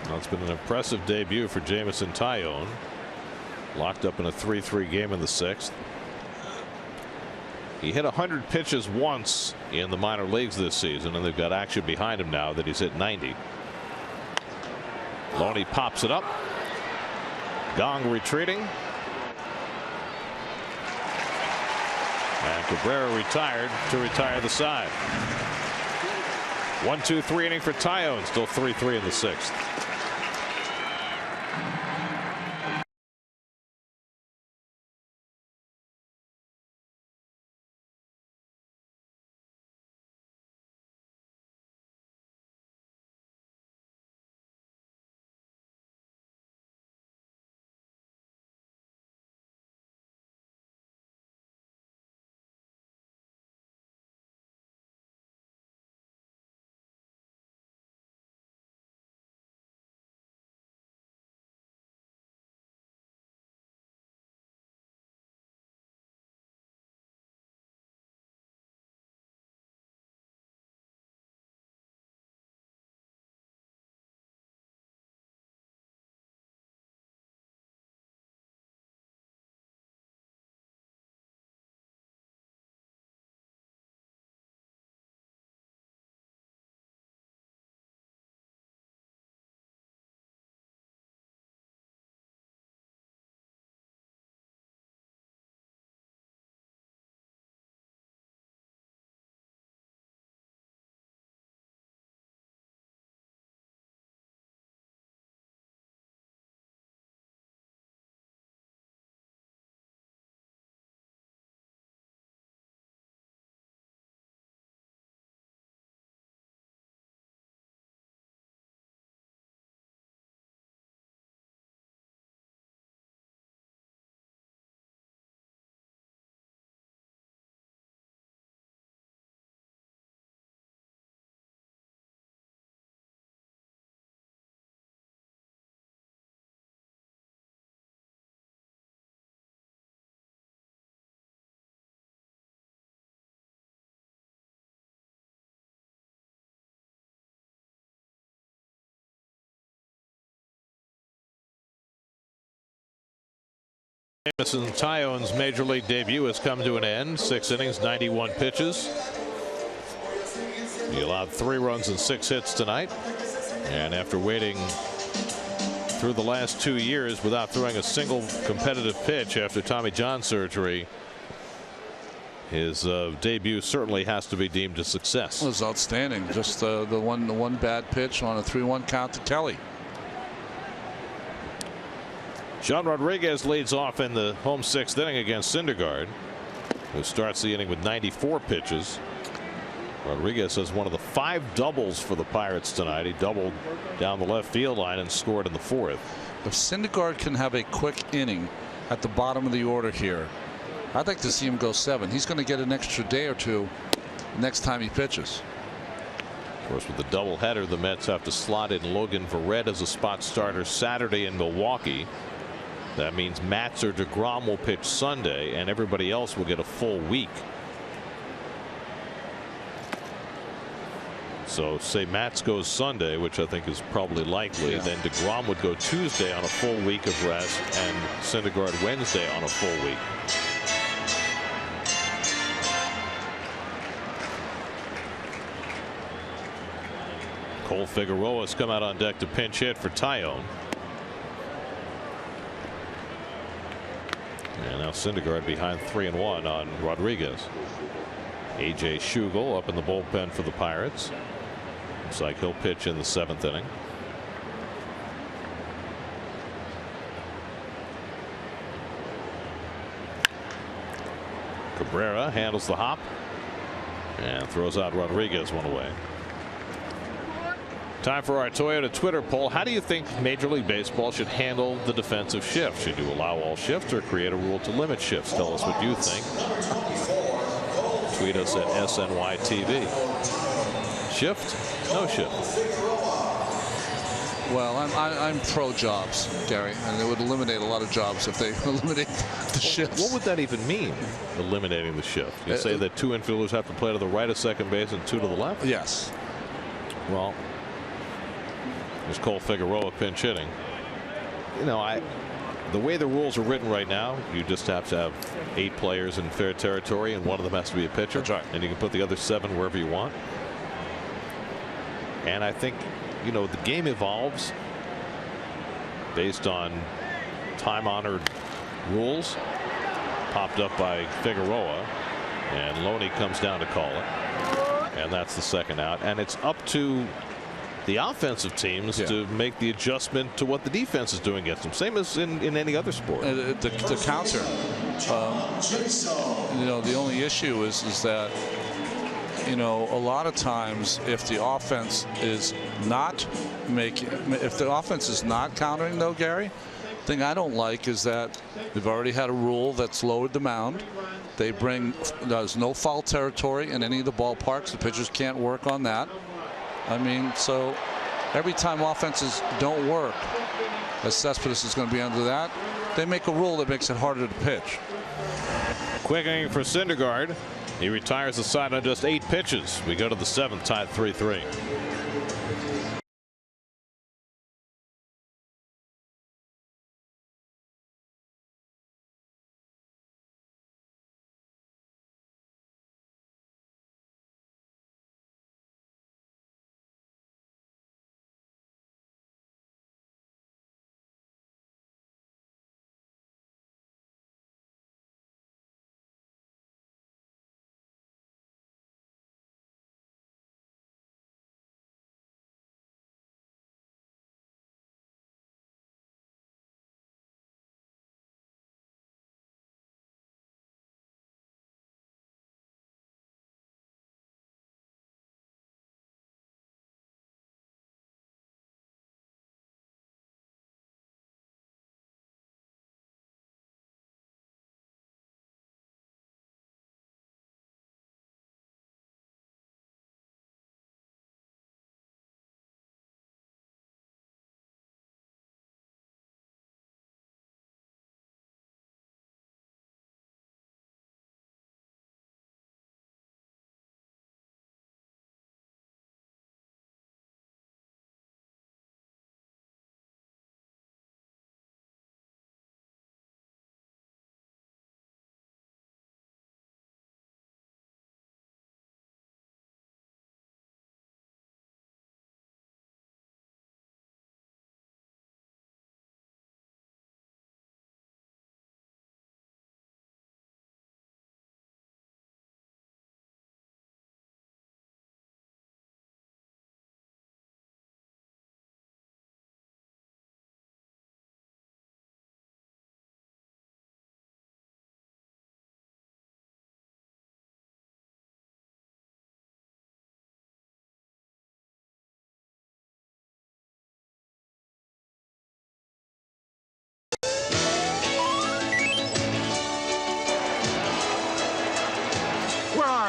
Well, it's been an impressive debut for Jamison Tyone. Locked up in a 3-3 game in the 6th. He hit 100 pitches once in the minor leagues this season, and they've got action behind him now that he's hit 90. Loney pops it up. Gong retreating. And Cabrera retired to retire the side. 1-2-3 inning for Tyone. Still 3-3 in the 6th. Jameson Taillon's major league debut has come to an end. 6 innings, 91 pitches. He allowed 3 runs and 6 hits tonight. And after waiting through the last 2 years without throwing a single competitive pitch after Tommy John surgery, his debut certainly has to be deemed a success. It was outstanding. Just the one bad pitch on a 3-1 count to Kelly. John Rodriguez leads off in the home 6th inning against Syndergaard, who starts the inning with 94 pitches. Rodriguez has one of the 5 doubles for the Pirates tonight. He doubled down the left field line and scored in the 4th. If Syndergaard can have a quick inning at the bottom of the order here, I'd like to see him go 7. He's going to get an extra day or 2 next time he pitches. Of course, with the doubleheader, the Mets have to slot in Logan Verrett as a spot starter Saturday in Milwaukee. That means Matz or DeGrom will pitch Sunday, and everybody else will get a full week. So say Matz goes Sunday, which I think is probably likely. Yeah. Then DeGrom would go Tuesday on a full week of rest, and Syndergaard Wednesday on a full week. Cole Figueroa has come out on deck to pinch hit for Taillon. And now Syndergaard behind 3-1 on Rodriguez. A.J. Schugel up in the bullpen for the Pirates. Looks like he'll pitch in the 7th inning. Cabrera handles the hop and throws out Rodriguez one away. Time for our Toyota Twitter poll. How do you think Major League Baseball should handle the defensive shift? Should you allow all shifts or create a rule to limit shifts? Tell us what you think. Tweet us at SNYTV. Shift? No shift. Well, I'm pro jobs, Gary, and it would eliminate a lot of jobs if they eliminate the shifts. What would that even mean, eliminating the shift? You say that 2 infielders have to play to the right of second base and 2 to the left? Yes. Well, there's Cole Figueroa pinch hitting. You know, the way the rules are written right now, you just have to have 8 players in fair territory, and one of them has to be a pitcher. That's right. And you can put the other 7 wherever you want. And I think, you know, the game evolves based on time-honored rules, popped up by Figueroa, and Loney comes down to call it, and that's the 2nd out. And it's up to the offensive teams to make the adjustment to what the defense is doing against them. Same as in any other sport. The counter. You know, the only issue is that, you know, a lot of times if the offense is not countering, though, Gary, the thing I don't like is that they've already had a rule that's lowered the mound. There's no foul territory in any of the ballparks. The pitchers can't work on that. I mean, so every time offenses don't work, as Cespedes is going to be under that, they make a rule that makes it harder to pitch. Quick inning for Syndergaard. He retires the side on just 8 pitches. We go to the 7th, tied 3-3.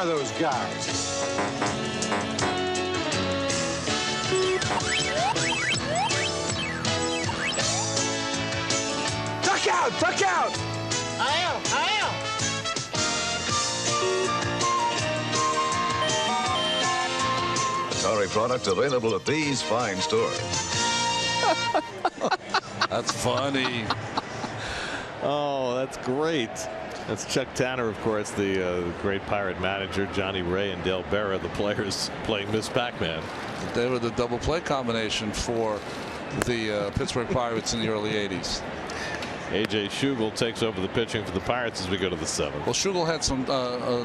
are those guys? Duck out! Duck out! I am! Sorry product available at these fine stores. That's funny. Oh, that's great. That's Chuck Tanner, of course, the great Pirate manager, Johnny Ray and Dale Berra, the players playing Miss Pac-Man. They were the double play combination for the Pittsburgh Pirates in the early 80s. A.J. Schugel takes over the pitching for the Pirates as we go to the 7th. Well, Schugel had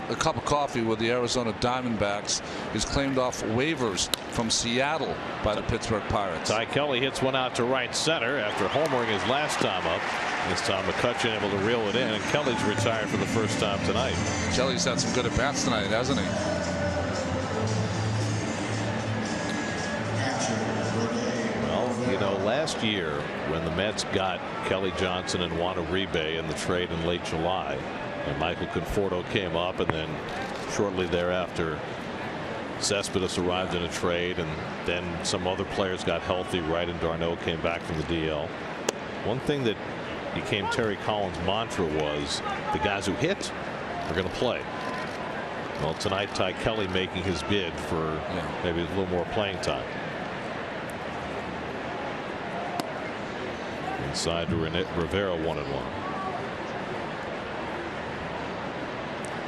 a cup of coffee with the Arizona Diamondbacks. He's claimed off waivers from Seattle by the Pittsburgh Pirates. Ty Kelly hits one out to right center after homering his last time up. This time McCutchen able to reel it in, and Kelly's retired for the first time tonight. Kelly's had some good at-bats tonight, hasn't he? Well, you know, last year when the Mets got Kelly Johnson and Juan Uribe in the trade in late July, and Michael Conforto came up, and then shortly thereafter Cespedes arrived in a trade, and then some other players got healthy. Wright and Darno came back from the DL. One thing that became Terry Collins' mantra was the guys who hit are going to play. Well, tonight Ty Kelly making his bid for maybe a little more playing time. Inside to Rivera, 1-1.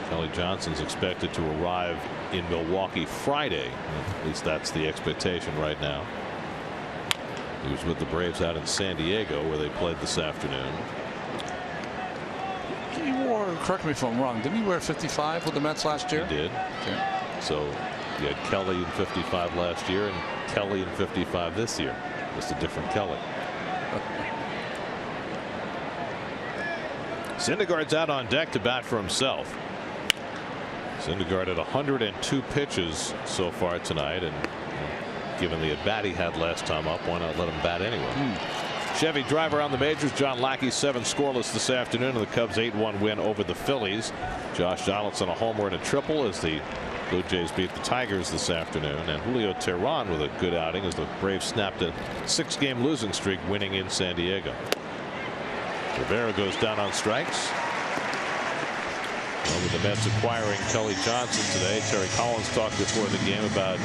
Kelly Johnson's expected to arrive in Milwaukee Friday. At least that's the expectation right now. He was with the Braves out in San Diego where they played this afternoon. He wore, correct me if I'm wrong, didn't he wear 55 with the Mets last year? He did. Okay. So you had Kelly in 55 last year and Kelly in 55 this year. Just a different Kelly. Syndergaard's out on deck to bat for himself. Syndergaard at 102 pitches so far tonight, and given the at bat he had last time up, why not let him bat anyway? Chevy driver on the majors. John Lackey 7 scoreless this afternoon, and the Cubs 8-1 win over the Phillies. Josh Donaldson a homer and a triple as the Blue Jays beat the Tigers this afternoon, and Julio Teheran with a good outing as the Braves snapped a 6-game losing streak, winning in San Diego. Rivera goes down on strikes. Well, with the Mets acquiring Kelly Johnson today, Terry Collins talked before the game about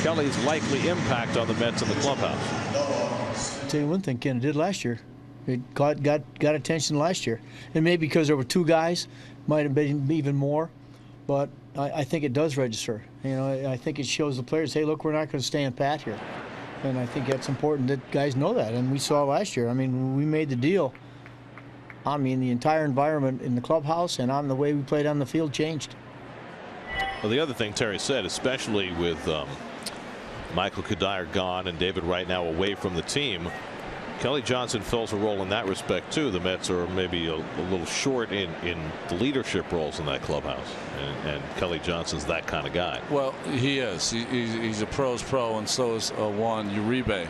Kelly's likely impact on the Mets in the clubhouse. I'll tell you one thing Ken did last year. It got attention last year. And maybe because there were 2 guys, might have been even more. But I think it does register. You know, I think it shows the players, hey, look, we're not going to stay in pat here. And I think that's important that guys know that. And we saw last year. I mean, when we made the deal, I mean, the entire environment in the clubhouse and on the way we played on the field changed. Well, the other thing Terry said, especially with Michael Kadire gone and David Wright now away from the team, Kelly Johnson fills a role in that respect too. The Mets are maybe a little short in the leadership roles in that clubhouse, and Kelly Johnson's that kind of guy. Well, he is. He's a pro's pro, and so is Juan Uribe.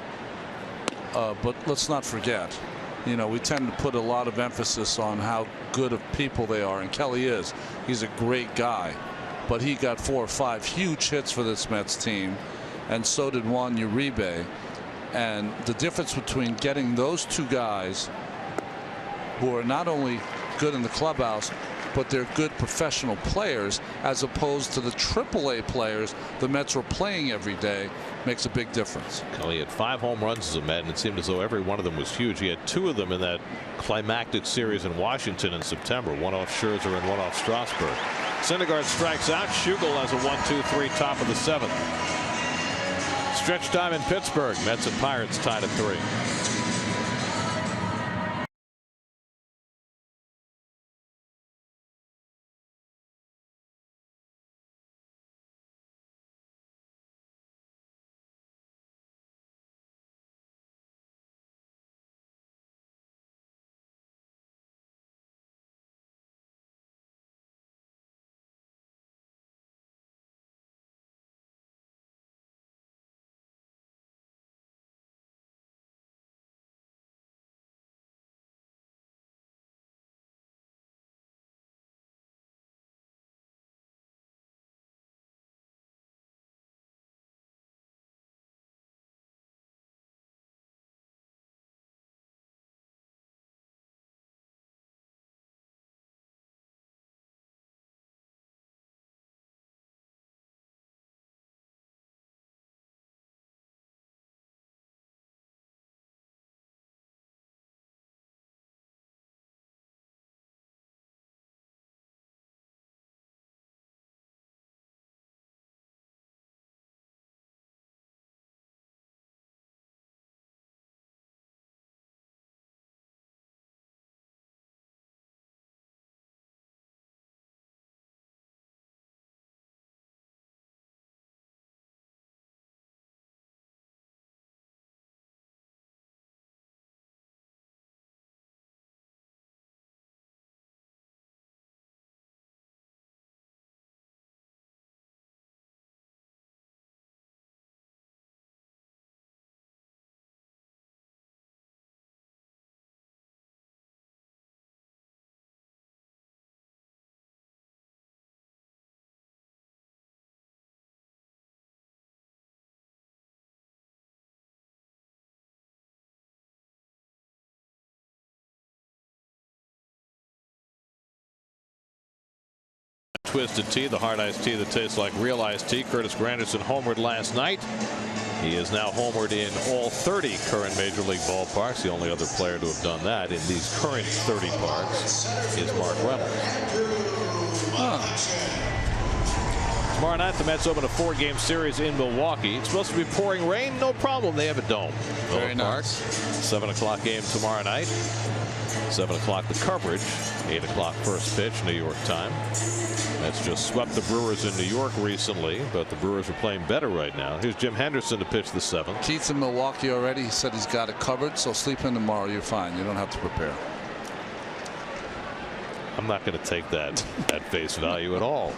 But let's not forget, you know, we tend to put a lot of emphasis on how good of people they are, and Kelly is. He's a great guy, but he got 4 or 5 huge hits for this Mets team, and so did Juan Uribe. And the difference between getting those 2 guys who are not only good in the clubhouse, but they're good professional players, as opposed to the AAA players the Mets were playing every day, makes a big difference. Kelly had 5 home runs as a Met, and it seemed as though every one of them was huge. He had 2 of them in that climactic series in Washington in September, one off Scherzer and one off Strasburg. Syndergaard strikes out. Schugel has a 1-2-3 top of the 7th. Stretch time in Pittsburgh. Mets and Pirates tied at 3. Twisted Tea, the hard iced tea that tastes like real iced tea. Curtis Granderson homered last night. He is now homered in all 30 current Major League ballparks. The only other player to have done that in these current 30 parks is Mark Reynolds. Tomorrow night, the Mets open a 4-game series in Milwaukee. It's supposed to be pouring rain. No problem. They have a dome. Very nice. 7 o'clock game tomorrow night. 7 o'clock the coverage. 8 o'clock first pitch, New York time. Mets just swept the Brewers in New York recently, but the Brewers are playing better right now. Here's Jim Henderson to pitch the 7th. Keith's in Milwaukee already. He said he's got it covered, so sleep in tomorrow. You're fine. You don't have to prepare. I'm not going to take that at face value at all.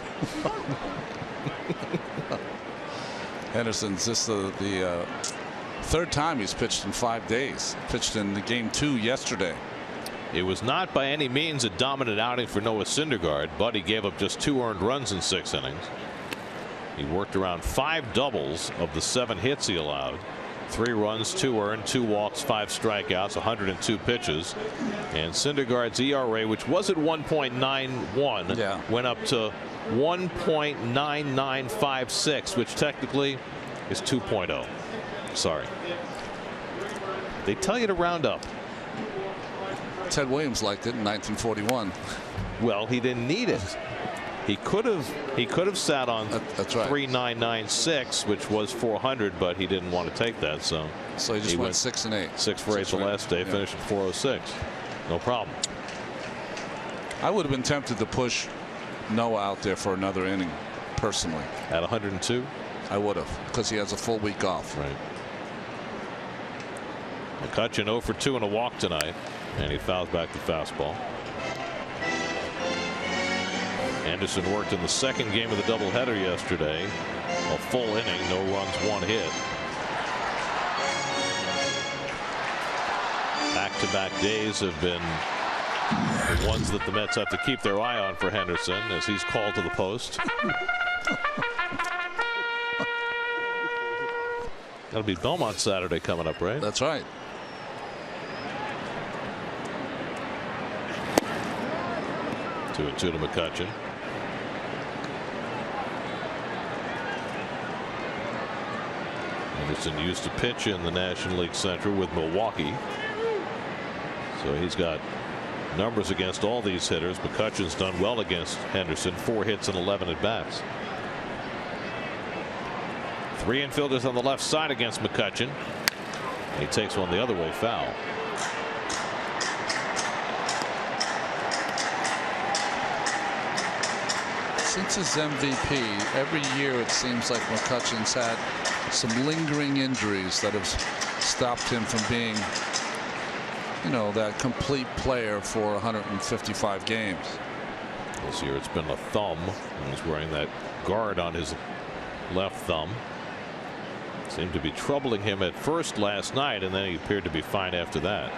Henderson's just the third time he's pitched in 5 days. Pitched in the game 2 yesterday. It was not by any means a dominant outing for Noah Syndergaard, but he gave up just 2 earned runs in 6 innings. He worked around 5 doubles of the 7 hits he allowed. 3 runs, 2 earned, 2 walks, 5 strikeouts, 102 pitches. And Syndergaard's ERA, which was at 1.91, went up to 1.9956, which technically is 2.0. Sorry. They tell you to round up. Ted Williams liked it in 1941. Well, he didn't need it. He could have sat on 3.996, which was 400, but he didn't want to take that. So he just went 6 and 8. 6 for 8 the last day, finished at 406. No problem. I would have been tempted to push Noah out there for another inning, personally. At 102? I would have, because he has a full week off. Right. McCutchen 0 for 2 and a walk tonight, and he fouls back the fastball. Anderson worked in the 2nd game of the doubleheader yesterday. A full inning, no runs, 1 hit. Back-to-back days have been the ones that the Mets have to keep their eye on for Henderson as he's called to the post. That'll be Belmont Saturday coming up, right? That's right. Two and 2 to McCutchen. Henderson used to pitch in the National League Central with Milwaukee, so he's got numbers against all these hitters. McCutchen's done well against Henderson, 4 hits and 11 at bats. 3 infielders on the left side against McCutchen. He takes one the other way, foul. Since his MVP, every year it seems like McCutchen's had some lingering injuries that have stopped him from being, you know, that complete player for 155 games. This year it's been a thumb. He's wearing that guard on his left thumb. Seemed to be troubling him at first last night, and then he appeared to be fine after that.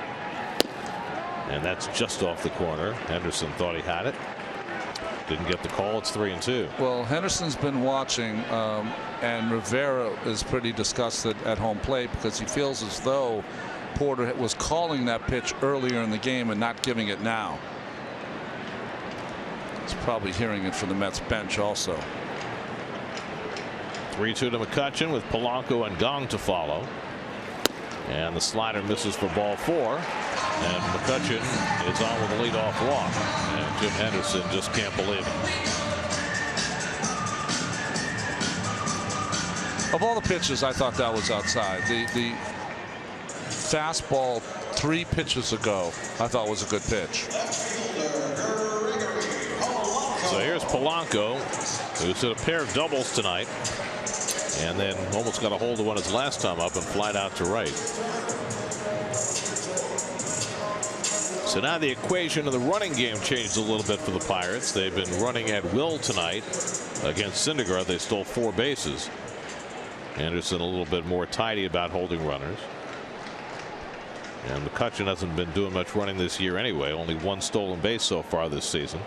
And that's just off the corner. Henderson thought he had it. Didn't get the call. It's 3 and 2. Well, Henderson's been watching, and Rivera is pretty disgusted at home plate because he feels as though Porter was calling that pitch earlier in the game and not giving it now. He's probably hearing it from the Mets bench also. 3-2 to McCutchen with Polanco and Gong to follow. And the slider misses for ball 4. And McCutchen is on with a leadoff walk. And Jim Henderson just can't believe it. Of all the pitches, I thought that was outside. The fastball 3 pitches ago, I thought was a good pitch. So here's Polanco, who's hit a pair of doubles tonight. And then almost got a hold of one his last time up and flied out to right. So now the equation of the running game changed a little bit for the Pirates. They've been running at will tonight against Syndergaard. They stole 4 bases. Anderson a little bit more tidy about holding runners. And McCutchen hasn't been doing much running this year anyway. Only 1 stolen base so far this season.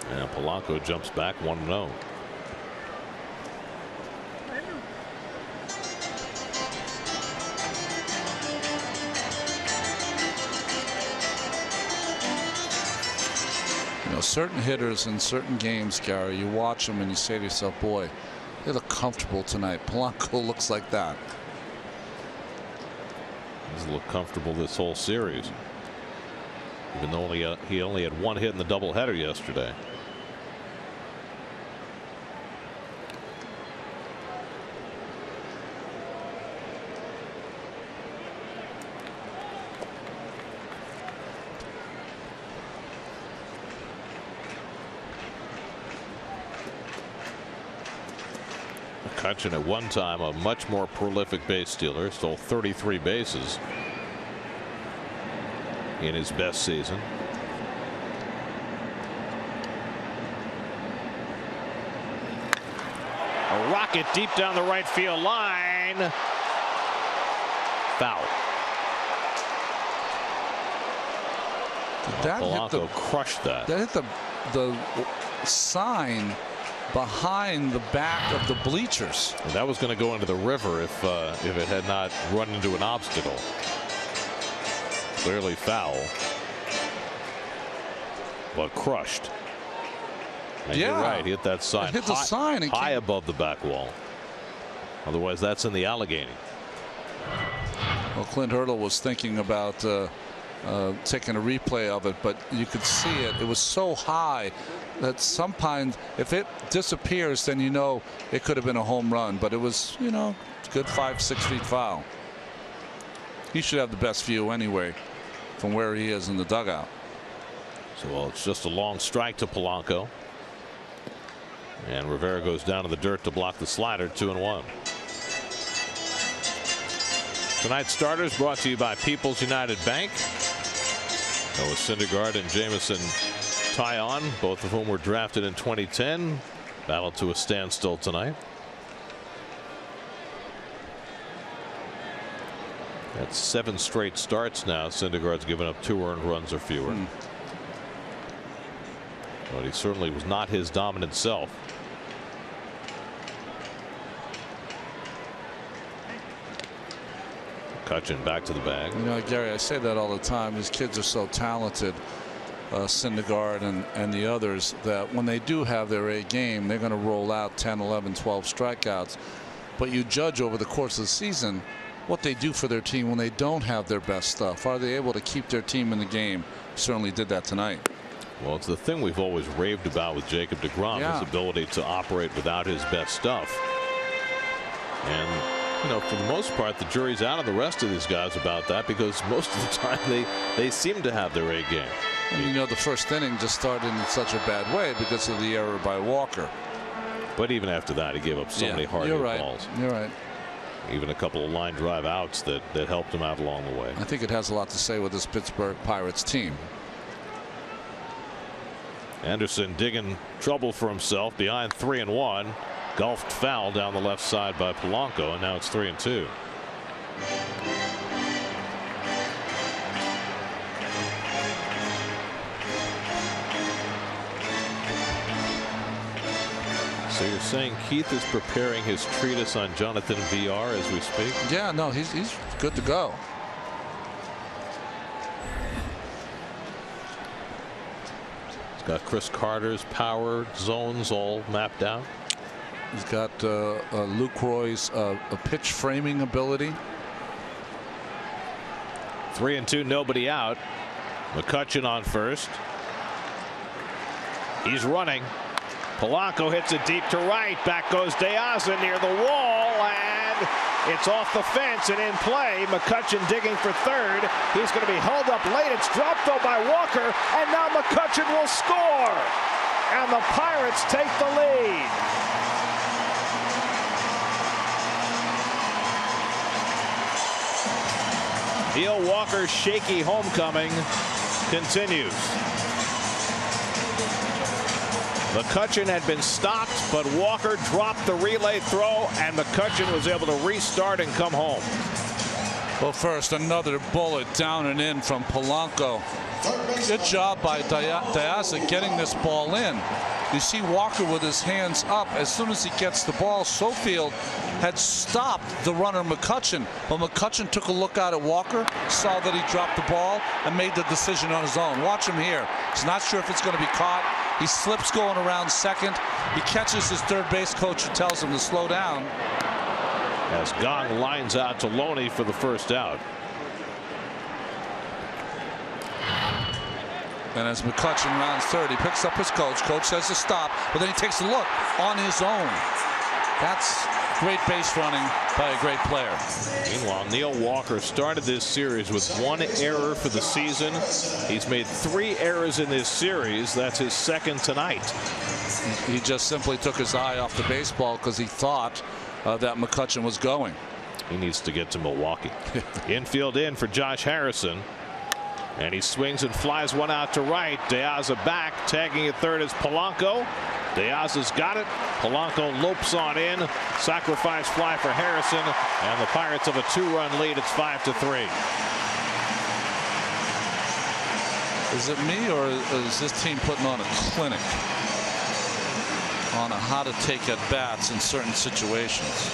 And Polanco jumps back 1-0. know, certain hitters in certain games, Gary, you watch them and you say to yourself, boy, they look comfortable tonight. Polanco looks like that. He's looked comfortable this whole series, even though he only had one hit in the doubleheader yesterday. McCutchen at one time a much more prolific base stealer, stole 33 bases in his best season. A rocket deep down the right field line. Foul. Polanco crushed that. That hit the sign behind the back of the bleachers. And that was going to go into the river if it had not run into an obstacle. Clearly foul, but crushed. And yeah, you're right. He hit that sign. It hit the sign and high above the back wall. Otherwise, that's in the Allegheny. Well, Clint Hurdle was thinking about taking a replay of it, but you could see it. It was so high that sometimes if it disappears, then you know it could have been a home run. But it was, you know, good 5-6 feet foul. He should have the best view anyway from where he is in the dugout. So, well, it's just a long strike to Polanco. And Rivera goes down to the dirt to block the slider. 2-1. Tonight's starters brought to you by People's United Bank. Noah Syndergaard and Jamison Taillon, both of whom were drafted in 2010, battled to a standstill tonight. That's 7 straight starts now. Syndergaard's given up 2 earned runs or fewer. But he certainly was not his dominant self. McCutchen back to the bag. You know, Gary, I say that all the time. These kids are so talented, Syndergaard and the others, that when they do have their A game, they're going to roll out 10, 11, 12 strikeouts. But you judge over the course of the season what they do for their team when they don't have their best stuff. Are they able to keep their team in the game? Certainly did that tonight. Well, it's the thing we've always raved about with Jacob deGrom, his ability to operate without his best stuff. And, you know, for the most part, the jury's out on the rest of these guys about that, because most of the time they seem to have their A game. And, you know, the first inning just started in such a bad way because of the error by Walker. But even after that, he gave up so many hard hit balls. You're right. Even a couple of line drive outs that helped him out along the way. I think it has a lot to say with this Pittsburgh Pirates team. Anderson digging trouble for himself behind 3-1. Golfed foul down the left side by Polanco, and now it's 3-2. So you're saying Keith is preparing his treatise on Jonathan VR as we speak? Yeah, no, he's good to go. He's got Chris Carter's power zones all mapped out. He's got Luke Roy's pitch framing ability. 3-2, nobody out. McCutchen on first. He's running. Polanco hits it deep to right. Back goes De Aza near the wall, and it's off the fence and in play. McCutchen digging for third. He's going to be held up late. It's dropped though by Walker, and now McCutchen will score. And the Pirates take the lead. Neil Walker's shaky homecoming continues. McCutchen had been stopped, but Walker dropped the relay throw, and McCutchen was able to restart and come home. Well, first, another bullet down and in from Polanco. Good job by De Aza getting this ball in. You see Walker with his hands up. As soon as he gets the ball, Sofield had stopped the runner McCutchen, but McCutchen took a look out at Walker, saw that he dropped the ball, and made the decision on his own. Watch him here. He's not sure if it's going to be caught. He slips going around second. He catches his third base coach who tells him to slow down. As Gong lines out to Loney for the first out. And as McCutchen rounds third, he picks up his coach. Coach says to stop, but then he takes a look on his own. That's great base running by a great player. Meanwhile, Neil Walker started this series with 1 error for the season. He's made 3 errors in this series. That's his second tonight. He just simply took his eye off the baseball because he thought that McCutchen was going. He needs to get to Milwaukee. Infield in for Josh Harrison. And he swings and flies one out to right. De Aza back. Tagging at third is Polanco. De Aza's got it. Polanco lopes on in. Sacrifice fly for Harrison. And the Pirates have a 2-run lead. It's 5-3. Is it me, or is this team putting on a clinic on how to take at bats in certain situations?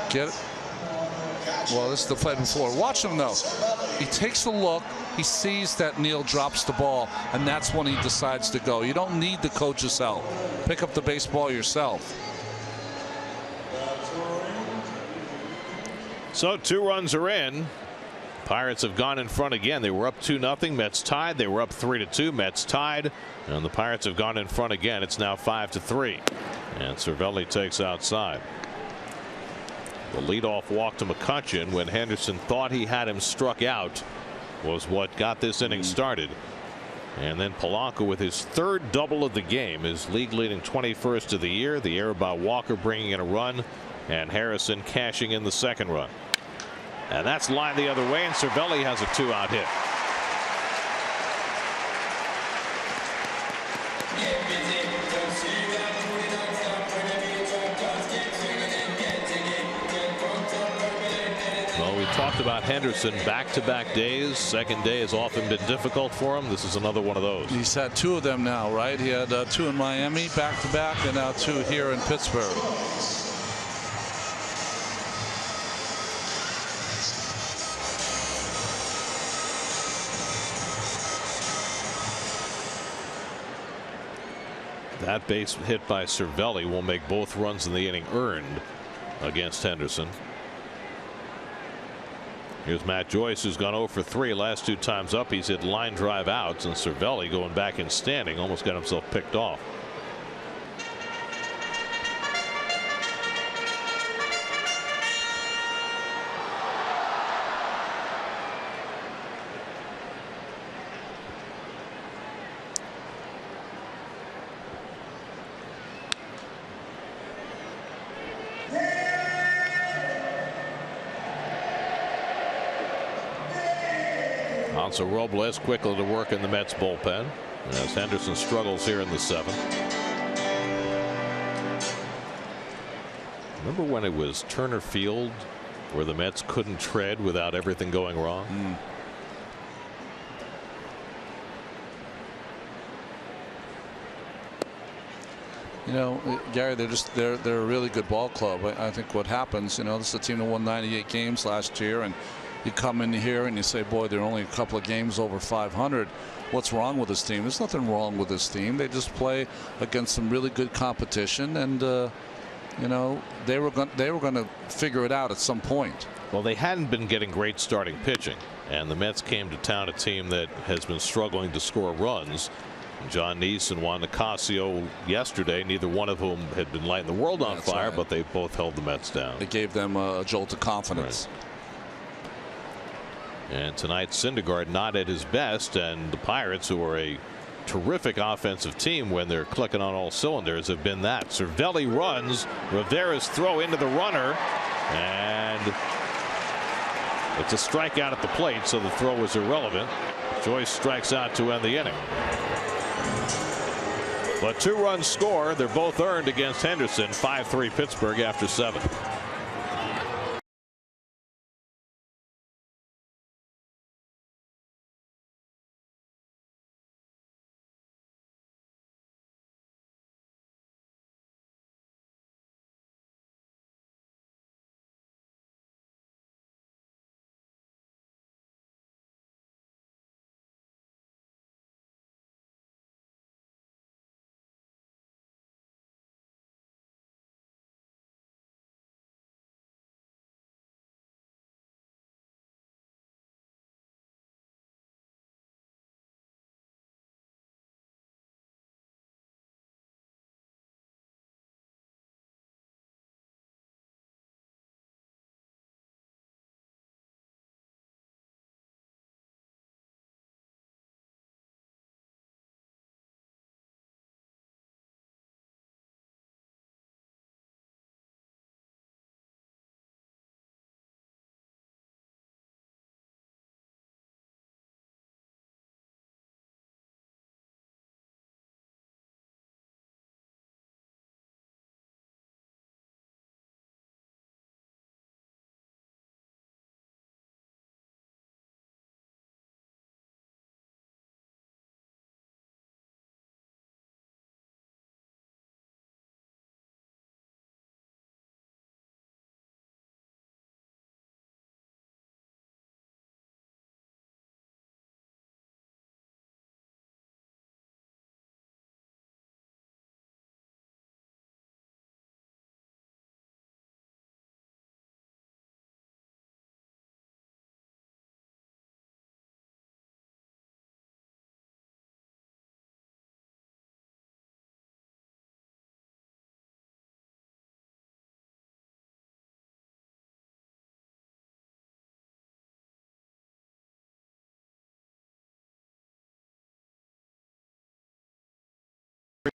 Get it? Well, this is the play before. Watch him though. He takes a look. He sees that Neil drops the ball, and that's when he decides to go. You don't need the coach's help. Pick up the baseball yourself. So 2 runs are in. Pirates have gone in front again. They were up 2-0. Mets tied. They were up 3-2. Mets tied. And the Pirates have gone in front again. It's now 5-3. And Cervelli takes outside. The leadoff walk to McCutchen when Henderson thought he had him struck out was what got this inning started. And then Polanco with his 3rd double of the game, his league leading 21st of the year. The error by Walker bringing in a run, and Harrison cashing in the 2nd run. And that's lined the other way, and Cervelli has a 2-out hit. Well, we talked about Henderson back-to-back days. 2nd day has often been difficult for him. This is another one of those. He's had 2 of them now, right? He had 2 in Miami back-to-back, and now 2 here in Pittsburgh. That base hit by Cervelli will make both runs in the inning earned against Henderson. Here's Matt Joyce, who's gone 0 for 3 last 2 times up. He's hit line drive outs, and Cervelli going back and standing almost got himself picked off. So Robles quickly to work in the Mets bullpen as Henderson struggles here in the 7th. Remember when it was Turner Field where the Mets couldn't tread without everything going wrong? You know, Gary, they're a really good ball club. I think what happens, you know, this is a team that won 98 games last year, and you come in here and you say, boy, they're only a couple of games over 500. What's wrong with this team? There's nothing wrong with this team. They just play against some really good competition, and you know, they were going to figure it out at some point. Well, they hadn't been getting great starting pitching, and the Mets came to town, a team that has been struggling to score runs. John Neese and Juan Nicasio yesterday, neither one of whom had been lighting the world on fire, right, but they both held the Mets down. They gave them a jolt of confidence. Right. And tonight, Syndergaard not at his best, and the Pirates, who are a terrific offensive team when they're clicking on all cylinders, have been that. Cervelli runs, Rivera's throw into the runner, and it's a strikeout at the plate, so the throw was irrelevant. Joyce strikes out to end the inning. But 2-run score, they're both earned against Henderson. 5-3 Pittsburgh after 7.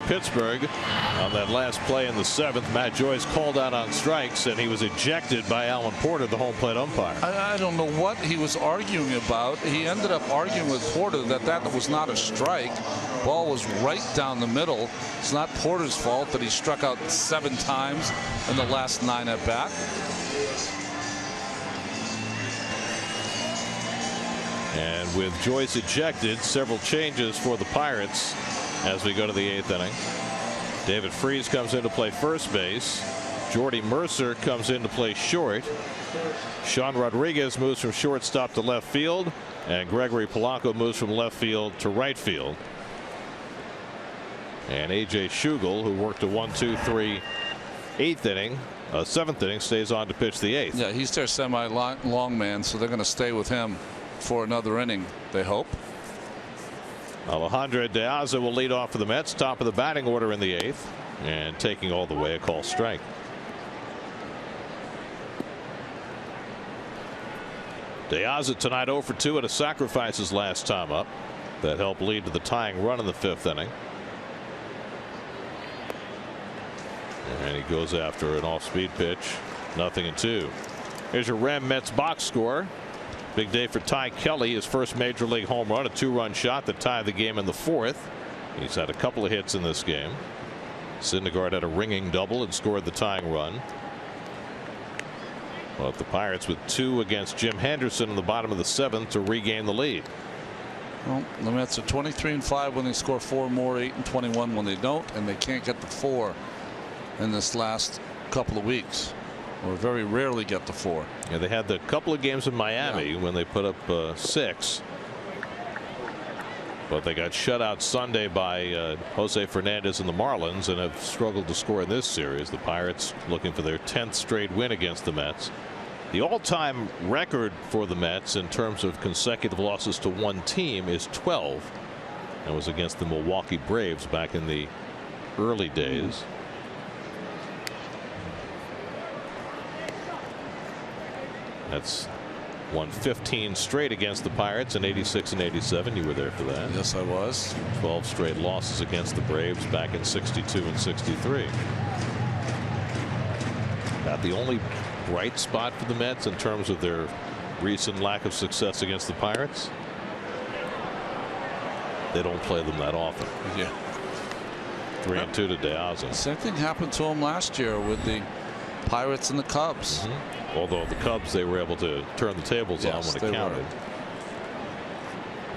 Pittsburgh on that last play in the 7th. Matt Joyce called out on strikes, and he was ejected by Alan Porter, the home plate umpire. I don't know what he was arguing about. He ended up arguing with Porter that was not a strike. Ball was right down the middle. It's not Porter's fault that he struck out 7 times in the last 9 at bat. And with Joyce ejected, several changes for the Pirates as we go to the 8th inning. David Freese comes in to play first base. Jordy Mercer comes in to play short. Sean Rodriguez moves from shortstop to left field, and Gregory Polanco moves from left field to right field. And A.J. Schugel, who worked a 1-2-3 8th inning, 7th inning, stays on to pitch the 8th. Yeah, he's their semi-long man, so they're going to stay with him for another inning, they hope. Alejandro De Aza will lead off for the Mets, top of the batting order in the 8th, and taking all the way a call strike. De Aza tonight 0 for 2 at a sacrifice his last time up. That helped lead to the tying run in the 5th inning. And he goes after an off-speed pitch. 0-2. Here's your Rem Mets box score. Big day for Ty Kelly, his first major league home run, a 2-run shot that tied the game in the 4th. He's had a couple of hits in this game. Syndergaard had a ringing double and scored the tying run. But the Pirates with 2 against Jim Henderson in the bottom of the 7th to regain the lead. Well, the Mets are 23-5 when they score 4 more, 8-21 when they don't, and they can't get the 4 in this last couple of weeks, or very rarely get the 4. Yeah, they had the couple of games in Miami when they put up 6. But they got shut out Sunday by Jose Fernandez and the Marlins and have struggled to score in this series. The Pirates looking for their 10th straight win against the Mets. The all-time record for the Mets in terms of consecutive losses to one team is 12. That was against the Milwaukee Braves back in the early days. That's won 15 straight against the Pirates in 86 and 87. You were there for that. Yes, I was. 12 straight losses against the Braves back in 62 and 63. About the only bright spot for the Mets in terms of their recent lack of success against the Pirates. They don't play them that often. Yeah. 3-2 to De Aza. Same thing happened to him last year with the Pirates and the Cubs. Although the Cubs, they were able to turn the tables on when it counted.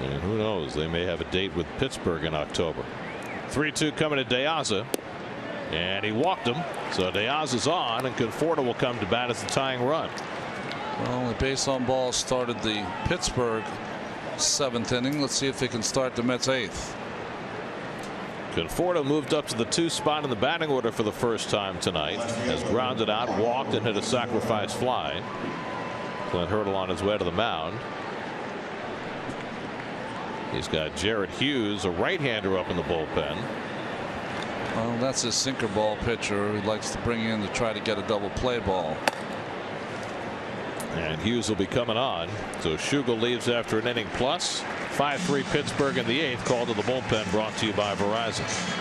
And who knows, they may have a date with Pittsburgh in October. 3-2 coming to De Aza, and he walked him. So De Aza's on, and Conforto will come to bat as the tying run. Well, the base on ball started the Pittsburgh 7th inning. Let's see if they can start the Mets 8th. Conforto moved up to the 2 spot in the batting order for the first time tonight. Has grounded out, walked, and hit a sacrifice fly. Clint Hurdle on his way to the mound. He's got Jared Hughes, a right-hander, up in the bullpen. Well, that's his sinker ball pitcher. He likes to bring in to try to get a double play ball. And Hughes will be coming on. So Schugel leaves after an inning plus. 5-3 Pittsburgh in the 8th. Call to the bullpen brought to you by Verizon.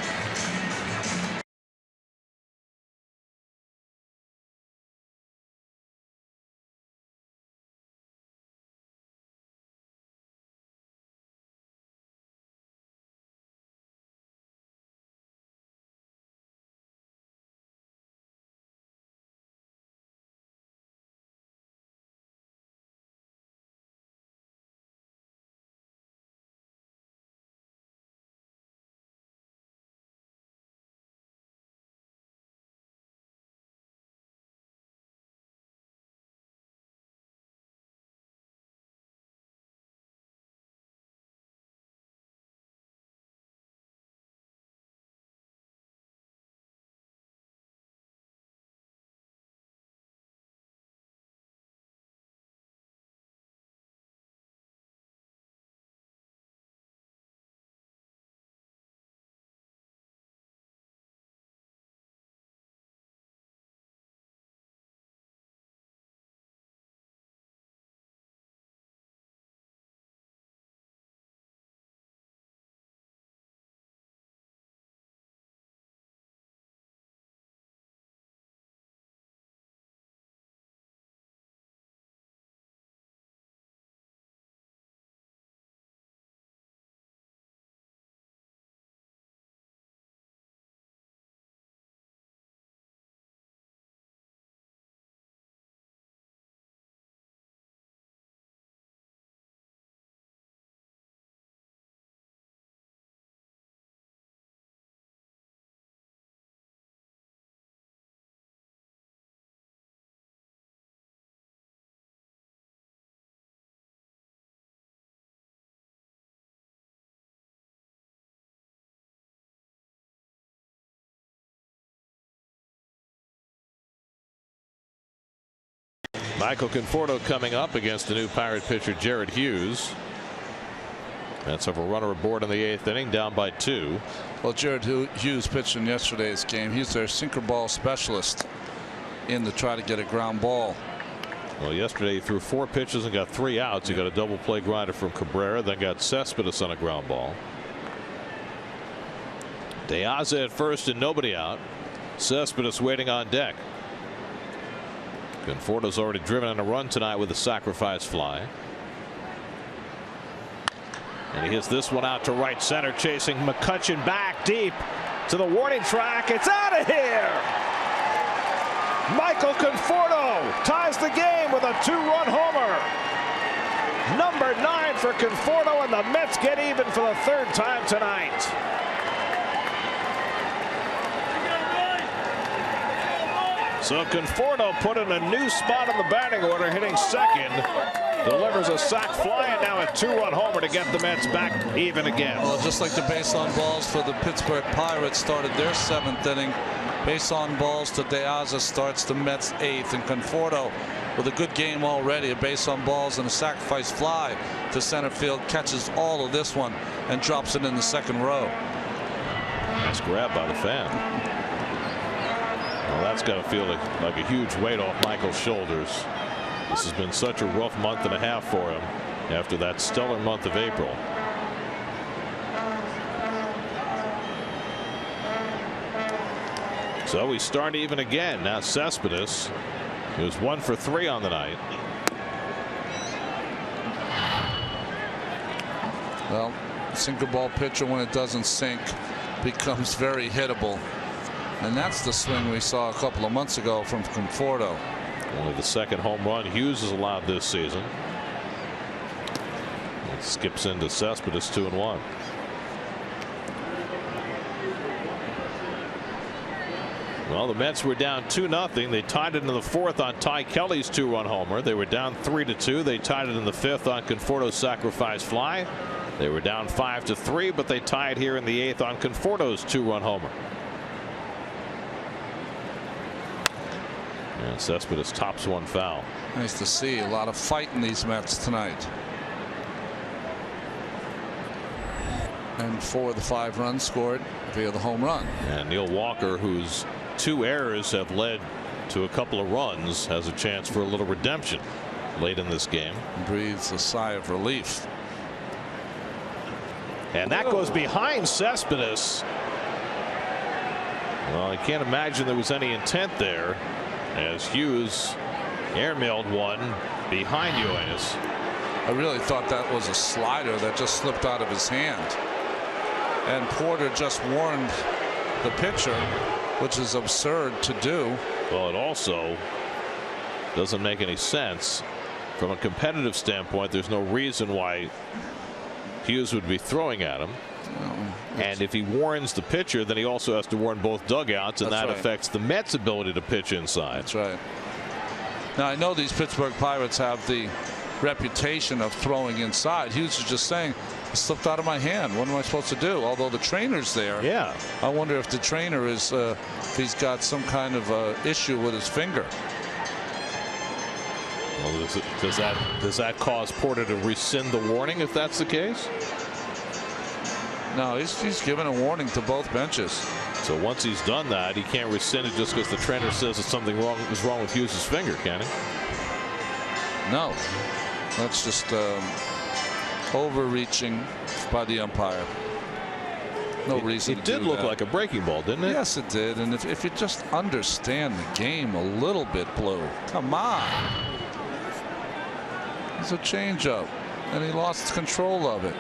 Michael Conforto coming up against the new Pirate pitcher Jared Hughes. Mets have a runner aboard in the 8th inning, down by 2. Well, Jared Hughes pitched in yesterday's game. He's their sinker ball specialist in to try to get a ground ball. Well, yesterday he threw 4 pitches and got 3 outs. He got a double play grinder from Cabrera, then got Cespedes on a ground ball. De Aza at first and nobody out. Cespedes waiting on deck. Conforto's already driven in a run tonight with a sacrifice fly. And he hits this one out to right center, chasing McCutchen back deep to the warning track. It's out of here. Michael Conforto ties the game with a 2-run homer. Number 9 for Conforto, and the Mets get even for the 3rd time tonight. So Conforto put in a new spot in the batting order, hitting second. Delivers a sac fly, and now a 2-run homer to get the Mets back even again. Well, just like the base on balls for the Pittsburgh Pirates started their 7th inning. Base on balls to De Aza starts the Mets 8th, and Conforto with a good game already. A base on balls and a sacrifice fly to center field, catches all of this one and drops it in the 2nd row. Nice grab by the fan. Well, that's got to feel like a huge weight off Michael's shoulders. This has been such a rough month and a half for him after that stellar month of April. So we start even again. Now Cespedes, he was 1 for 3 on the night. Well, sinker ball pitcher, when it doesn't sink, becomes very hittable. And that's the swing we saw a couple of months ago from Conforto. Only the 2nd home run Hughes has allowed this season. It skips into Cespedes, 2-1. Well, the Mets were down 2-0. They tied it in the 4th on Ty Kelly's 2-run homer. They were down 3-2. They tied it in the 5th on Conforto's sacrifice fly. They were down 5-3, but they tied here in the 8th on Conforto's 2-run homer. And Cespedes tops one foul. Nice to see a lot of fight in these Mets tonight. And 4 of the 5 runs scored via the home run. And Neil Walker, whose 2 errors have led to a couple of runs, has a chance for a little redemption late in this game. Breathes a sigh of relief. And that goes behind Cespedes. Well, I can't imagine there was any intent there, as Hughes airmailed one behind Yoenis. I really thought that was a slider that just slipped out of his hand. And Porter just warned the pitcher, which is absurd to do. Well, it also doesn't make any sense from a competitive standpoint. There's no reason why Hughes would be throwing at him. And if he warns the pitcher, then he also has to warn both dugouts, and that affects the Mets' ability to pitch inside. That's right. Now, I know these Pittsburgh Pirates have the reputation of throwing inside. Hughes is just saying, it slipped out of my hand. What am I supposed to do? Although the trainer's there. Yeah. I wonder if the trainer is, if he's got some kind of issue with his finger. Well, does that cause Porter to rescind the warning if that's the case? No, he's given a warning to both benches. So once he's done that, he can't rescind it just because the trainer says that something is wrong with Hughes' finger, can he? No. That's just overreaching by the umpire. No reason to do that. It did look like a breaking ball, didn't it? Yes, it did. And if you just understand the game a little bit, Blue, come on. It's a changeup, and he lost control of it.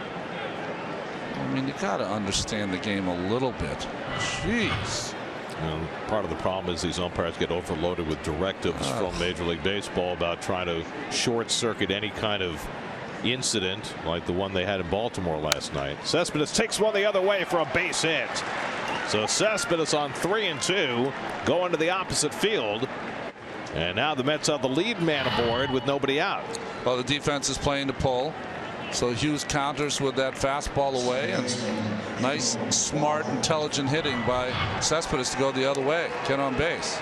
I mean, you got to understand the game a little bit. Jeez. And part of the problem is these umpires get overloaded with directives from Major League Baseball about trying to short circuit any kind of incident like the one they had in Baltimore last night. Cespedes takes one the other way for a base hit. So Cespedes on 3-2 going to the opposite field. And now the Mets have the lead man aboard with nobody out. Well, the defense is playing the pull. So Hughes counters with that fastball away, and nice, smart, intelligent hitting by Cespedes to go the other way, get on base.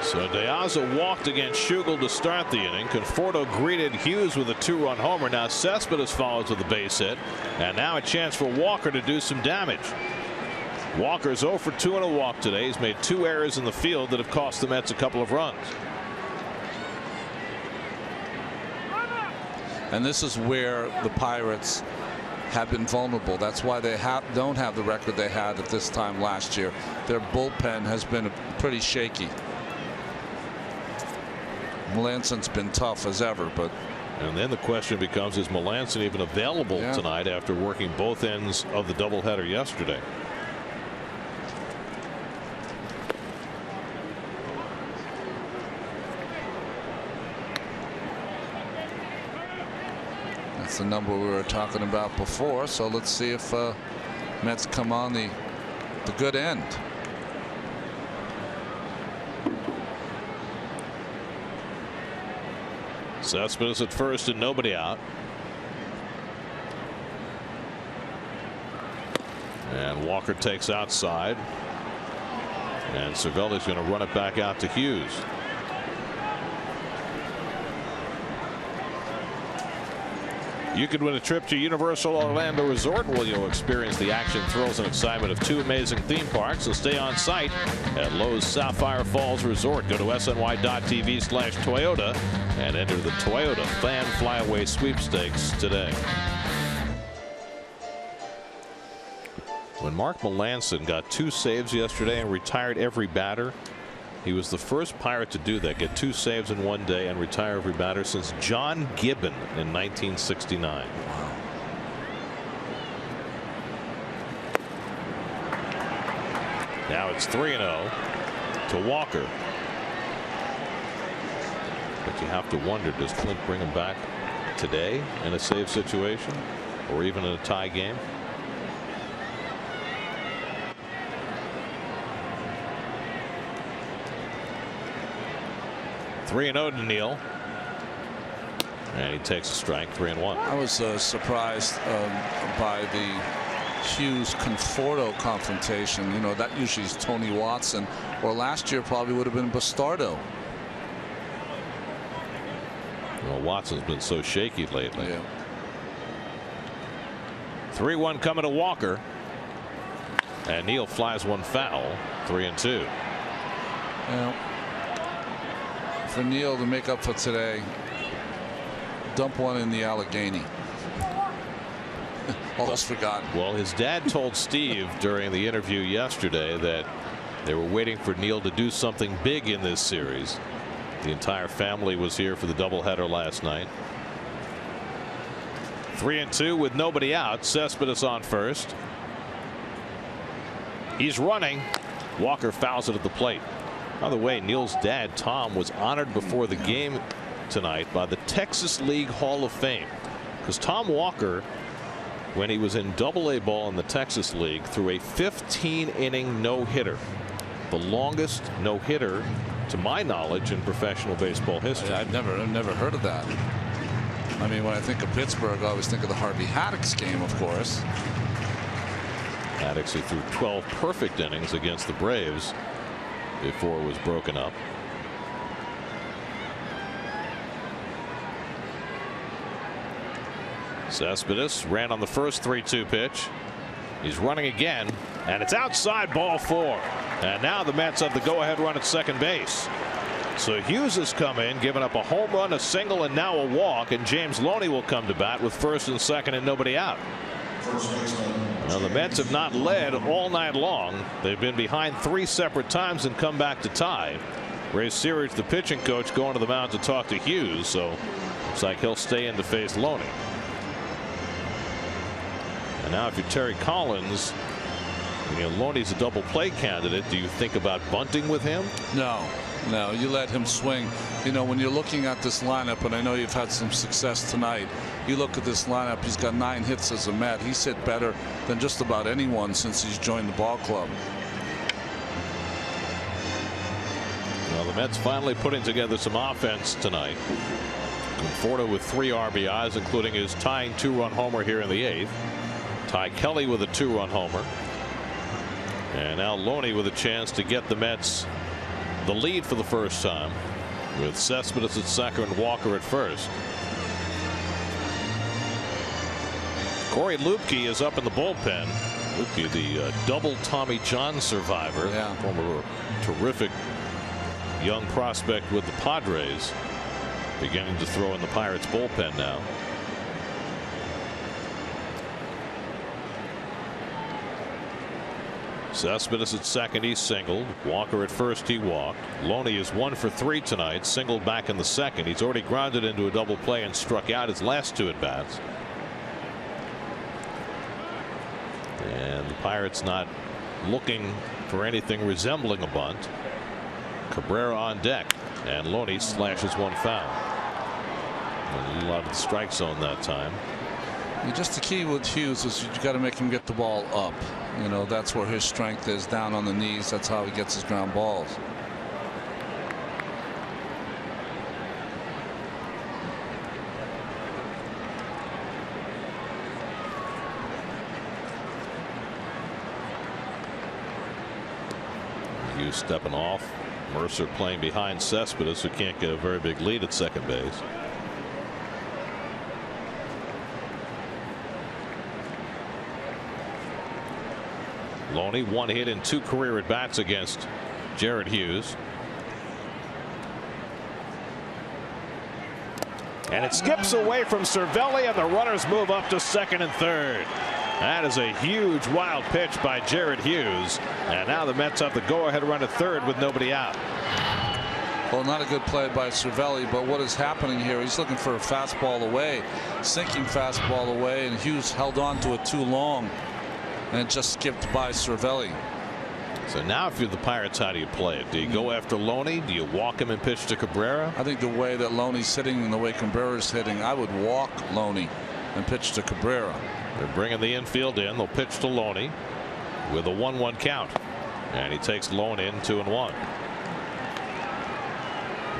So De Aza walked against Schugel to start the inning. Conforto greeted Hughes with a 2-run homer. Now Cespedes follows with a base hit, and now a chance for Walker to do some damage. Walker's 0 for 2 and a walk today. He's made 2 errors in the field that have cost the Mets a couple of runs. And this is where the Pirates have been vulnerable. That's why they don't have the record they had at this time last year. Their bullpen has been pretty shaky. Melanson's been tough as ever, but. And then the question becomes, is Melanson even available tonight after working both ends of the doubleheader yesterday? That's the number we were talking about before. So let's see if Mets come on the good end. Cespedes at first and nobody out. And Walker takes outside. And Cervelli's going to run it back out to Hughes. You could win a trip to Universal Orlando Resort, where you'll experience the action, thrills, and excitement of 2 amazing theme parks. So stay on site at Lowe's Sapphire Falls Resort. Go to sny.tv/Toyota and enter the Toyota Fan Flyaway Sweepstakes today. When Mark Melanson got 2 saves yesterday and retired every batter, he was the first Pirate to do that, get 2 saves in one day and retire every batter since John Gibbon in 1969. Wow. Now it's 3-0 to Walker. But you have to wonder, does Clint bring him back today in a save situation or even in a tie game? (3-0) to Neal, and he takes a strike. 3-1. I was surprised by the Hughes Conforto confrontation. You know, that usually is Tony Watson, or last year probably would have been Bastardo. Well, Watson's been so shaky lately. Yeah. 3-1 coming to Walker, and Neal flies one foul. 3-2. Well, for Neal to make up for today, dump one in the Allegheny. Almost forgotten. Well, his dad told Steve during the interview yesterday that they were waiting for Neal to do something big in this series. The entire family was here for the doubleheader last night. 3-2 with nobody out. Cespedes on first. He's running. Walker fouls it at the plate. By the way, Neal's dad, Tom, was honored before the game tonight by the Texas League Hall of Fame, because Tom Walker, when he was in Double-A ball in the Texas League, threw a 15-inning no-hitter, the longest no-hitter, to my knowledge, in professional baseball history. I've never heard of that. I mean, when I think of Pittsburgh, I always think of the Harvey Haddix game, of course. Haddix, who threw 12 perfect innings against the Braves before it was broken up. Cespedes ran on the first 3-2 pitch. He's running again, and it's outside, ball 4. And now the Mets have the go-ahead run at second base. So Hughes has come in, given up a home run, a single, and now a walk, and James Loney will come to bat with first and second and nobody out. Now the Mets have not led all night long. They've been behind 3 separate times and come back to tie. Ray Searage, the pitching coach, going to the mound to talk to Hughes, so looks like he'll stay in to face Loney. And now if you're Terry Collins, you know, Loney's a double play candidate. Do you think about bunting with him? No, you let him swing. You know, when you're looking at this lineup, and I know you've had some success tonight, you look at this lineup, he's got 9 hits as a Met. He's hit better than just about anyone since he's joined the ball club. Well, the Mets finally putting together some offense tonight. Conforto with 3 RBIs, including his tying 2-run homer here in the 8th. Ty Kelly with a 2-run homer. And now Loney with a chance to get the Mets the the lead for the first time with Cespedes at second and Walker at first. Corey Lupke is up in the bullpen. Lupke, the double Tommy John survivor, former terrific young prospect with the Padres, beginning to throw in the Pirates bullpen now. Cespedes at second, he singled. Walker at first, he walked. Loney is 1 for 3 tonight, singled back in the second. He's already grounded into a double play and struck out his last 2 at bats. And the Pirates not looking for anything resembling a bunt. Cabrera on deck, and Loney slashes one foul. A lot of the strike zone that time. Just the key with Hughes is you got to make him get the ball up. You know, that's where his strength is, down on the knees. That's how he gets his ground balls. Hughes stepping off. Mercer playing behind Cespedes, who can't get a very big lead at second base. Loney 1 hit in 2 career at bats against Jared Hughes. And it skips away from Cervelli, and the runners move up to second and third. That is a huge wild pitch by Jared Hughes. And now the Mets have the go-ahead run at third with nobody out. Well, not a good play by Cervelli, but what is happening here, he's looking for a fastball away, sinking fastball away, and Hughes held on to it too long and just skipped by Cervelli. So now if you're the Pirates, how do you play it? Do you go after Loney? Do you walk him and pitch to Cabrera? I think the way that Loney's hitting and the way Cabrera's hitting, I would walk Loney and pitch to Cabrera. They're bringing the infield in. They'll pitch to Loney with a 1-1 count, and he takes Loney in 2-1.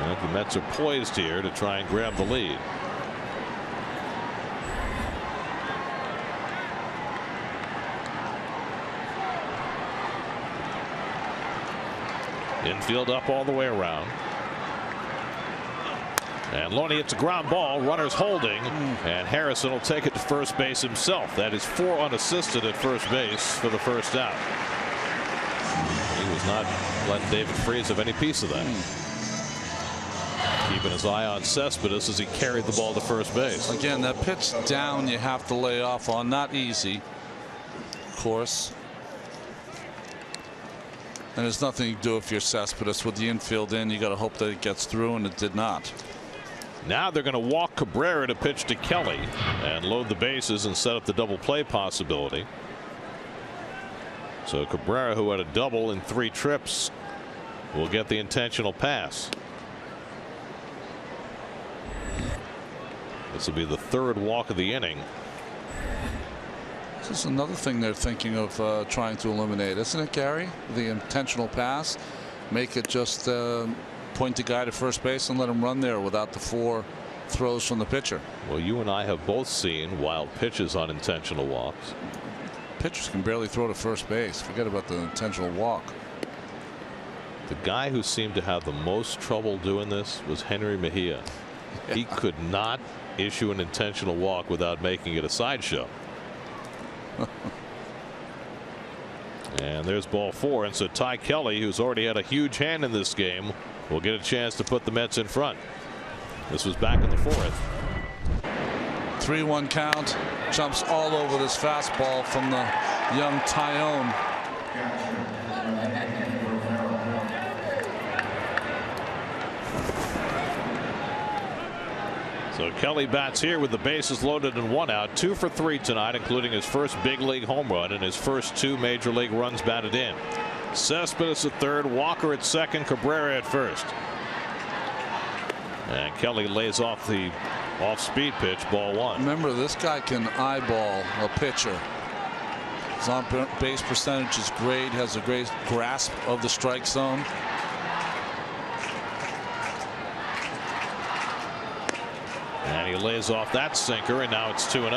And the Mets are poised here to try and grab the lead. Infield up all the way around. And Loney hits a ground ball. Runners holding. And Harrison will take it to first base himself. That is 4 unassisted at first base for the first out. He was not letting David Freese have any piece of that. Keeping his eye on Cespedes as he carried the ball to first base. Again, that pitch down you have to lay off on. Not easy, of course. And there's nothing you can do if you're Cespedes. With the infield in, you got to hope that it gets through, and it did not. Now they're going to walk Cabrera to pitch to Kelly and load the bases and set up the double play possibility. So Cabrera, who had a double in 3 trips, will get the intentional pass. This will be the 3rd walk of the inning. This is another thing they're thinking of trying to eliminate, isn't it, Gary? The intentional pass. Make it just point the guy to first base and let him run there without the 4 throws from the pitcher. Well, you and I have both seen wild pitches on intentional walks. Pitchers can barely throw to first base. Forget about the intentional walk. The guy who seemed to have the most trouble doing this was Henry Mejia. Yeah. He could not issue an intentional walk without making it a sideshow. And there's ball 4, and so Ty Kelly, who's already had a huge hand in this game, will get a chance to put the Mets in front. This was back in the 4th. 3-1 count. Jumps all over this fastball from the young Tyone. So Kelly bats here with the bases loaded and 1 out. 2 for 3 tonight, including his first big league home run and his first 2 major league runs batted in. Cespedes at third, Walker at second, Cabrera at first. And Kelly lays off the off-speed pitch, ball 1. Remember, this guy can eyeball a pitcher. His on-base percentage is great, has a great grasp of the strike zone. And he lays off that sinker, and now it's 2-0.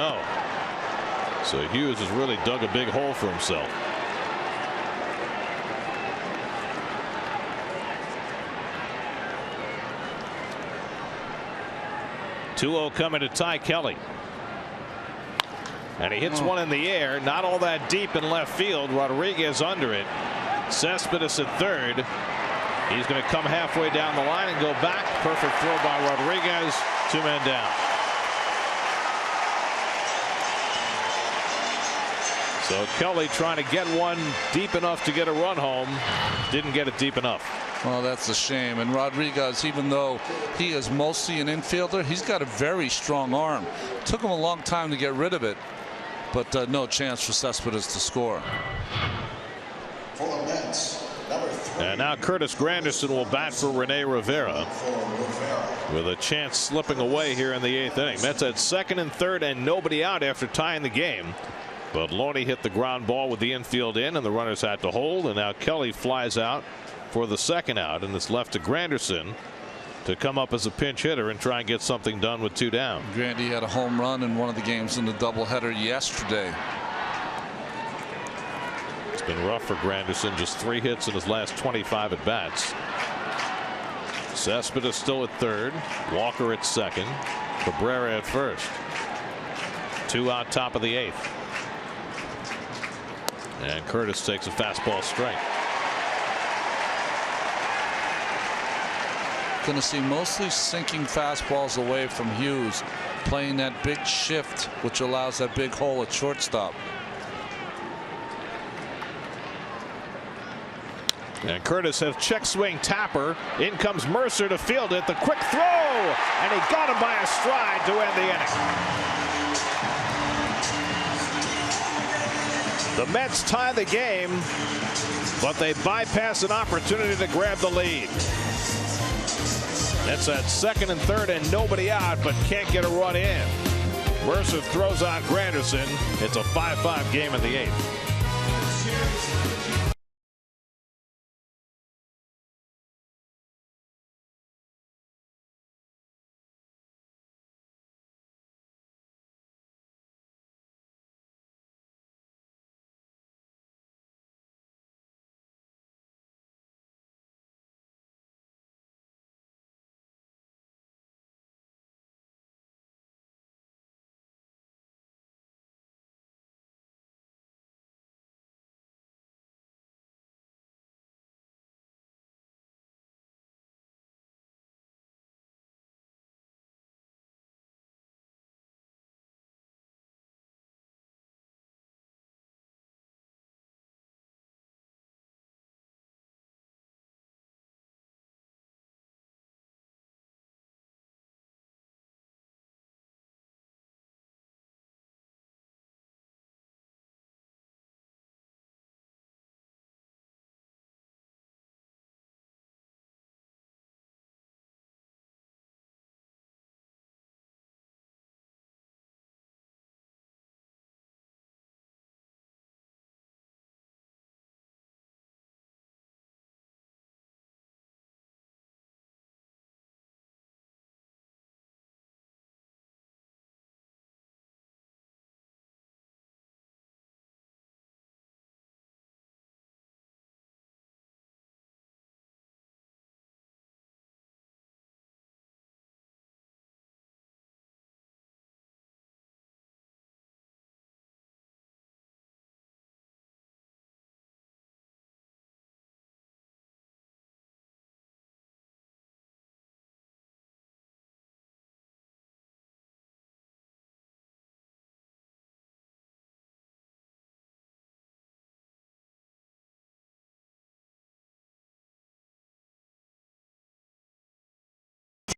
So Hughes has really dug a big hole for himself. 2-0 coming to Ty Kelly. And he hits one in the air, not all that deep in left field. Rodriguez under it. Cespedes at third. He's going to come halfway down the line and go back. Perfect throw by Rodriguez. 2 men down. So Kelly trying to get one deep enough to get a run home. Didn't get it deep enough. Well, that's a shame. And Rodriguez, even though he is mostly an infielder, he's got a very strong arm. Took him a long time to get rid of it, but no chance for Cespedes to score. For the Mets, number 3. And now Curtis Granderson will bat for Rene Rivera, with a chance slipping away here in the 8th inning. Mets at second and third and nobody out after tying the game. But Loney hit the ground ball with the infield in, and the runners had to hold. And now Kelly flies out for the second out, and it's left to Granderson to come up as a pinch hitter and try and get something done with 2 down. Grandy had a home run in one of the games in the doubleheader yesterday. It's been rough for Granderson, just 3 hits in his last 25 at bats. Cespedes still at third, Walker at second, Cabrera at first. 2 out top of the 8th. And Curtis takes a fastball strike. Going to see mostly sinking fastballs away from Hughes, playing that big shift, which allows that big hole at shortstop. And Curtis has check swing Tapper. In comes Mercer to field it. The quick throw, and he got him by a stride to end the inning. The Mets tie the game, but they bypass an opportunity to grab the lead. That's at second and third and nobody out, but can't get a run in. Mercer throws out Granderson. It's a 5-5 game in the 8th.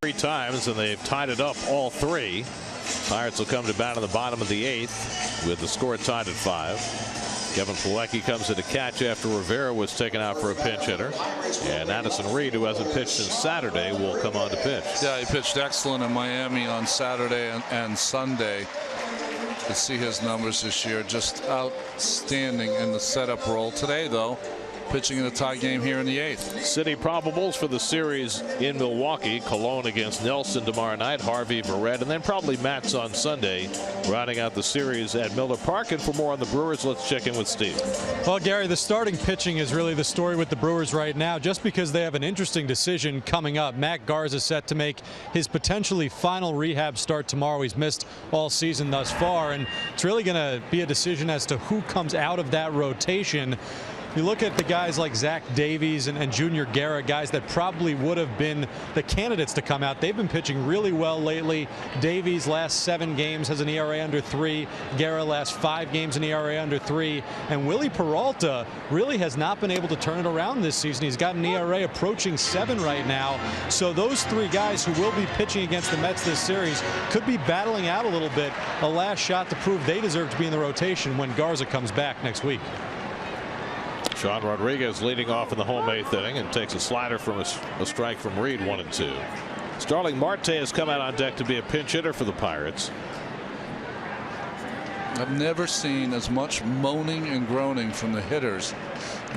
Three times, and they've tied it up all 3. Pirates will come to bat in the bottom of the 8th with the score tied at 5. Kevin Plawecki comes in to catch after Rivera was taken out for a pinch hitter. And Addison Reed, who hasn't pitched since Saturday, will come on to pitch. Yeah, he pitched excellent in Miami on Saturday and Sunday. To see his numbers this year, just outstanding in the setup role. Today, though, pitching in a tie game here in the 8th. City probables for the series in Milwaukee. Cologne against Nelson tomorrow night. Harvey, Verrett, and then probably Matz on Sunday, rounding out the series at Miller Park. And for more on the Brewers, let's check in with Steve. Well, Gary, the starting pitching is really the story with the Brewers right now, just because they have an interesting decision coming up. Matt Garza set to make his potentially final rehab start tomorrow. He's missed all season thus far, and it's really going to be a decision as to who comes out of that rotation. You look at the guys like Zach Davies and Junior Guerra, guys that probably would have been the candidates to come out. They've been pitching really well lately. Davies last 7 games has an ERA under 3. Guerra last 5 games an ERA under 3. And Willie Peralta really has not been able to turn it around this season. He's got an ERA approaching 7 right now. So those 3 guys who will be pitching against the Mets this series could be battling out a little bit. A last shot to prove they deserve to be in the rotation when Garza comes back next week. Sean Rodriguez leading off in the home 8th inning and takes a slider from a strike from Reed, 1-2. Starling Marte has come out on deck to be a pinch hitter for the Pirates. I've never seen as much moaning and groaning from the hitters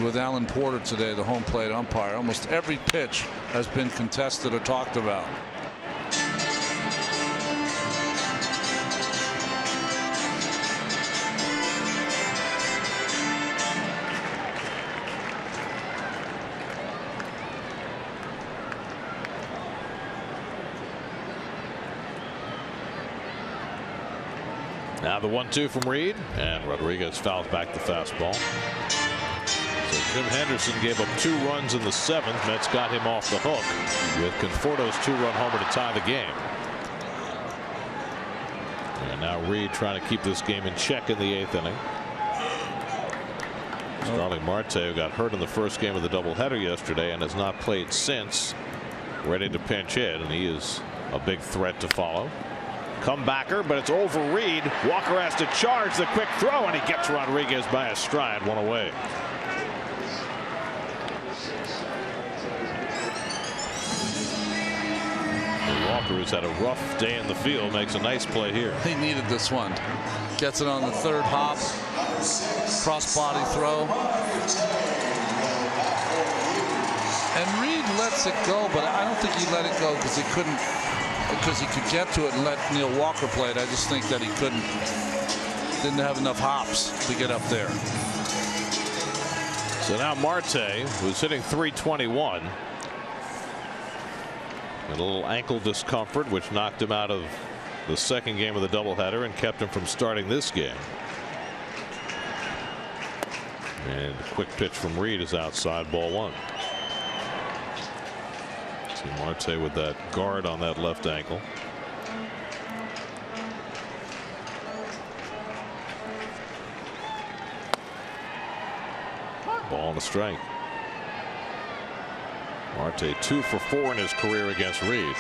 with Alan Porter today, the home plate umpire. Almost every pitch has been contested or talked about. Now the 1-2 from Reed, and Rodriguez fouls back the fastball. So Jim Henderson gave up 2 runs in the 7th. Mets got him off the hook with Conforto's 2-run homer to tie the game. And now Reed trying to keep this game in check in the 8th inning. Starling Marte, who got hurt in the first game of the doubleheader yesterday and has not played since, ready to pinch hit, and he is a big threat to follow. Comebacker, but it's over Reed. Walker has to charge the quick throw, and he gets Rodriguez by a stride, 1 away. Walker, who's had a rough day in the field, makes a nice play here. He needed this one. Gets it on the 3rd hop. Cross body throw. And Reed lets it go, but I don't think he let it go because he couldn't. Because he could get to it and let Neil Walker play it. I just think that he didn't have enough hops to get up there. So now Marte, who's hitting .321, and a little ankle discomfort, which knocked him out of the 2nd game of the doubleheader and kept him from starting this game. And a quick pitch from Reed is outside, ball 1. See Marte with that guard on that left ankle. Ball and a strike. Marte 2 for 4 in his career against Reed.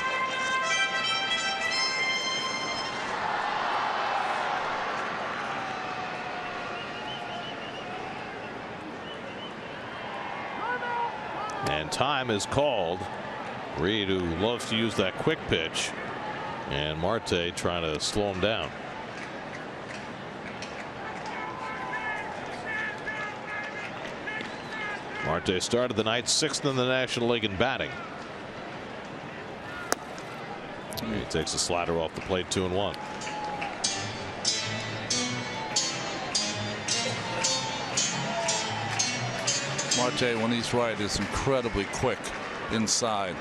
And time is called. Reed, who loves to use that quick pitch, and Marte trying to slow him down. Marte started the night 6th in the National League in batting. He takes a slider off the plate, 2-1. Marte, when he's right, is incredibly quick inside.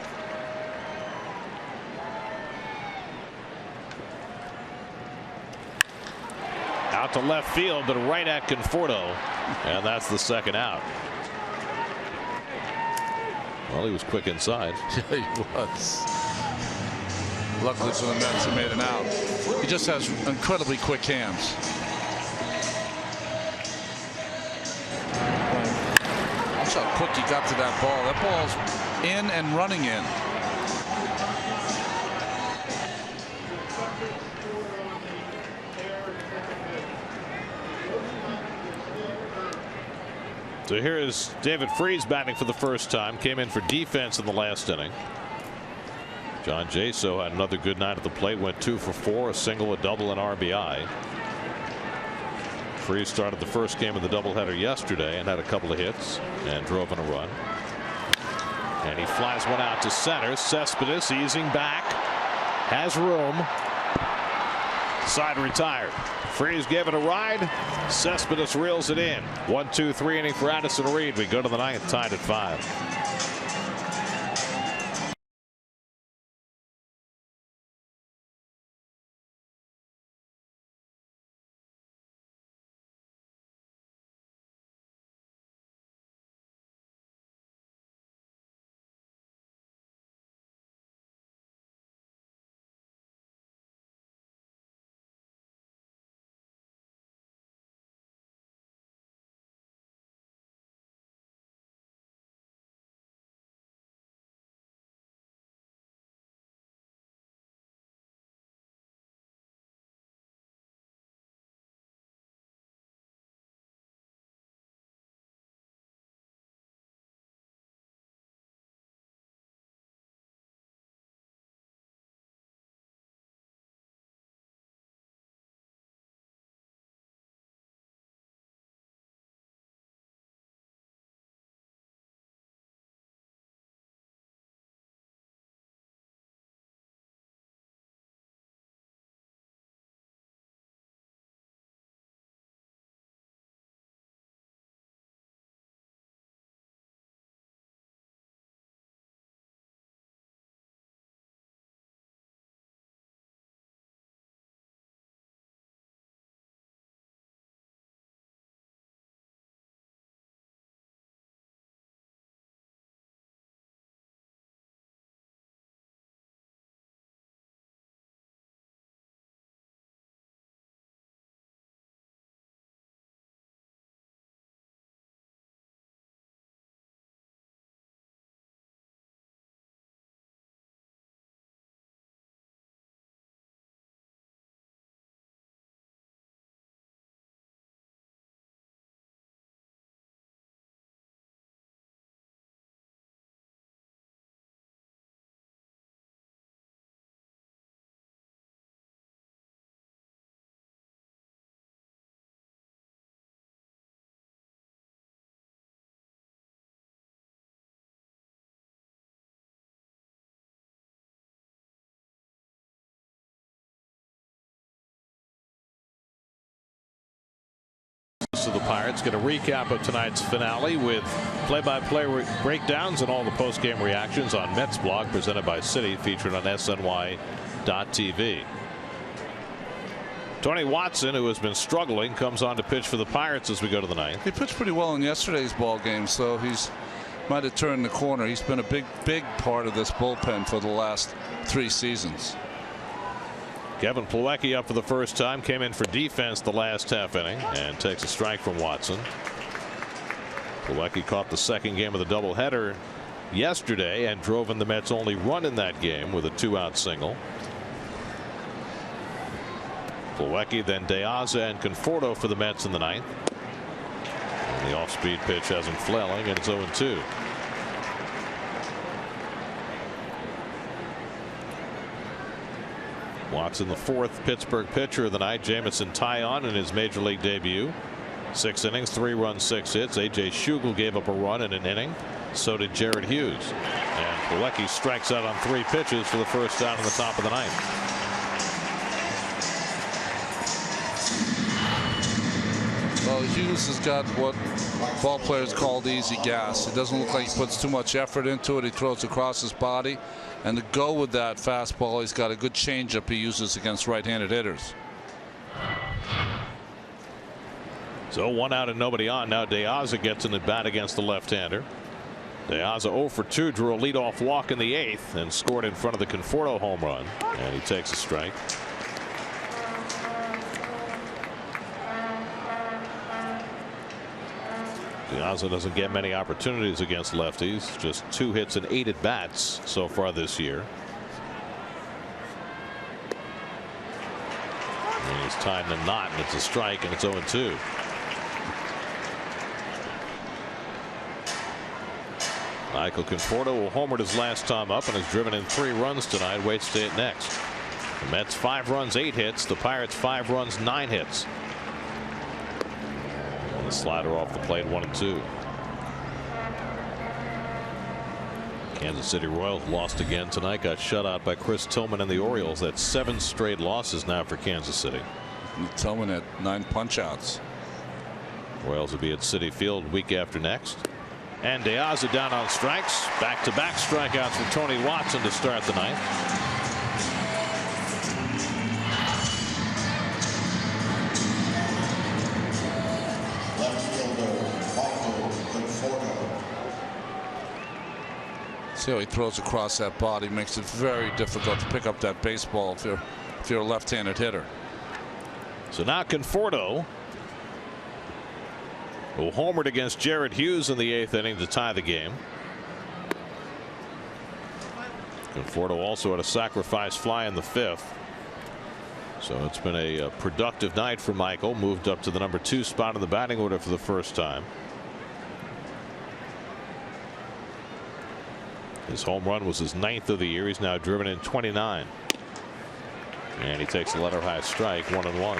Out to left field, but right at Conforto, and that's the 2nd out. Well, he was quick inside. Yeah, he was. Luckily for the Mets, he made an out. He just has incredibly quick hands. Watch how quick he got to that ball. That ball's in and running in. So here is David Freese batting for the first time. Came in for defense in the last inning. John Jaso had another good night at the plate. Went 2 for 4, a single, a double, and RBI. Freese started the first game of the doubleheader yesterday and had a couple of hits and drove in a run. And he flies one out to center. Cespedes easing back. Has room. Side retired. Freese gave it a ride. Cespedes reels it in. 1-2-3 inning for Addison Reed. We go to the ninth, tied at 5. So the Pirates get a recap of tonight's finale with play-by-play breakdowns and all the post-game reactions on Mets blog presented by Citi, featured on SNY.TV. Tony Watson, who has been struggling, comes on to pitch for the Pirates as we go to the ninth. He pitched pretty well in yesterday's ball game, so he's might have turned the corner. He's been a big part of this bullpen for the last 3 seasons. Kevin Plawecki up for the first time, came in for defense the last half inning and takes a strike from Watson. Plawecki caught the second game of the doubleheader yesterday and drove in the Mets' only run in that game with a 2-out single. Plawecki, then De Aza and Conforto for the Mets in the ninth. And the off-speed pitch has him flailing, and it's 0-2. Watson, the 4th Pittsburgh pitcher of the night. Jamison Taillon in his major league debut. 6 innings, 3 runs, 6 hits. A.J. Schugel gave up a run in an inning. So did Jared Hughes. And Plawecki strikes out on 3 pitches for the first out in the top of the ninth. Well, Hughes has got what ball players call easy gas. It doesn't look like he puts too much effort into it. He throws across his body. And to go with that fastball, he's got a good changeup he uses against right-handed hitters. So 1 out and nobody on. Now De Aza gets in the bat against the left-hander. De Aza 0 for 2, drew a leadoff walk in the 8th and scored in front of the Conforto home run. And he takes a strike. De Aza doesn't get many opportunities against lefties. Just 2 hits and 8 at bats so far this year. And he's tied in a knot, and it's a strike, and it's 0-2. Michael Conforto homered his last time up and has driven in 3 runs tonight. Waits to hit next. The Mets 5 runs, 8 hits. The Pirates 5 runs, 9 hits. The slider off the plate, 1-2. Kansas City Royals lost again tonight. Got shut out by Chris Tillman and the Orioles. That's 7 straight losses now for Kansas City. Tillman had 9 punch-outs. Royals will be at Citi Field week after next. And De Aza down on strikes. Back-to-back strikeouts for Tony Watson to start the ninth. See how he throws across that body. Makes it very difficult to pick up that baseball if you're a left-handed hitter. So now Conforto, who homered against Jared Hughes in the 8th inning to tie the game. Conforto also had a sacrifice fly in the 5th. So it's been a productive night for Michael. Moved up to the number 2 spot in the batting order for the first time. His home run was his 9th of the year. He's now driven in 29. And he takes a letter high strike, 1-1.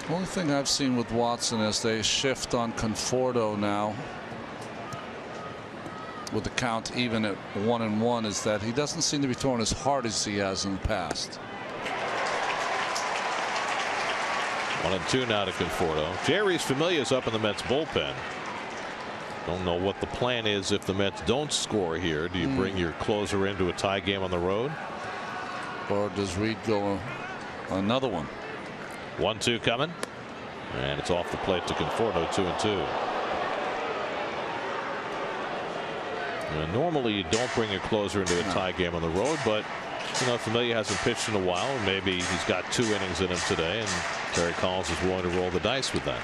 The only thing I've seen with Watson as they shift on Conforto now, with the count even at 1-1, is that he doesn't seem to be throwing as hard as he has in the past. 1-2 now to Conforto. Jerry's Familia's up in the Mets bullpen. Don't know what the plan is if the Mets don't score here. Do you bring your closer into a tie game on the road? Or does Reed go another one? 1-2 coming. And it's off the plate to Conforto, 2-2. Normally you don't bring your closer into a tie game on the road, but you know, Familia hasn't pitched in a while, and maybe he's got 2 innings in him today, and Terry Collins is willing to roll the dice with that.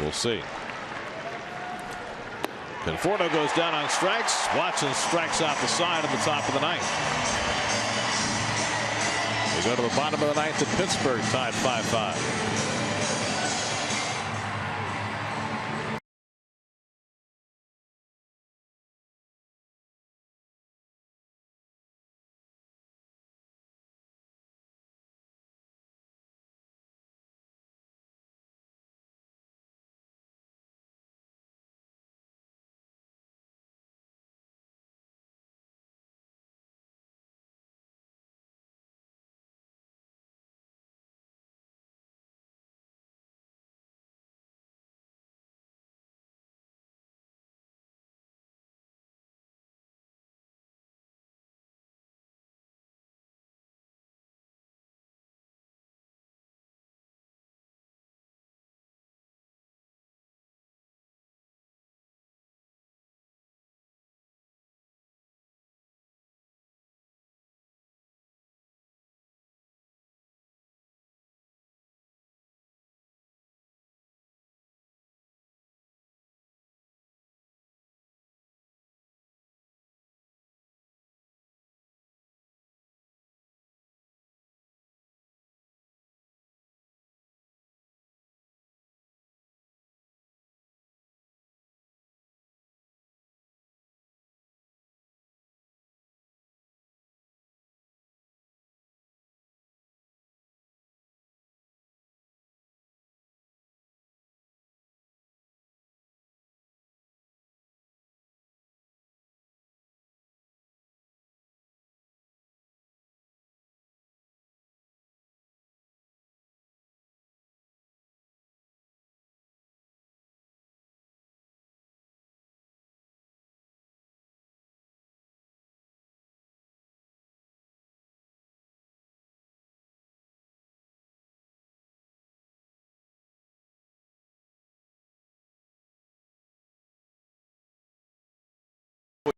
We'll see. Conforto goes down on strikes. Watson strikes out the side at the top of the 9th. We go to the bottom of the 9th at Pittsburgh, tied 5-5.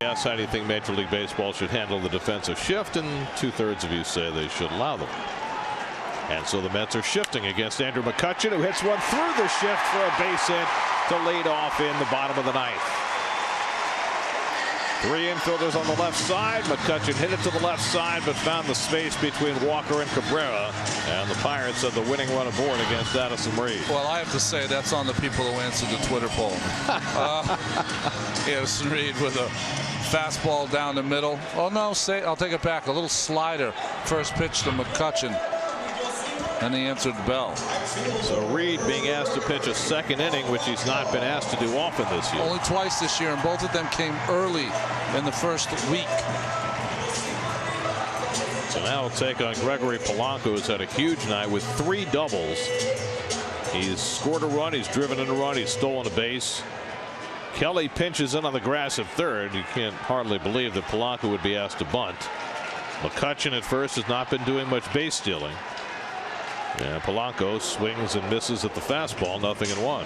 Yes, how do you think Major League Baseball should handle the defensive shift? And 2/3 of you say they should allow them. And so the Mets are shifting against Andrew McCutchen, who hits one through the shift for a base hit to lead off in the bottom of the 9th. 3 infielders on the left side. McCutchen hit it to the left side, but found the space between Walker and Cabrera. And the Pirates had the winning run aboard against Addison Reed. Well, I have to say that's on the people who answered the Twitter poll. Addison Reed with a fastball down the middle. Oh no, I'll take it back. A little slider. First pitch to McCutchen. and he answered the bell. So Reed being asked to pitch a second inning, which he's not been asked to do often this year. Only twice this year, and both of them came early in the first week. So now he'll take on Gregory Polanco, who's had a huge night with 3 doubles. He's scored a run, he's driven in a run, he's stolen a base. Kelly pinches in on the grass at third. You can't hardly believe that Polanco would be asked to bunt. McCutchen at first has not been doing much base stealing. And Polanco swings and misses at the fastball, 0-1.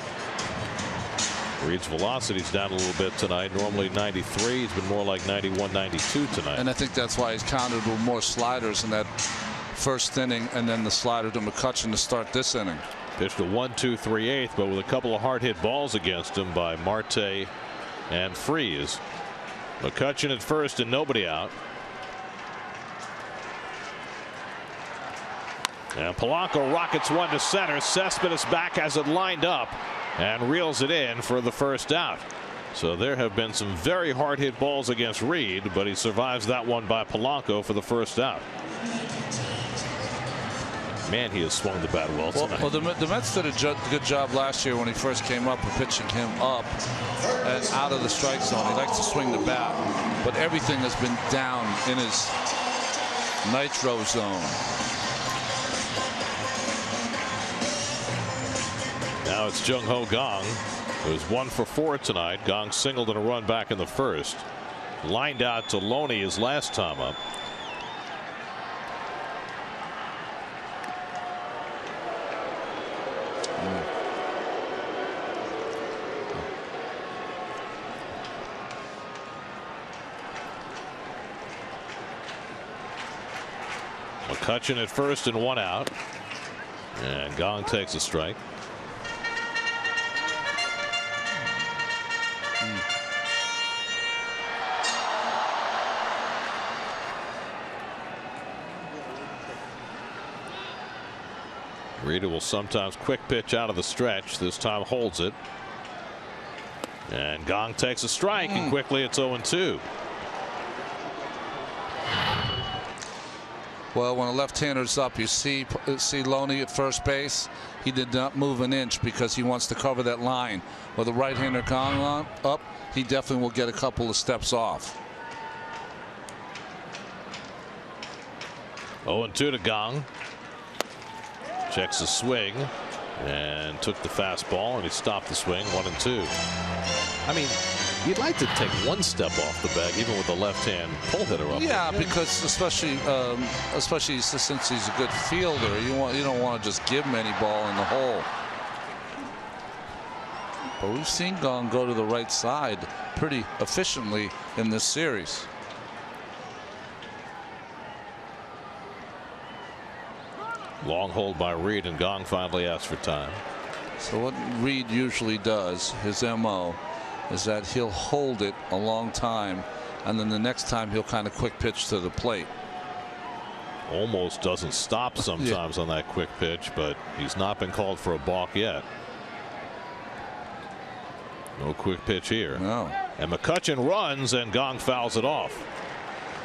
Reed's velocity's down a little bit tonight. Normally 93. He's been more like 91, 92 tonight. And I think that's why he's countered with more sliders in that first inning, and then the slider to McCutchen to start this inning. Pitched a 1-2-3/8, but with a couple of hard hit balls against him by Marte and Freese. McCutchen at first and nobody out. And Polanco rockets one to center. Cespedes back has it lined up and reels it in for the first out. So there have been some very hard hit balls against Reed, but he survives that one by Polanco for the first out. Man, he has swung the bat well tonight. Well, the Mets did a good job last year when he first came up and pitching him up and out of the strike zone. He likes to swing the bat, but everything has been down in his nitro zone. Now it's Jung-Ho Kang, who's 1 for 4 tonight. Kang singled and a run back in the first. Lined out to Loney his last time up. McCutchen at first and 1 out. And Kang takes a strike. Rita will sometimes quick pitch out of the stretch. This time holds it. And Kang takes a strike, and quickly it's 0-2. Well, when a left-hander's up, you see Loney at first base. He did not move an inch because he wants to cover that line. With the right-hander Kang up, he definitely will get a couple of steps off. 0-2 to Kang. Checks the swing and took the fastball, and he stopped the swing. 1-2. I mean, you'd like to take one step off the bag, even with the left-hand pull hitter up. Yeah, because especially since he's a good fielder, you don't want to just give him any ball in the hole. But we've seen Kang go to the right side pretty efficiently in this series. Long hold by Reed, and Kang finally asks for time. So what Reed usually does, his MO, is that he'll hold it a long time, and then the next time he'll kind of quick pitch to the plate. Almost doesn't stop sometimes on that quick pitch, but he's not been called for a balk yet. No quick pitch here. No. And McCutchen runs, and Kang fouls it off.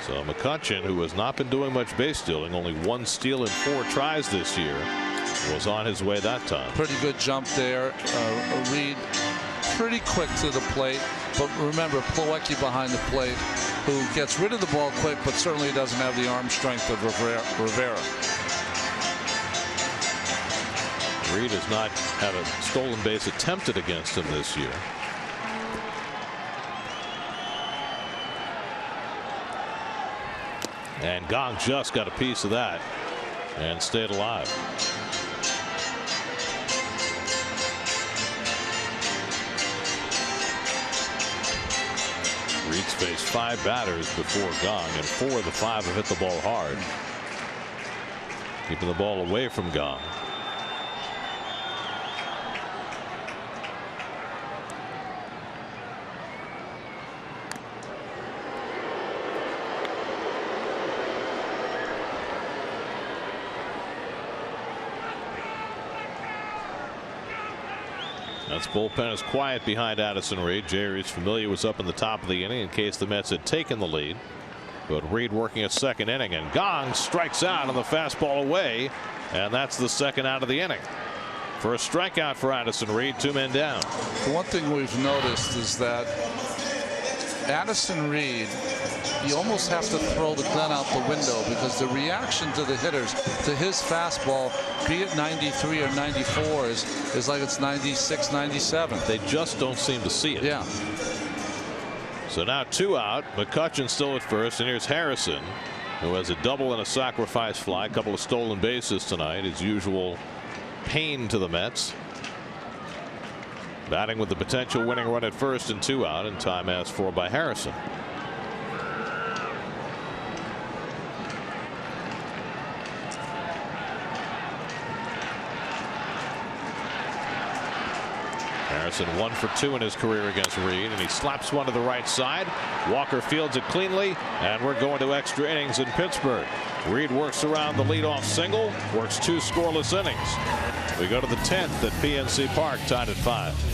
So McCutchen, who has not been doing much base stealing, only 1 steal in 4 tries this year, was on his way that time. Pretty good jump there. Reed pretty quick to the plate, but remember Plawecki behind the plate, who gets rid of the ball quick, but certainly doesn't have the arm strength of Rivera. Reed has not had a stolen base attempted against him this year. And Kang just got a piece of that and stayed alive. Reed's faced 5 batters before Kang, and 4 of the 5 have hit the ball hard. Keeping the ball away from Kang. That's bullpen is quiet behind Addison Reed. Jerry's Familia was up in the top of the inning in case the Mets had taken the lead. But Reed working a second inning, and Gong strikes out on the fastball away, and that's the second out of the inning. First strikeout for Addison Reed, 2 men down. The one thing we've noticed is that Addison Reed, you almost have to throw the gun out the window, because the reaction to the hitters to his fastball, be it 93 or 94, is like it's 96, 97. They just don't seem to see it. Yeah. So now 2 out. McCutcheon still at first, and here's Harrison, who has a double and a sacrifice fly, a couple of stolen bases tonight. His usual pain to the Mets. Batting with the potential winning run at first and 2 out, and time asked for by Harrison. Harrison 1 for 2 in his career against Reed, and he slaps one to the right side. Walker fields it cleanly, and we're going to extra innings in Pittsburgh. Reed works around the leadoff single, works 2 scoreless innings. We go to the 10th at PNC Park, tied at 5.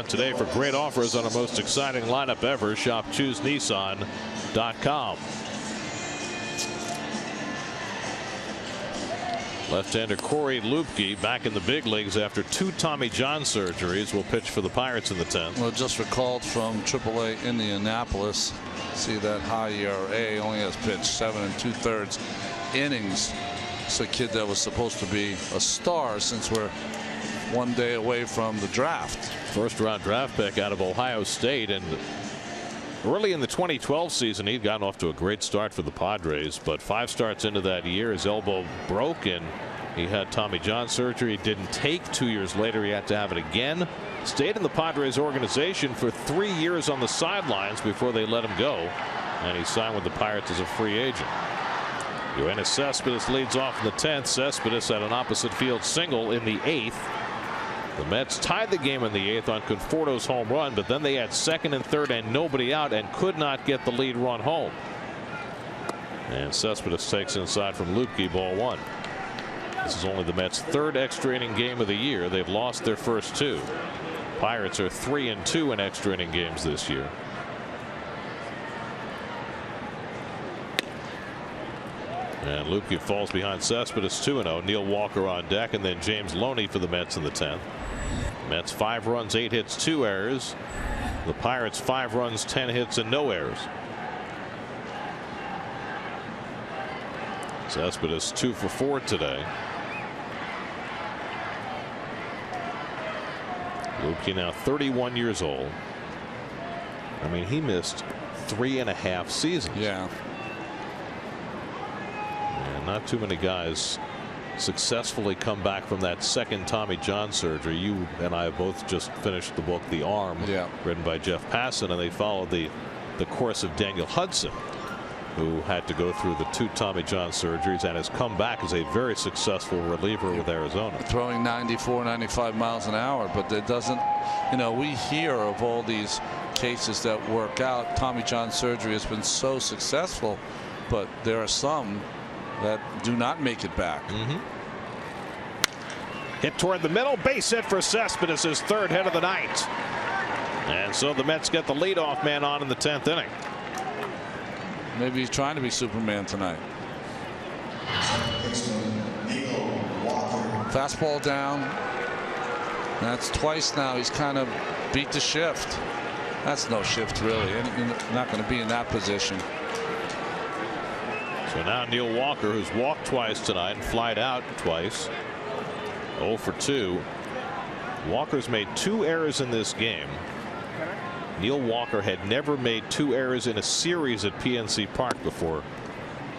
Today for great offers on our most exciting lineup ever. Shop ChooseNissan.com. Left-hander Corey Lupke back in the big leagues after 2 Tommy John surgeries. Will pitch for the Pirates in the 10th. Well, just recalled from AAA Indianapolis. See that high ERA, only has pitched 7 2/3 innings. It's a kid that was supposed to be a star, since we're 1 day away from the draft. First round draft pick out of Ohio State, and early in the 2012 season he'd gotten off to a great start for the Padres, but 5 starts into that year his elbow broke and he had Tommy John surgery. It didn't take. 2 years later he had to have it again. Stayed in the Padres organization for 3 years on the sidelines before they let him go, and he signed with the Pirates as a free agent. Yoenis Cespedes leads off in the 10th. Cespedes had an opposite field single in the 8th. The Mets tied the game in the 8th on Conforto's home run, but then they had 2nd and 3rd and nobody out and could not get the lead run home. And Cespedes takes inside from Lupke, ball 1. This is only the Mets' 3rd extra inning game of the year. They've lost their first 2. Pirates are 3-2 in extra inning games this year. And Lupke falls behind Cespedes 2-0. Neil Walker on deck, and then James Loney for the Mets in the 10th. Mets 5 runs, 8 hits, 2 errors. The Pirates 5 runs, 10 hits, and no errors. Cespedes 2 for 4 today. Luebke, now 31 years old. I mean, he missed 3.5 seasons. Yeah. And not too many guys successfully come back from that second Tommy John surgery. You and I have both just finished the book The Arm, written by Jeff Passan, and they followed the course of Daniel Hudson, who had to go through the 2 Tommy John surgeries and has come back as a very successful reliever with Arizona. Throwing 94, 95 miles an hour, but it doesn't, you know, we hear of all these cases that work out. Tommy John surgery has been so successful, but there are some that do not make it back. Hit toward the middle, base hit for Cespedes, his 3rd hit of the night. And so the Mets get the leadoff man on in the 10th inning. Maybe he's trying to be Superman tonight. Fastball down. That's twice now. He's kind of beat the shift. That's no shift, really. You're not going to be in that position. So now Neil Walker, who's walked twice tonight and flied out twice, 0 for 2. Walker's made 2 errors in this game. Neil Walker had never made 2 errors in a series at PNC Park before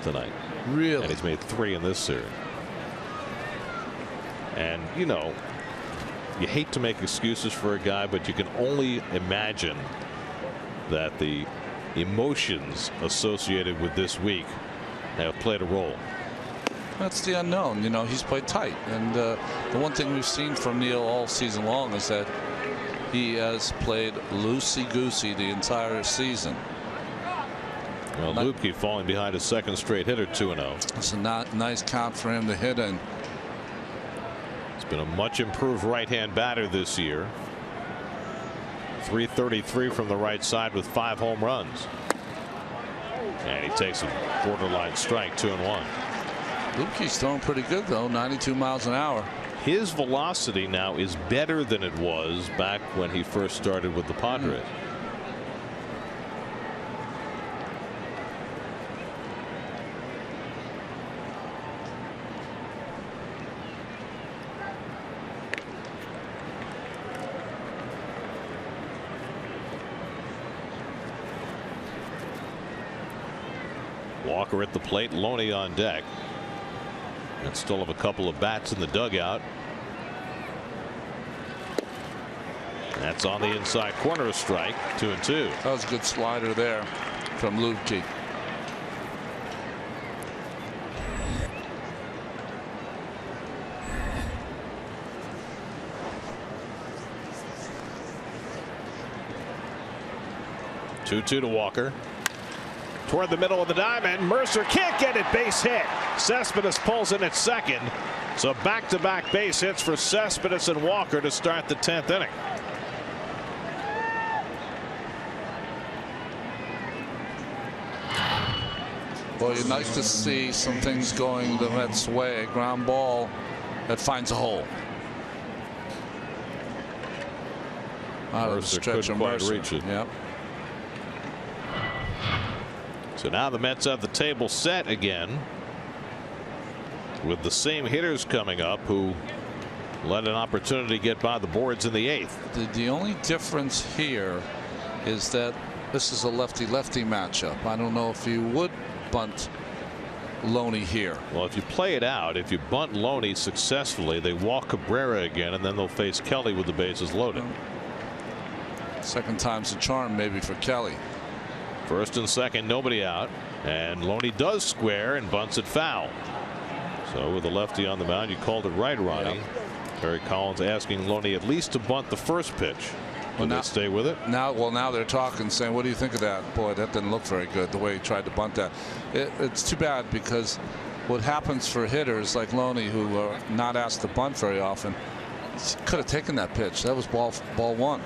tonight. Really? And he's made 3 in this series. And, you know, you hate to make excuses for a guy, but you can only imagine that the emotions associated with this week have played a role. That's the unknown. You know, he's played tight. And the one thing we've seen from Neil all season long is that he has played loosey-goosey the entire season. Well, Luebke falling behind his 2nd straight hitter, 2-0. It's a nice count for him to hit in. He's been a much improved right-hand batter this year. .333 from the right side with 5 home runs. And he takes a borderline strike, 2-1. Luebke's throwing pretty good, though, 92 miles an hour. His velocity now is better than it was back when he first started with the Padres. Walker at the plate, Loney on deck. And still have a couple of bats in the dugout. That's on the inside corner, a strike, 2-2. That was a good slider there from Luebke. Two-two to Walker. Toward the middle of the diamond. Mercer can't get it. Base hit. Cespedes pulls in at second. So back-to-back base hits for Cespedes and Walker to start the 10th inning. Well, you'd like to see some things going the Mets' way. A ground ball that finds a hole. Out of the stretch of Mercer. Reach it. Yep. So now the Mets have the table set again, with the same hitters coming up who let an opportunity get by the boards in the 8th. The only difference here is that this is a lefty-lefty matchup. I don't know if you would bunt Loney here. Well, if you play it out, if you bunt Loney successfully, they walk Cabrera again, and then they'll face Kelly with the bases loaded. Second time's a charm, maybe, for Kelly. First and second, nobody out, and Loney does square and bunts it foul. So with the lefty on the mound, you called it right, Ronnie. Yep. Terry Collins asking Loney at least to bunt the first pitch. Will they stay with it? Now they're talking, saying, what do you think of that? Boy, that didn't look very good, the way he tried to bunt that. It's too bad, because what happens for hitters like Loney, who are not asked to bunt very often, could have taken that pitch. That was ball one.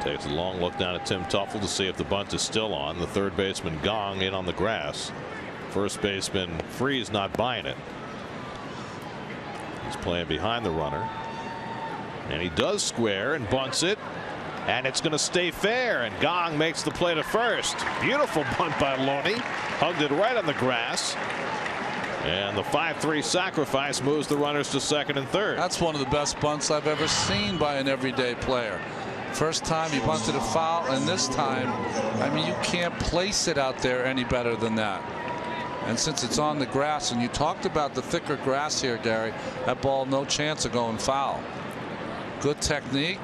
Takes a long look down at Tim Tuffle to see if the bunt is still on. The third baseman Gong in on the grass. First baseman Freeze not buying it. He's playing behind the runner, and he does square and bunts it, and it's going to stay fair, and Gong makes the play to first. Beautiful bunt by Loney. Hugged it right on the grass, And the 5-3 sacrifice moves the runners to second and third. That's one of the best bunts I've ever seen by an everyday player. First time he bunted a foul, and this time, I mean, you can't place it out there any better than that. And since it's on the grass, and you talked about the thicker grass here, Gary, that ball no chance of going foul. Good technique.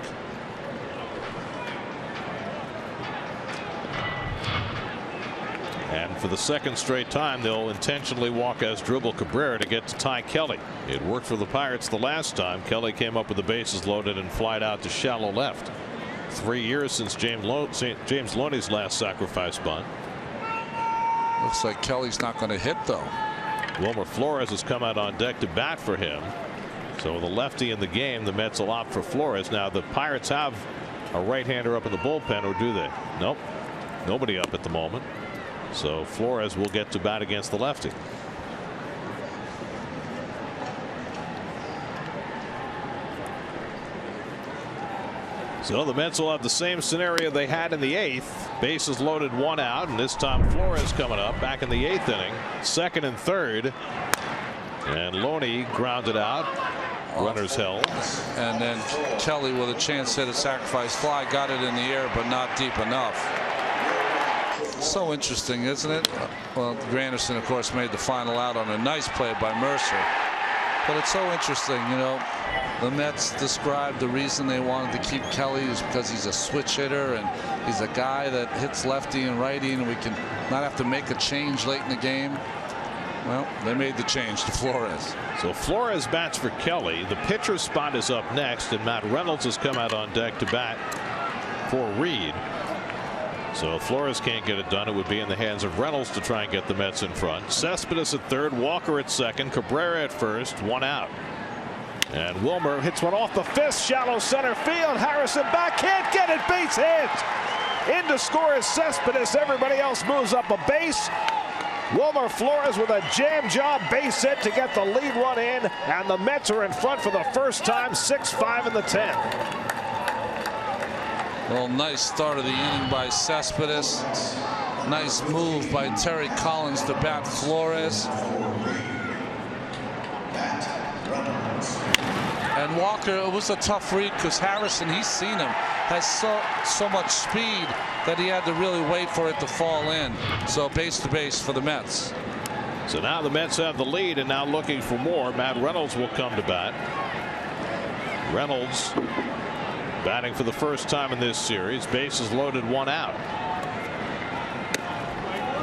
And for the second straight time, they'll intentionally walk Asdrubal Cabrera to get to Ty Kelly. It worked for the Pirates the last time. Kelly came up with the bases loaded and flied out to shallow left. 3 years since James Loney's last sacrifice bunt. Looks like Kelly's not going to hit, though. Wilmer Flores has come out on deck to bat for him. So with a lefty in the game, the Mets will opt for Flores. Now the Pirates have a right-hander up in the bullpen, or do they? Nope. Nobody up at the moment. So Flores will get to bat against the lefty. So the Mets will have the same scenario they had in the 8th. Bases loaded, 1 out, and this time Flores coming up back in the 8th inning. Second and third, and Loney grounded out. Runners held. And then Kelly with a chance to hit a sacrifice fly, got it in the air but not deep enough. So interesting, isn't it? Well, Granderson, of course, made the final out on a nice play by Mercer. But it's so interesting, you know. The Mets described the reason they wanted to keep Kelly is because he's a switch hitter and he's a guy that hits lefty and righty, and we can not have to make a change late in the game. Well, they made the change to Flores. So Flores bats for Kelly. The pitcher spot is up next, and Matt Reynolds has come out on deck to bat for Reed. So if Flores can't get it done, it would be in the hands of Reynolds to try and get the Mets in front. Cespedes at third, Walker at second, Cabrera at first, 1 out. And Wilmer hits one off the fist, shallow center field. Harrison back, can't get it, base hit. In to score is Cespedes. Everybody else moves up a base. Wilmer Flores with a jam job base hit to get the lead run in, and the Mets are in front for the first time, 6-5 in the 10th. Well, nice start of the inning by Cespedes. Nice move by Terry Collins to bat Flores. And Walker, it was a tough read because Harrison, he's seen him, has so much speed that he had to really wait for it to fall in. So base to base for the Mets. So now the Mets have the lead and now looking for more. Matt Reynolds will come to bat. Reynolds batting for the first time in this series. Bases loaded, 1 out.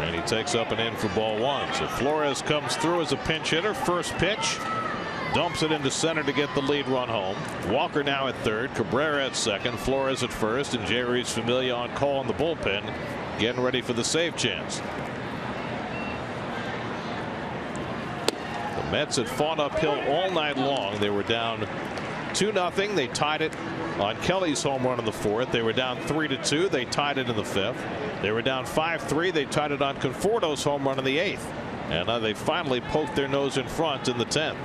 And he takes up and in for ball 1. So Flores comes through as a pinch hitter. First pitch. Dumps it into center to get the lead run home. Walker now at third, Cabrera at second, Flores at first, and Jeurys Familia on call in the bullpen, getting ready for the save chance. The Mets had fought uphill all night long. They were down 2-0. They tied it on Kelly's home run in the 4th. They were down 3-2. They tied it in the 5th. They were down 5-3. They tied it on Conforto's home run in the 8th. And now they finally poked their nose in front in the 10th.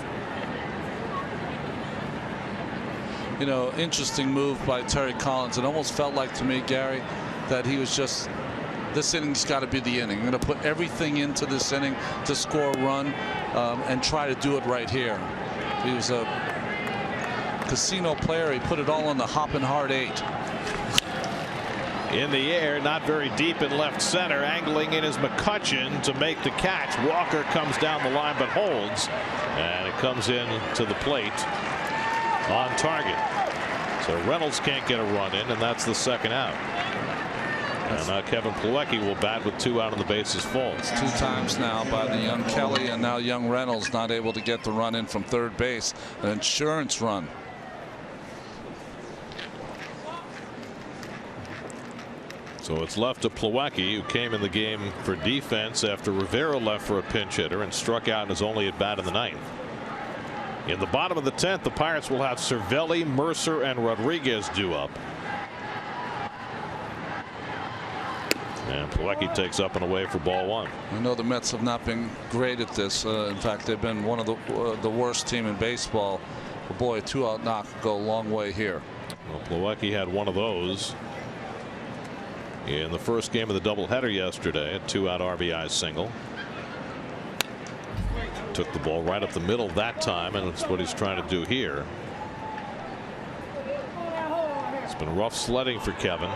You know, interesting move by Terry Collins. It almost felt like to me, Gary, that he was just, this inning's got to be the inning. I'm going to put everything into this inning to score a run and try to do it right here. He was a casino player. He put it all on the hopping hard 8. In the air, not very deep in left center. Angling in is McCutchen to make the catch. Walker comes down the line but holds, and it comes in to the plate on target. So Reynolds can't get a run in, and that's the second out. And now Kevin Plawecki will bat with 2 out on the bases full. It's 2 times now by the young Kelly, and now young Reynolds not able to get the run in from third base. An insurance run. So it's left to Plawecki, who came in the game for defense after Rivera left for a pinch hitter and struck out in his only at bat in the 9th. In the bottom of the 10th, the Pirates will have Cervelli, Mercer, and Rodriguez due up. And Plawecki takes up and away for ball 1. I know the Mets have not been great at this. In fact, they've been one of the worst team in baseball. But boy, a 2-out knock could go a long way here. Well, Plawecki had one of those in the first game of the doubleheader yesterday, a 2-out RBI single. took the ball right up the middle that time, and it's what he's trying to do here. It's been rough sledding for Kevin.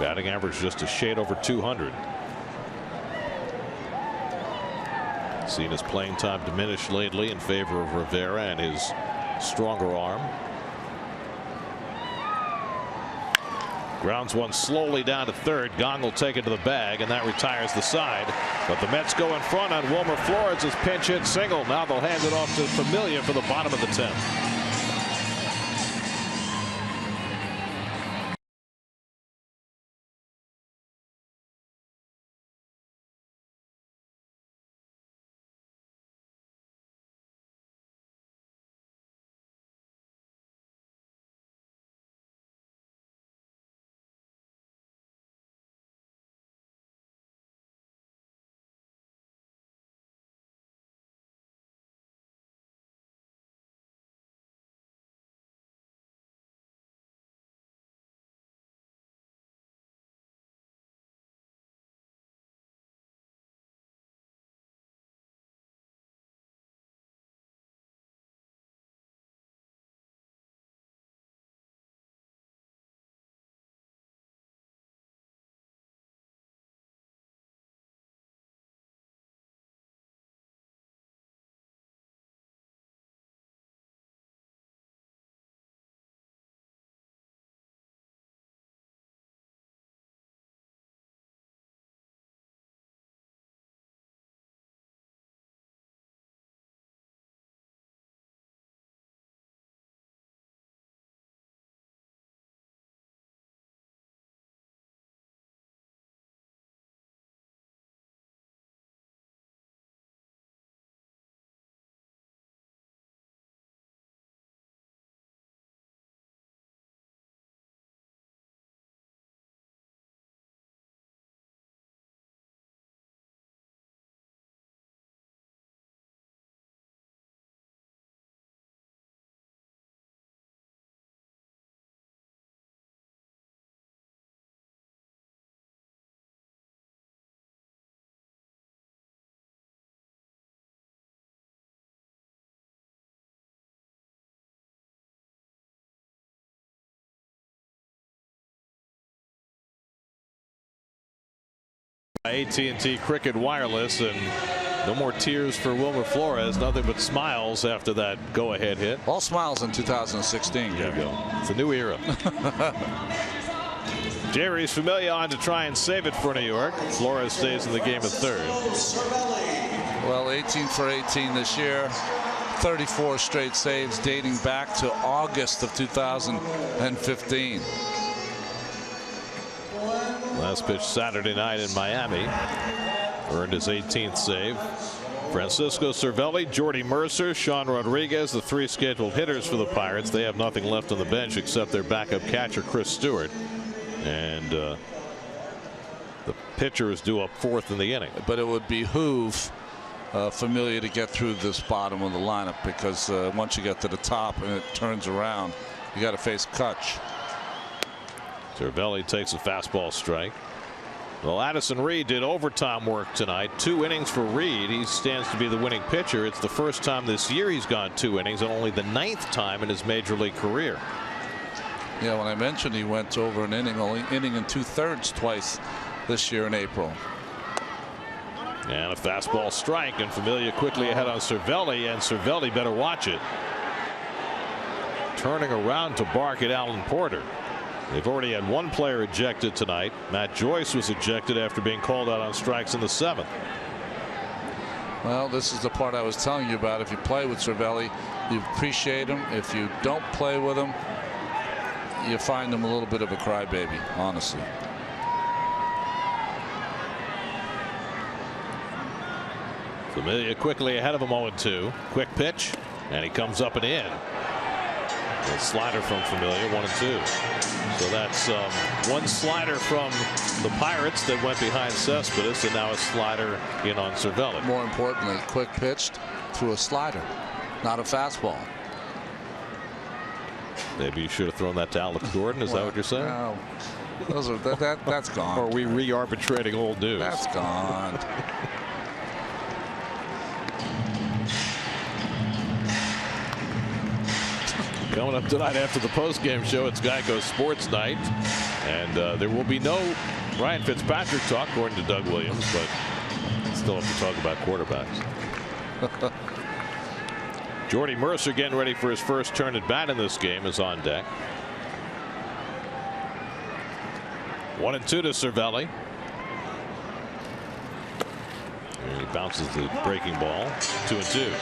Batting average just a shade over 200. Seen his playing time diminish lately in favor of Rivera and his stronger arm. Grounds one slowly down to third. Gong will take it to the bag, and that retires the side. But the Mets go in front on Wilmer Flores' pinch hit single. Now they'll hand it off to Familia for the bottom of the 10th. AT&T Cricket Wireless, and no more tears for Wilmer Flores. Nothing but smiles after that go-ahead hit. All smiles in 2016. There you go. It's a new era. Jerry's Familia on to try and save it for New York. Flores stays in the game at third. Well, 18 for 18 this year. 34 straight saves dating back to August of 2015. Last pitch Saturday night in Miami. Earned his 18th save. Francisco Cervelli, Jordy Mercer, Sean Rodriguez, the three scheduled hitters for the Pirates. They have nothing left on the bench except their backup catcher, Chris Stewart. And the pitcher is due up fourth in the inning. But it would behoove Familia to get through this bottom of the lineup, because once you get to the top and it turns around, you got to face Kutch. Cervelli takes a fastball strike. Well, Addison Reed did overtime work tonight. 2 innings for Reed. He stands to be the winning pitcher. It's the first time this year he's gone 2 innings, and only the 9th time in his major league career. Yeah, when I mentioned he went over an inning, only inning and 2/3 twice this year in April. And a fastball strike, and Familia quickly ahead on Cervelli, and Cervelli better watch it. Turning around to bark at Alan Porter. They've already had one player ejected tonight. Matt Joyce was ejected after being called out on strikes in the 7th. Well, this is the part I was telling you about. If you play with Cervelli, you appreciate him. If you don't play with him, you find him a little bit of a crybaby, honestly. Familia quickly ahead of him, 0-2. Quick pitch, and he comes up and in. A slider from Familia, 1-2. So that's one slider from the Pirates that went behind Cespedes, and now a slider in on Cervelli. More importantly, quick pitched through a slider, not a fastball. Maybe you should have thrown that to Alex Gordon. Is that what you're saying? No, those are that's gone. Or are we re-arbitrating old news? That's gone. Coming up tonight after the postgame show, it's Geico Sports Night, and there will be no Ryan Fitzpatrick talk, according to Doug Williams, but still have to talk about quarterbacks. Jordy Mercer getting ready for his first turn at bat in this game is on deck. 1-2 to Cervelli. And he bounces the breaking ball. 2-2.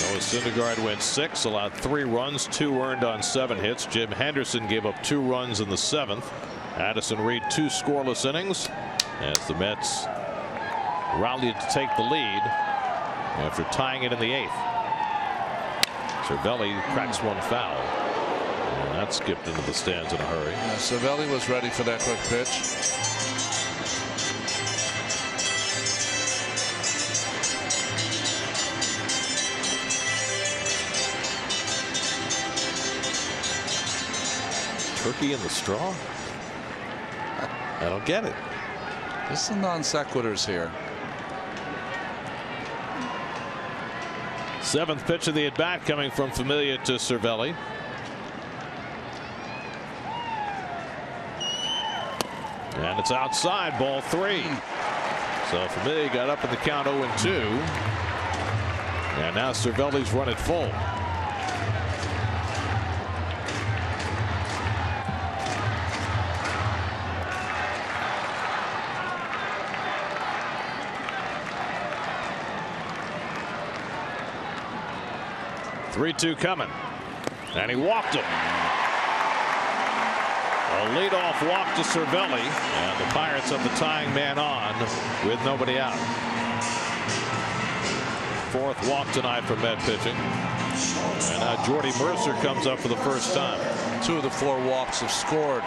Noah Syndergaard went 6, allowed 3 runs, 2 earned on 7 hits. Jim Henderson gave up 2 runs in the 7th. Addison Reed 2 scoreless innings as the Mets rallied to take the lead after tying it in the 8th. Cervelli cracks one foul. And that skipped into the stands in a hurry. Yeah, Cervelli was ready for that quick pitch. Turkey in the straw? I don't get it. There's some non sequiturs here. 7th pitch of the at bat coming from Familia to Cervelli. And it's outside, ball 3. So Familia got up in the count 0-2. And now Cervelli's run it full. Three-two coming, and he walked him. A leadoff walk to Cervelli, and the Pirates have the tying man on with nobody out. 4th walk tonight for Met pitching, and now Jordy Mercer comes up for the first time. 2 of the 4 walks have scored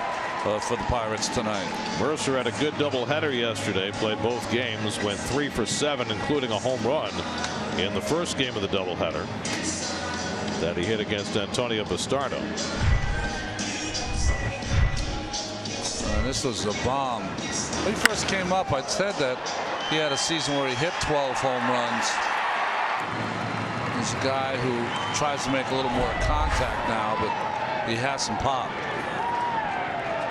for the Pirates tonight. Mercer had a good doubleheader yesterday, played both games, went 3 for 7, including a home run in the first game of the doubleheader that he hit against Antonio Bastardo. This was a bomb. When he first came up, I said that he had a season where he hit 12 home runs. He's a guy who tries to make a little more contact now, but he has some pop.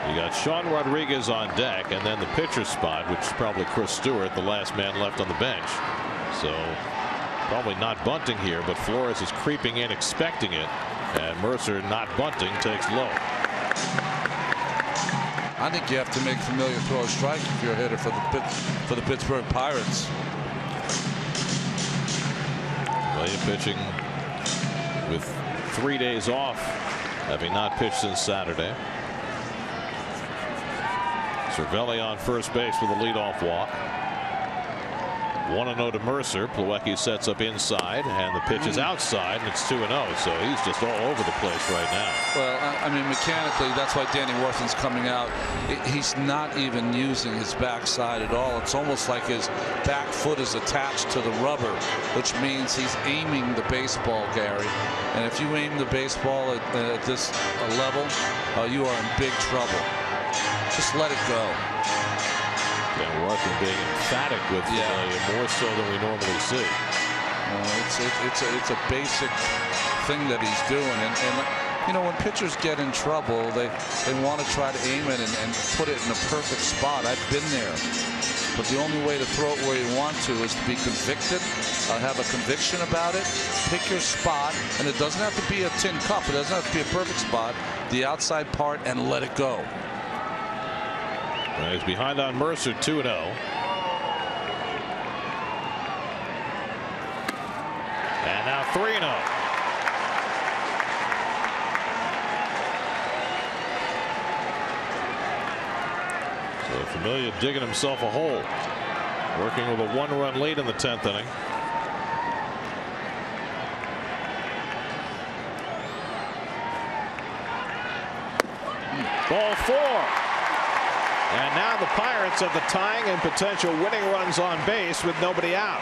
You got Sean Rodriguez on deck, and then the pitcher spot, which is probably Chris Stewart, the last man left on the bench. So probably not bunting here, but Flores is creeping in, expecting it, and Mercer, not bunting, takes low. I think you have to make Familia throw a strike if you're a hitter for the Pittsburgh Pirates. Familia pitching with 3 days off, having not pitched since Saturday. Cervelli on first base with a leadoff walk. 1-0 to Mercer. Plawecki sets up inside, and the pitch is outside, and it's 2-0. So he's just all over the place right now. Well, I mean, mechanically, that's why Danny Worthen's coming out. He's not even using his backside at all. It's almost like his back foot is attached to the rubber, which means he's aiming the baseball, Gary. And if you aim the baseball at this level, you are in big trouble. Just let it go. And Worthen being emphatic with Familia, more so than we normally see. It's a basic thing that he's doing, and you know, when pitchers get in trouble, they want to try to aim it and put it in a perfect spot. I've been there, but the only way to throw it where you want to is to be convicted, have a conviction about it, pick your spot, and it doesn't have to be a tin cup. It doesn't have to be a perfect spot. The outside part, and let it go. He's behind on Mercer, 2-0. And now 3-0. So Familia digging himself a hole, working with a 1-run lead in the 10th inning. Ball 4. And now the Pirates have the tying and potential winning runs on base with nobody out.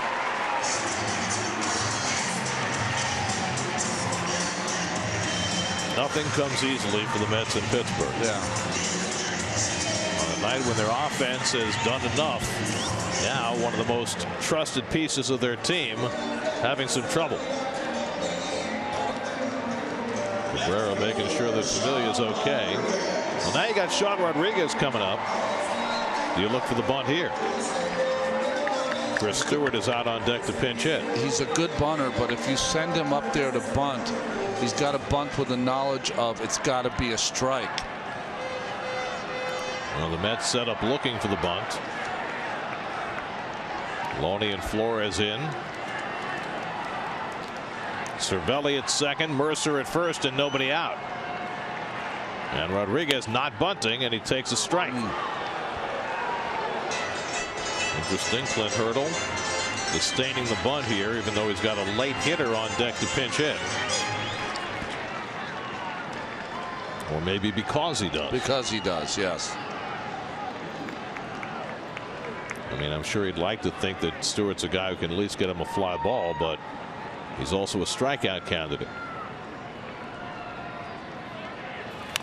Nothing comes easily for the Mets in Pittsburgh. Yeah. On a night when their offense has done enough Now one of the most trusted pieces of their team having some trouble. Cabrera making sure that Familia's okay. Well, now you got Sean Rodriguez coming up. Do you look for the bunt here? Chris Stewart is out on deck to pinch hit. He's a good bunter, but if you send him up there to bunt, he's got to bunt with the knowledge of it's got to be a strike. Well, the Mets set up looking for the bunt. Loney and Flores in. Cervelli at second, Mercer at first, and nobody out. And Rodriguez not bunting, and he takes a strike. Interesting. Clint Hurdle disdaining the bunt here, even though he's got a late hitter on deck to pinch hit. Or maybe because he does. Because he does, yes. I mean, I'm sure he'd like to think that Stewart's a guy who can at least get him a fly ball, but he's also a strikeout candidate.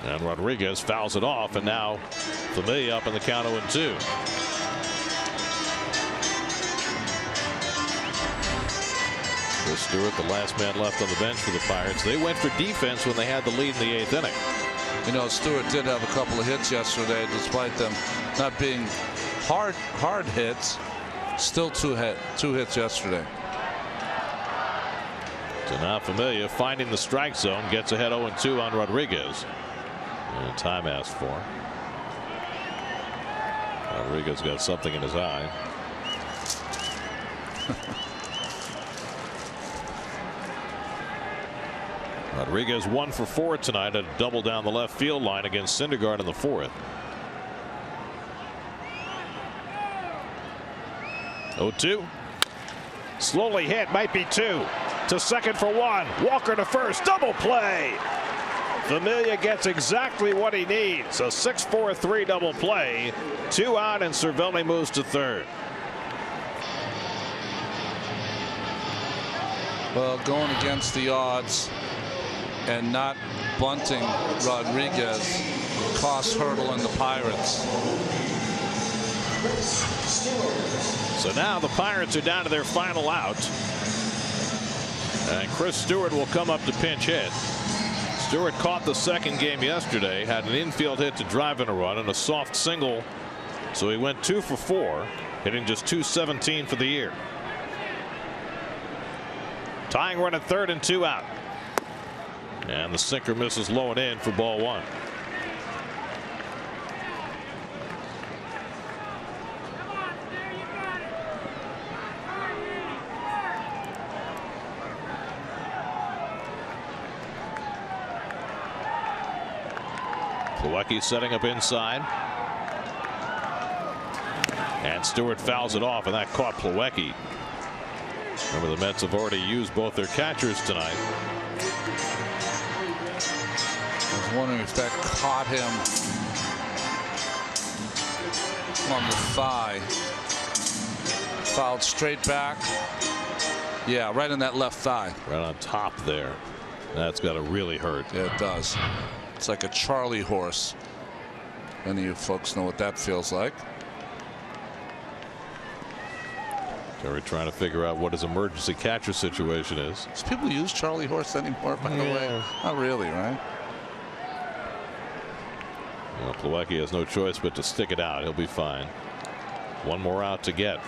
And Rodriguez fouls it off, and now Familia up in the count 0-2. Chris Stewart, the last man left on the bench for the Pirates. They went for defense when they had the lead in the 8th inning. You know, Stewart did have a couple of hits yesterday, despite them not being hard hits. Still two hits yesterday. So now Familia finding the strike zone, gets ahead 0-2 on Rodriguez. And time asked for. Rodriguez got something in his eye. Rodriguez 1 for 4 tonight, a double down the left field line against Syndergaard in the 4th. 0-2. Slowly hit, might be 2. To second for 1. Walker to first. Double play. Familia gets exactly what he needs. A 6-4-3 double play. 2 out, and Cervelli moves to third. Well, going against the odds and not bunting Rodriguez cost Hurdle and the Pirates. So now the Pirates are down to their final out. And Chris Stewart will come up to pinch hit. Stewart caught the second game yesterday, had an infield hit to drive in a run and a soft single. So he went 2 for 4, hitting just .217 for the year. Tying run at third and 2 out. And the sinker misses low and in for ball 1. Plawecki setting up inside. And Stewart fouls it off, and that caught Plawecki. Remember, the Mets have already used both their catchers tonight. I was wondering if that caught him on the thigh. Fouled straight back. Yeah, right in that left thigh. Right on top there. That's got to really hurt. Yeah, it does. It's like a Charlie horse. Any of you folks know what that feels like. Terry trying to figure out what his emergency catcher situation is. Does people use Charlie horse anymore, by the way? Not really, right? Well, Plawecki has no choice but to stick it out. He'll be fine. One more out to get.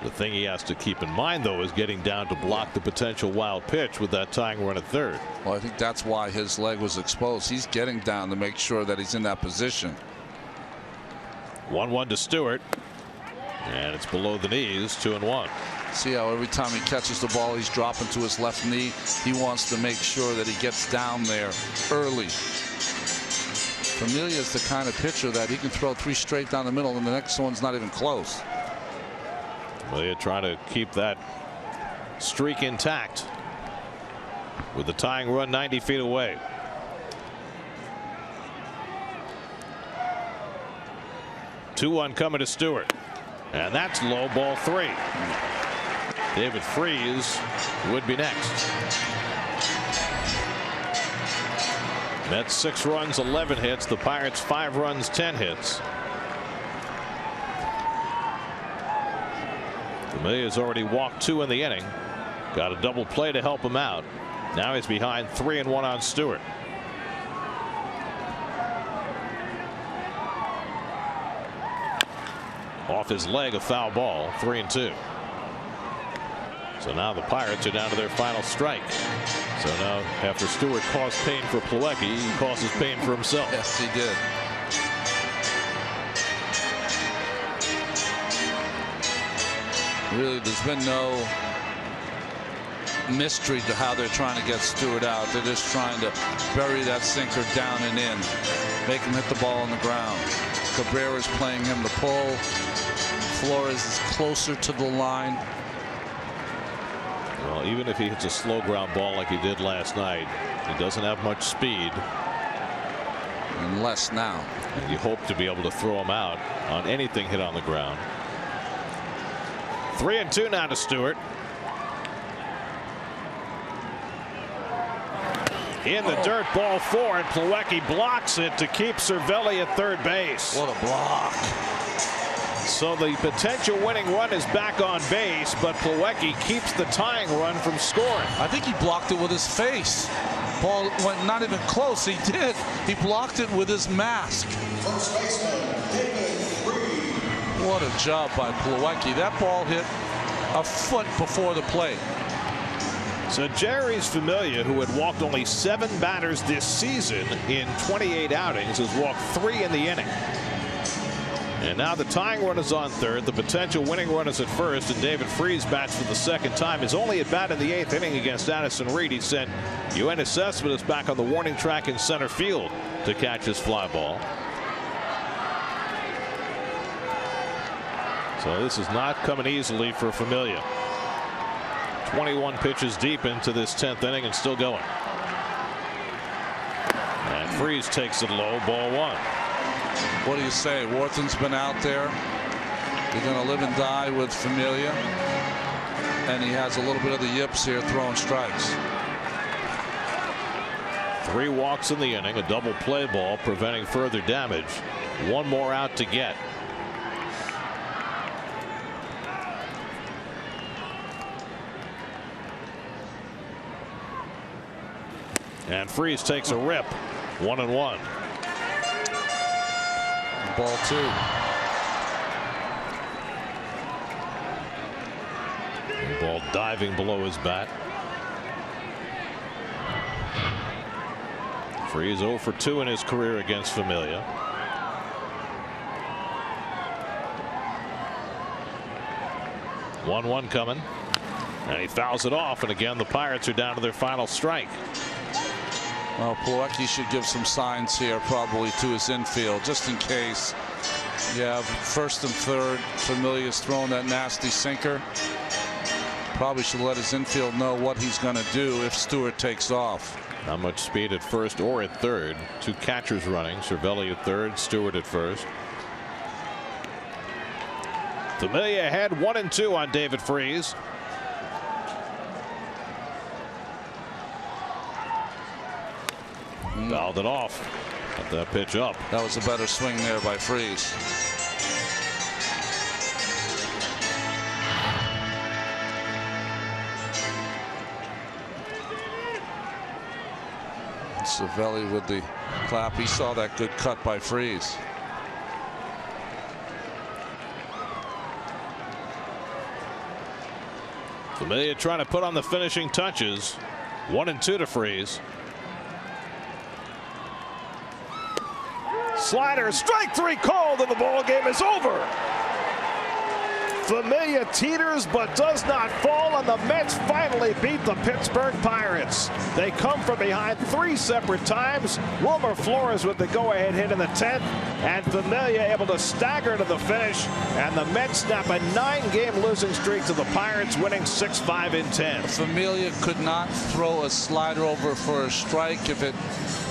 The thing he has to keep in mind, though, is getting down to block the potential wild pitch with that tying run at third. Well, I think that's why his leg was exposed. He's getting down to make sure that he's in that position. 1-1 to Stewart. And it's below the knees, 2-1. See how every time he catches the ball, he's dropping to his left knee. He wants to make sure that he gets down there early. Familia is the kind of pitcher that he can throw 3 straight down the middle, and the next one's not even close. Familia trying to keep that streak intact with the tying run 90 feet away. Two-1 coming to Stewart. And that's low, ball 3. David Freese would be next. Mets 6 runs, 11 hits. The Pirates 5 runs, 10 hits. Familia's already walked 2 in the inning. Got a double play to help him out. Now he's behind 3-1 on Stewart. Off his leg, a foul ball, 3-2. So now the Pirates are down to their final strike. So now, after Stewart caused pain for Plawecki, he causes pain for himself. Yes, he did. Really, there's been no mystery to how they're trying to get Stewart out. They're just trying to bury that sinker down and in, make him hit the ball on the ground. Cabrera's playing him the pull. Flores is closer to the line. Well, even if he hits a slow ground ball like he did last night, he doesn't have much speed. And less now. And you hope to be able to throw him out on anything hit on the ground. 3-2 now to Stewart. In the dirt, ball 4, and Plawecki blocks it to keep Cervelli at third base. What a block. So the potential winning run is back on base, but Plawecki keeps the tying run from scoring. I think he blocked it with his face. Ball went not even close. He did. He blocked it with his mask. First baseman, David Freed. What a job by Plawecki. That ball hit a foot before the plate. So Jerry's Familia, who had walked only 7 batters this season in 28 outings, has walked 3 in the inning. And now the tying run is on third. The potential winning run is at first, and David Freese bats for the second time. His only at bat in the 8th inning against Addison Reed. He sent Yoenis Cespedes back on the warning track in center field to catch his fly ball. So this is not coming easily for Familia. 21 pitches deep into this 10th inning and still going. And Freese takes it low, ball 1. What do you say? Wharton's been out there. You're going to live and die with Familia. And he has a little bit of the yips here throwing strikes. 3 walks in the inning, a double play ball preventing further damage. 1 more out to get. And Freese takes a rip. 1-1. Ball 2. Ball diving below his bat. Freese 0 for 2 in his career against Familia. One coming, and he fouls it off, and again the Pirates are down to their final strike. Well, Plawecki should give some signs here probably to his infield just in case you have first and third. Familia's throwing that nasty sinker. Probably should let his infield know what he's going to do if Stewart takes off. Not much speed at first or at third. 2 catchers running. Cervelli at third, Stewart at first. Familia had 1-2 on David Freese. Fouled it off. Got that pitch up. That was a better swing there by Freese. Cervelli with the clap. He saw that good cut by Freese. Familia trying to put on the finishing touches. 1-2 to Freese. Slider, strike 3 called, and the ball game is over. Familia teeters but does not fall, and the Mets finally beat the Pittsburgh Pirates. They come from behind 3 separate times. Wilmer Flores with the go-ahead hit in the 10th, and Familia able to stagger to the finish, and the Mets snap a 9-game losing streak to the Pirates, winning 6-5 in 10. Familia could not throw a slider over for a strike if it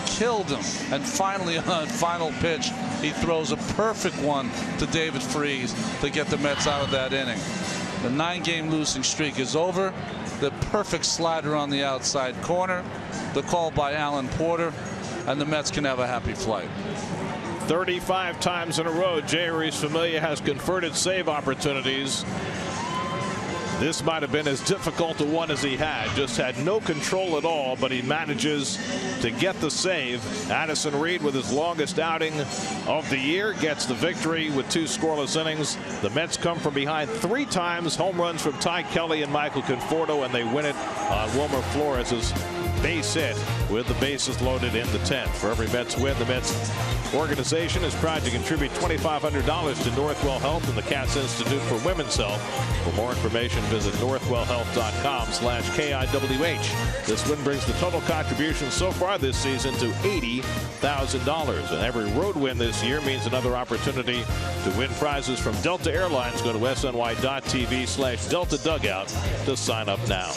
killed him, and finally on final pitch he throws a perfect one to David Freese to get the Mets out of that inning. The 9-game losing streak is over. The perfect slider on the outside corner, the call by Alan Porter, and the Mets can have a happy flight. 35 times in a row Jeurys Familia has converted save opportunities. This might have been as difficult a one as he had. Just had no control at all, but he manages to get the save. Addison Reed, with his longest outing of the year, gets the victory with 2 scoreless innings. The Mets come from behind 3 times. Home runs from Ty Kelly and Michael Conforto, and they win it on Wilmer Flores' base hit with the bases loaded in the 10th. For every Mets win, the Mets organization is proud to contribute $2,500 to Northwell Health and the Katz Institute for Women's Health. For more information, visit northwellhealth.com/KIWH. This win brings the total contribution so far this season to $80,000. And every road win this year means another opportunity to win prizes from Delta Airlines. Go to sny.tv/Delta Dugout to sign up now.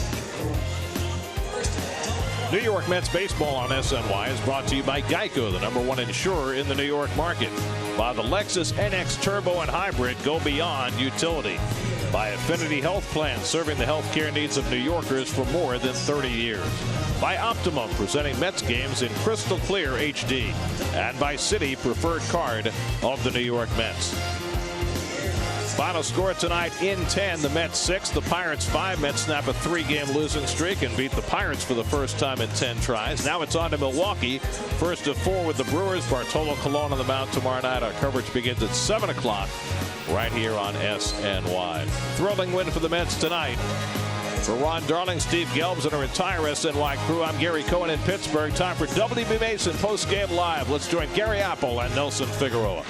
New York Mets baseball on SNY is brought to you by Geico, the #1 insurer in the New York market. By the Lexus NX Turbo and Hybrid, go beyond utility. By Affinity Health Plan, serving the healthcare needs of New Yorkers for more than 30 years. By Optimum, presenting Mets games in crystal clear HD. And by Citi, preferred card of the New York Mets. Final score tonight: in 10, the Mets 6, the Pirates 5. Mets snap a 3-game losing streak and beat the Pirates for the first time in 10 tries. Now it's on to Milwaukee. First of 4 with the Brewers. Bartolo Colon on the mound tomorrow night. Our coverage begins at 7 o'clock right here on SNY. Thrilling win for the Mets tonight. For Ron Darling, Steve Gelbs, and our entire SNY crew, I'm Gary Cohen in Pittsburgh. Time for WB Mason post-game live. Let's join Gary Apple and Nelson Figueroa.